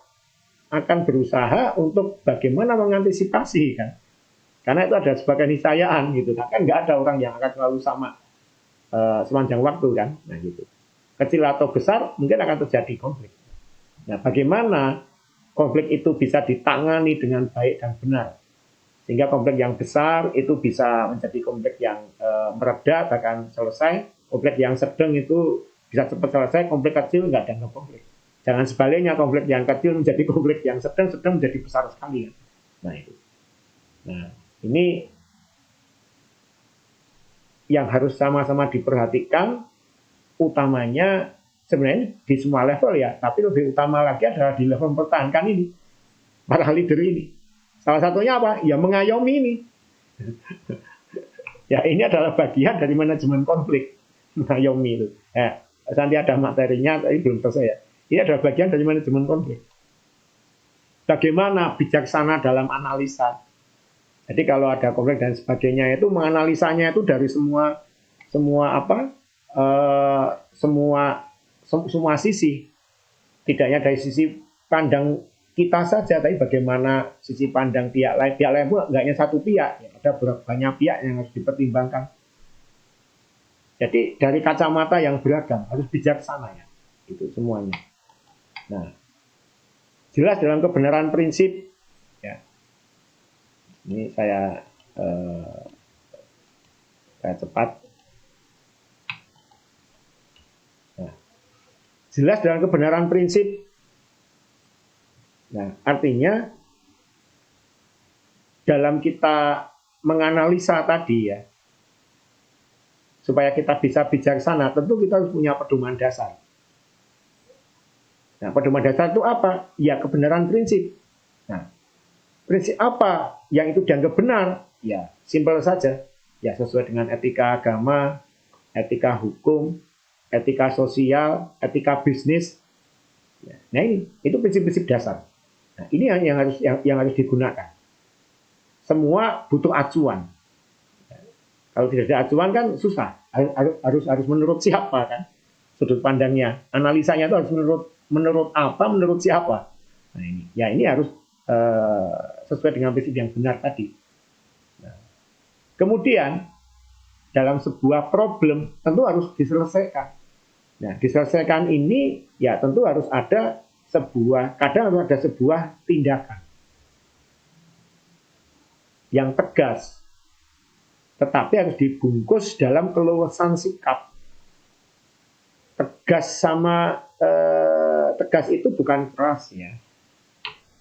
akan berusaha untuk bagaimana mengantisipasi kan, karena itu ada sebagai niscayaan gitu, kan nggak ada orang yang akan selalu sama sepanjang waktu kan, nah gitu. Kecil atau besar mungkin akan terjadi konflik. Nah, bagaimana konflik itu bisa ditangani dengan baik dan benar, sehingga konflik yang besar itu bisa menjadi konflik yang mereda bahkan selesai, konflik yang sedang itu bisa cepat selesai, konflik kecil nggak ada konflik. Jangan sebaliknya, konflik yang kecil menjadi konflik yang sedang menjadi besar sekali. Nah itu. Nah ini yang harus sama-sama diperhatikan, utamanya sebenarnya di semua level ya, tapi lebih utama lagi adalah di level mempertahankan ini, para leader ini. Salah satunya apa? Ya mengayomi ini. Ya ini adalah bagian dari manajemen konflik. Mengayomi itu. Nanti ada materinya, tapi belum selesai ya. Ini adalah bagian dari manajemen konflik. Bagaimana bijaksana dalam analisa. Jadi kalau ada konflik dan sebagainya itu menganalisanya itu dari semua sisi. Tidak hanya dari sisi pandang kita saja, tapi bagaimana sisi pandang pihak lain pun nggak hanya satu pihak, ya, ada banyak pihak yang harus dipertimbangkan. Jadi dari kacamata yang beragam harus bijaksana ya, itu semuanya. Nah, jelas dalam kebenaran prinsip. Ya. Ini saya cepat. Nah, jelas dalam kebenaran prinsip. Nah, artinya dalam kita menganalisa tadi ya, supaya kita bisa bijaksana, tentu kita harus punya pedoman dasar. Nah, pedoman dasar itu apa? Ya, kebenaran prinsip. Nah, prinsip apa yang itu dianggap benar? Ya, simpel saja. Ya, sesuai dengan etika agama, etika hukum, etika sosial, etika bisnis. Nah, ini itu prinsip-prinsip dasar. Nah, ini yang harus digunakan. Semua butuh acuan. Kalau tidak ada acuan kan susah. Harus menurut siapa kan? Sudut pandangnya, analisanya itu harus menurut apa, menurut siapa. Nah, ini harus sesuai dengan prinsip yang benar tadi. Nah, kemudian dalam sebuah problem tentu harus diselesaikan. Nah, diselesaikan ini ya tentu harus ada kadang harus ada sebuah tindakan yang tegas, tetapi harus dibungkus dalam keluasan sikap. Tegas itu bukan keras ya.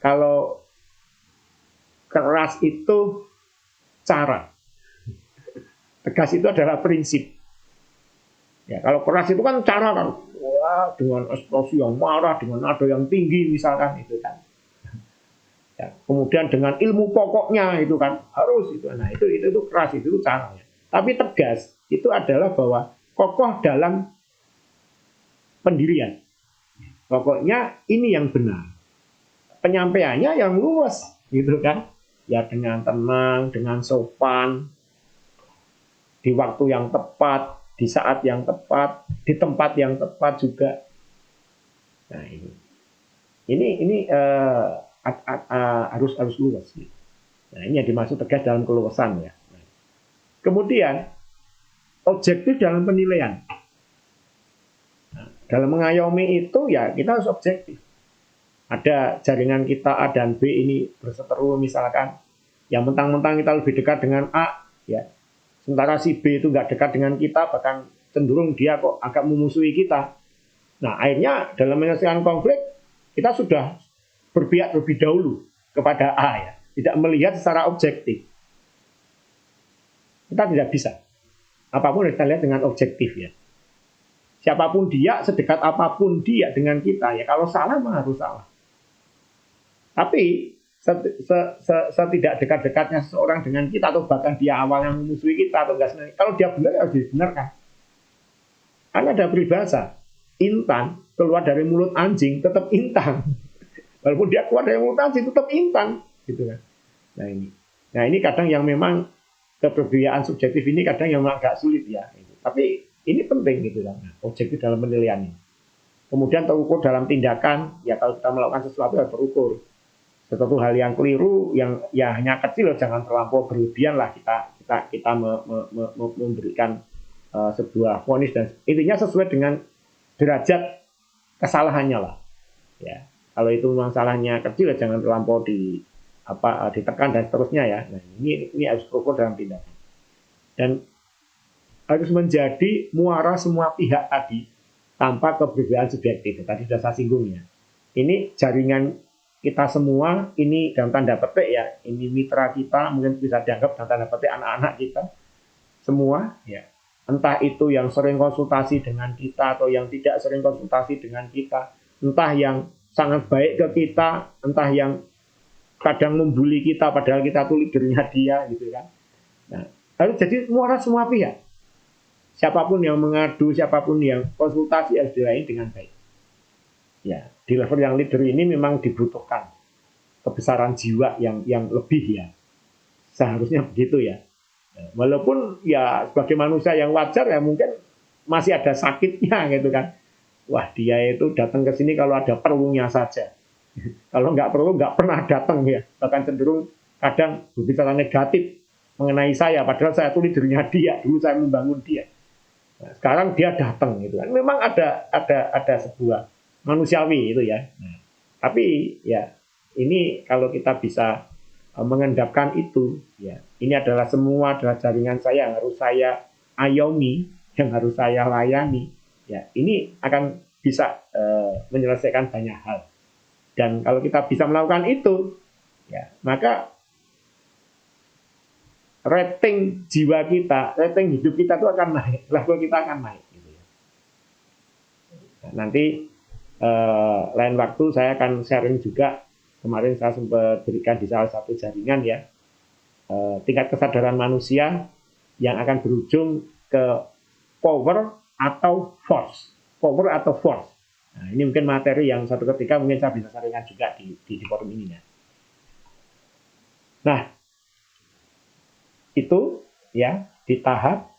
Kalau keras itu cara, tegas itu adalah prinsip. Ya, kalau keras itu kan cara kan, wah dengan ekspresi yang marah, dengan nada yang tinggi misalkan itu kan. Ya, kemudian dengan ilmu pokoknya itu kan harus itu. Nah itu keras, itu caranya. Tapi tegas itu adalah bahwa kokoh dalam pendirian. Pokoknya ini yang benar. Penyampaiannya yang luas gitu kan. Ya dengan tenang, dengan sopan, di waktu yang tepat, di saat yang tepat, di tempat yang tepat juga. Nah ini harus luas. Nah, ini yang dimaksud tegas dalam keluasan ya. Kemudian objektif dalam penilaian. Nah, dalam mengayomi itu ya kita harus objektif. Ada jaringan kita A dan B ini berseteru misalkan, yang mentang-mentang kita lebih dekat dengan A, ya. Sementara si B itu nggak dekat dengan kita, bahkan cenderung dia kok agak memusuhi kita. Nah, akhirnya dalam menyelesaikan konflik kita sudah berpihak lebih dahulu kepada A ya, tidak melihat secara objektif. Kita tidak bisa. Apapun kita lihat dengan objektif ya. Siapapun dia, sedekat apapun dia dengan kita ya, kalau salah mah harus salah. Tapi setidak dekat-dekatnya seseorang dengan kita, atau bahkan dia awalnya memusuhi kita atau enggak senang, kalau dia benar harus dibenarkan. Karena ada peribahasa, intan keluar dari mulut anjing tetap intan. Walaupun dia keluar dari mulut anjing tetap intan, gitu kan. Nah ini kadang yang memang kepribadian subjektif ini kadang yang agak sulit ya. Tapi ini penting gitu kan, objektif dalam penilaiannya. Kemudian terukur dalam tindakan, ya kalau kita melakukan sesuatu harus terukur. Sesuatu hal yang keliru, yang ya hanya kecil, jangan terlampau berlebihan lah kita memberikan sebuah vonis, dan intinya sesuai dengan derajat kesalahannya lah. Ya, kalau itu memang salahnya kecil, jangan terlampau ditekan dan seterusnya ya. Nah, ini harus terukur dalam tindakan. Dan harus menjadi muara semua pihak tadi tanpa keberbedaan subjektif. Tadi sudah saya singgung ya. Ini jaringan kita semua, ini dalam tanda petik ya, ini mitra kita, mungkin bisa dianggap dalam tanda petik anak-anak kita semua ya. Entah itu yang sering konsultasi dengan kita atau yang tidak sering konsultasi dengan kita, entah yang sangat baik ke kita, entah yang kadang membuli kita padahal kita tuh leadernya dia gitu kan. Nah, harus jadi muara semua pihak. Siapapun yang mengadu, siapapun yang konsultasi harus dilayani dengan baik. Ya, di level yang leader ini memang dibutuhkan kebesaran jiwa yang lebih ya. Seharusnya begitu ya. Walaupun ya sebagai manusia yang wajar ya mungkin masih ada sakitnya gitu kan. Wah, dia itu datang ke sini kalau ada perlunya saja. Kalau nggak perlu nggak pernah datang ya. Bahkan cenderung kadang berbicara negatif mengenai saya, padahal saya tuh leadernya dia, dulu saya membangun dia. Nah, sekarang dia datang gitu kan. Memang ada sebuah manusiawi itu ya. Nah, Tapi ya ini kalau kita bisa mengendapkan itu, ya ini adalah semua adalah jaringan saya yang harus saya ayomi, yang harus saya layani. Ya ini akan bisa menyelesaikan banyak hal. Dan kalau kita bisa melakukan itu, ya maka rating jiwa kita, rating hidup kita itu akan naik, level kita akan naik. Gitu ya. Nah, nanti lain waktu saya akan sharing juga. Kemarin saya sempat berikan di salah satu jaringan ya, tingkat kesadaran manusia yang akan berujung ke power atau force. Power atau force. Nah, ini mungkin materi yang suatu ketika mungkin saya bisa sharingkan juga di forum ini ya. Nah, itu ya di tahap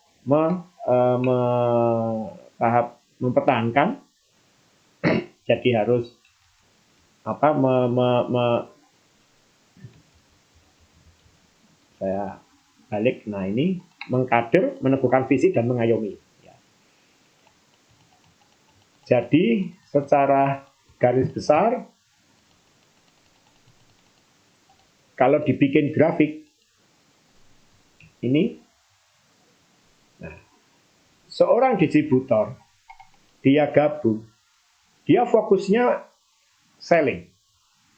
tahap mempertahankan. Jadi harus saya balik. Nah ini mengkader, meneguhkan visi dan mengayomi. Ya. Jadi secara garis besar, kalau dibikin grafik ini, nah, seorang distributor dia gabung, dia fokusnya selling.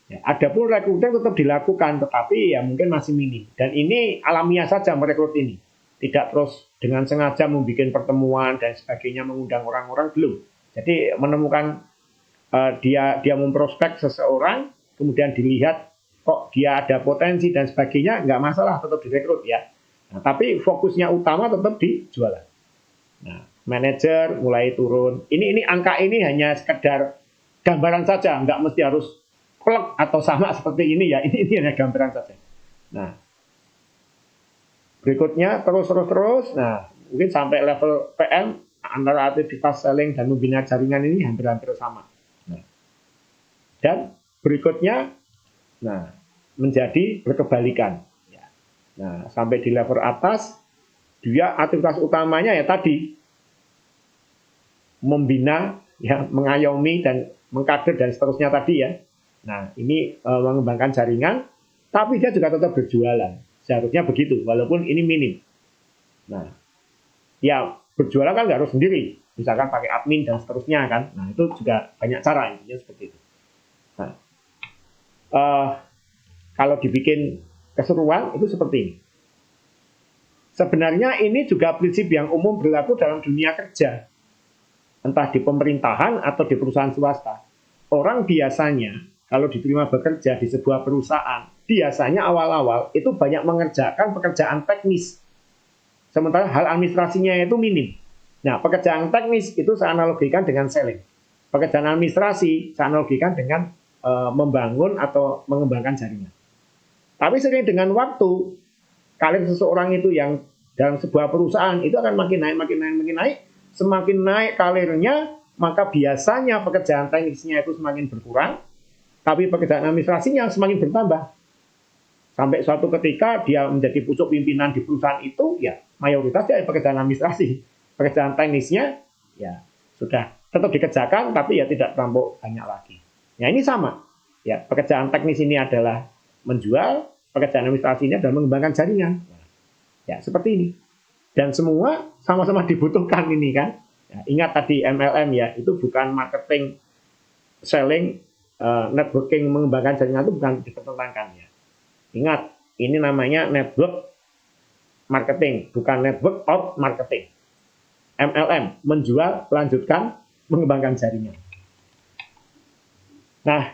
Ya, adapun recruiting tetap dilakukan, tetapi ya mungkin masih minim. Dan ini alamiah saja merekrut ini. Tidak terus dengan sengaja membuat pertemuan dan sebagainya, mengundang orang-orang, belum. Jadi menemukan dia memprospek seseorang, kemudian dilihat kok dia ada potensi dan sebagainya, nggak masalah, tetap direkrut ya. Nah, tapi fokusnya utama tetap di jualan. Nah, manajer mulai turun. Ini angka ini hanya sekedar gambaran saja, nggak mesti harus klek atau sama seperti ini ya. Ini hanya gambaran saja. Nah, berikutnya terus. Nah, mungkin sampai level PM antara aktivitas selling dan membina jaringan ini hampir-hampir sama. Nah, dan berikutnya, nah menjadi berkebalikan. Nah, sampai di level atas, dia aktivitas utamanya ya tadi membina, ya, mengayomi dan mengkader dan seterusnya tadi ya. Nah, ini mengembangkan jaringan, tapi dia juga tetap berjualan. Seharusnya begitu, walaupun ini minim. Nah, ya berjualan kan nggak harus sendiri, misalkan pakai admin dan seterusnya kan. Nah, itu juga banyak cara intinya seperti itu. Nah, kalau dibikin keseruan itu seperti ini. Sebenarnya ini juga prinsip yang umum berlaku dalam dunia kerja. Entah di pemerintahan atau di perusahaan swasta. Orang biasanya kalau diterima bekerja di sebuah perusahaan, biasanya awal-awal itu banyak mengerjakan pekerjaan teknis. Sementara hal administrasinya itu minim. Nah, pekerjaan teknis itu saya analogikan dengan selling. Pekerjaan administrasi saya analogikan dengan membangun atau mengembangkan jaringan. Tapi sering dengan waktu, karir seseorang itu yang dalam sebuah perusahaan itu akan makin naik. Semakin naik karirnya, maka biasanya pekerjaan teknisnya itu semakin berkurang, tapi pekerjaan administrasinya semakin bertambah. Sampai suatu ketika dia menjadi pucuk pimpinan di perusahaan itu, ya mayoritasnya pekerjaan administrasi. Pekerjaan teknisnya, ya sudah tetap dikerjakan, tapi ya tidak terlampau banyak lagi. Ya ini sama. Ya, pekerjaan teknis ini adalah menjual, pekerjaan administrasi ini adalah mengembangkan jaringan. Ya, seperti ini. Dan semua sama-sama dibutuhkan ini kan. Ya, ingat tadi MLM ya, itu bukan marketing, selling, networking, mengembangkan jaringan itu bukan dipertentangkan ya. Ingat, ini namanya network marketing, bukan network out marketing. MLM, menjual, lanjutkan, mengembangkan jaringan. Nah,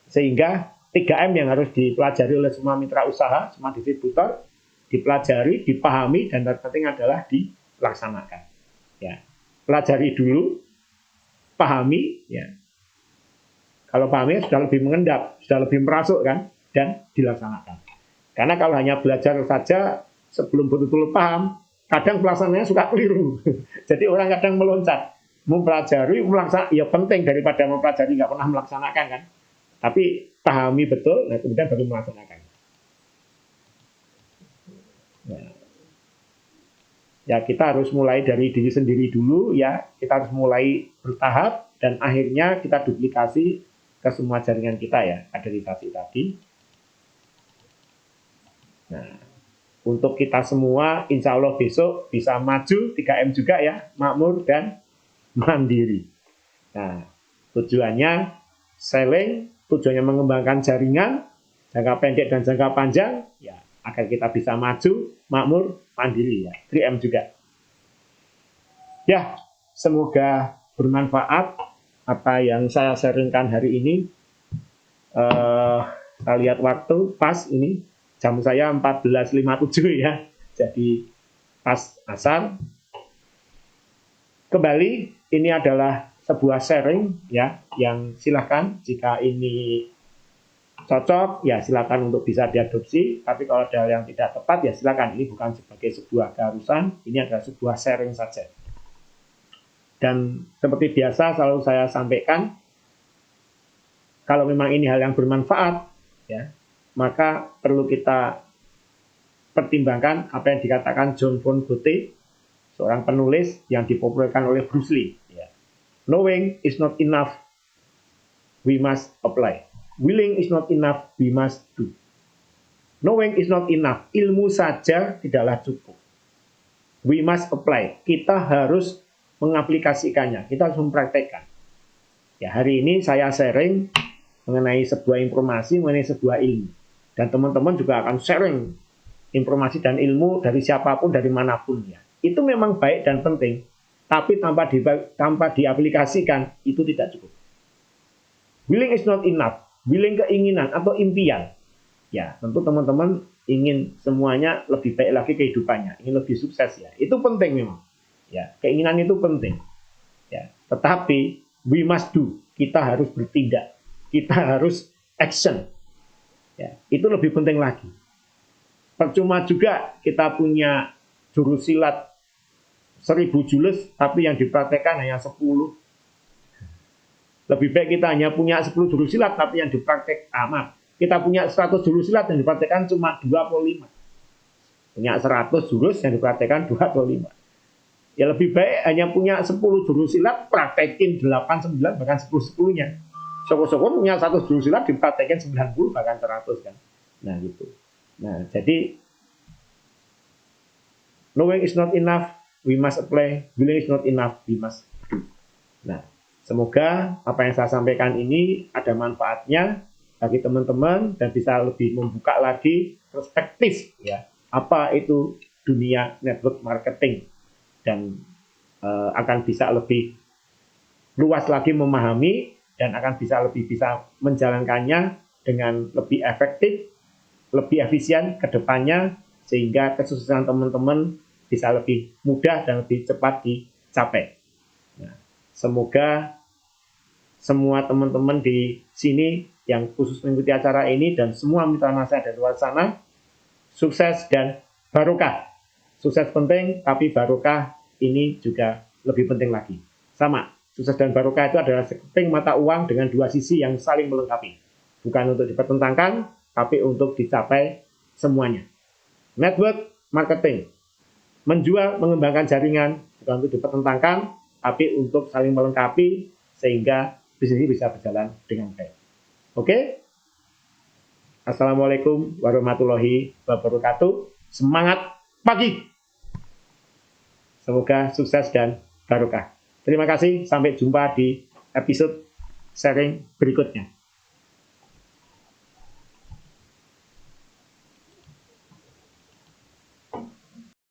sehingga 3M yang harus dipelajari oleh semua mitra usaha, semua distributor, dipelajari, dipahami, dan terpenting adalah dilaksanakan. Ya, pelajari dulu, pahami, ya. Kalau pahami sudah lebih mengendap, sudah lebih merasuk kan, dan dilaksanakan. Karena kalau hanya belajar saja sebelum betul-betul paham, kadang pelaksanaannya suka keliru. Jadi orang kadang meloncat, mempelajari, melaksanakan, ya penting daripada mempelajari nggak pernah melaksanakan kan. Tapi pahami betul, nah kemudian baru melaksanakan. Ya kita harus mulai dari diri sendiri dulu ya, kita harus mulai bertahap, dan akhirnya kita duplikasi ke semua jaringan kita ya, kaderisasi tadi. Nah, untuk kita semua insya Allah besok bisa maju 3M juga ya, makmur dan mandiri. Nah, tujuannya selling, tujuannya mengembangkan jaringan jangka pendek dan jangka panjang ya, agar kita bisa maju, makmur, mandiri ya. 3M juga. Ya, semoga bermanfaat apa yang saya sharingkan hari ini. Saya lihat waktu pas ini jam saya 14.57 ya, jadi pas asar. Kembali, ini adalah sebuah sharing ya, yang silahkan jika ini cocok ya silakan untuk bisa diadopsi, tapi kalau ada yang tidak tepat ya silakan, ini bukan sebagai sebuah keharusan, ini adalah sebuah sharing saja. Dan seperti biasa selalu saya sampaikan, kalau memang ini hal yang bermanfaat ya, maka perlu kita pertimbangkan apa yang dikatakan John von Goethe, seorang penulis yang dipopulerkan oleh Bruce Lee ya. Knowing is not enough, we must apply. Willing is not enough, we must do. Knowing is not enough, ilmu saja tidaklah cukup. We must apply, kita harus mengaplikasikannya, kita harus mempraktekkan. Ya, hari ini saya sharing mengenai sebuah informasi, mengenai sebuah ilmu. Dan teman-teman juga akan sharing informasi dan ilmu dari siapapun, dari manapun ya. Itu memang baik dan penting, tapi tanpa diaplikasikan itu tidak cukup. Willing is not enough, willing keinginan atau impian. Ya, tentu teman-teman ingin semuanya lebih baik lagi kehidupannya, ingin lebih sukses ya. Itu penting memang. Ya, keinginan itu penting. Ya, tetapi we must do, kita harus bertindak. Kita harus action. Ya, itu lebih penting lagi. Percuma juga kita punya jurus silat 1000 jurus, tapi yang dipraktekkan hanya 10. Lebih baik kita hanya punya 10 jurus silat, tapi yang dipraktek amat. Kita punya 100 jurus silat yang dipraktekkan cuma 25. Punya 100 jurus yang dipraktekkan 25. Ya lebih baik hanya punya 10 jurus silat, praktekin 8, 9, bahkan 10-10-nya. Syukur-syukur punya 100 jurus silat dipraktekin 90, bahkan 100 kan. Nah gitu. Nah jadi knowing is not enough, we must apply. Willing is not enough, we must do. Nah, semoga apa yang saya sampaikan ini ada manfaatnya bagi teman-teman dan bisa lebih membuka lagi perspektif ya, apa itu dunia network marketing, dan akan bisa lebih luas lagi memahami dan akan bisa menjalankannya dengan lebih efektif, lebih efisien ke depannya, sehingga kesuksesan teman-teman bisa lebih mudah dan lebih cepat dicapai. Nah, semoga semua teman-teman di sini yang khusus mengikuti acara ini dan semua mitra nasihat dari luar sana sukses dan barokah. Sukses penting, tapi barokah ini juga lebih penting lagi. Sama, sukses dan barokah itu adalah sekeping mata uang dengan dua sisi yang saling melengkapi. Bukan untuk dipertentangkan, tapi untuk dicapai semuanya. Network marketing, menjual, mengembangkan jaringan, bukan untuk dipertentangkan, tapi untuk saling melengkapi, sehingga bisnis ini bisa berjalan dengan baik. Oke? Assalamualaikum warahmatullahi wabarakatuh. Semangat pagi! Semoga sukses dan barokah. Terima kasih, sampai jumpa di episode sharing berikutnya.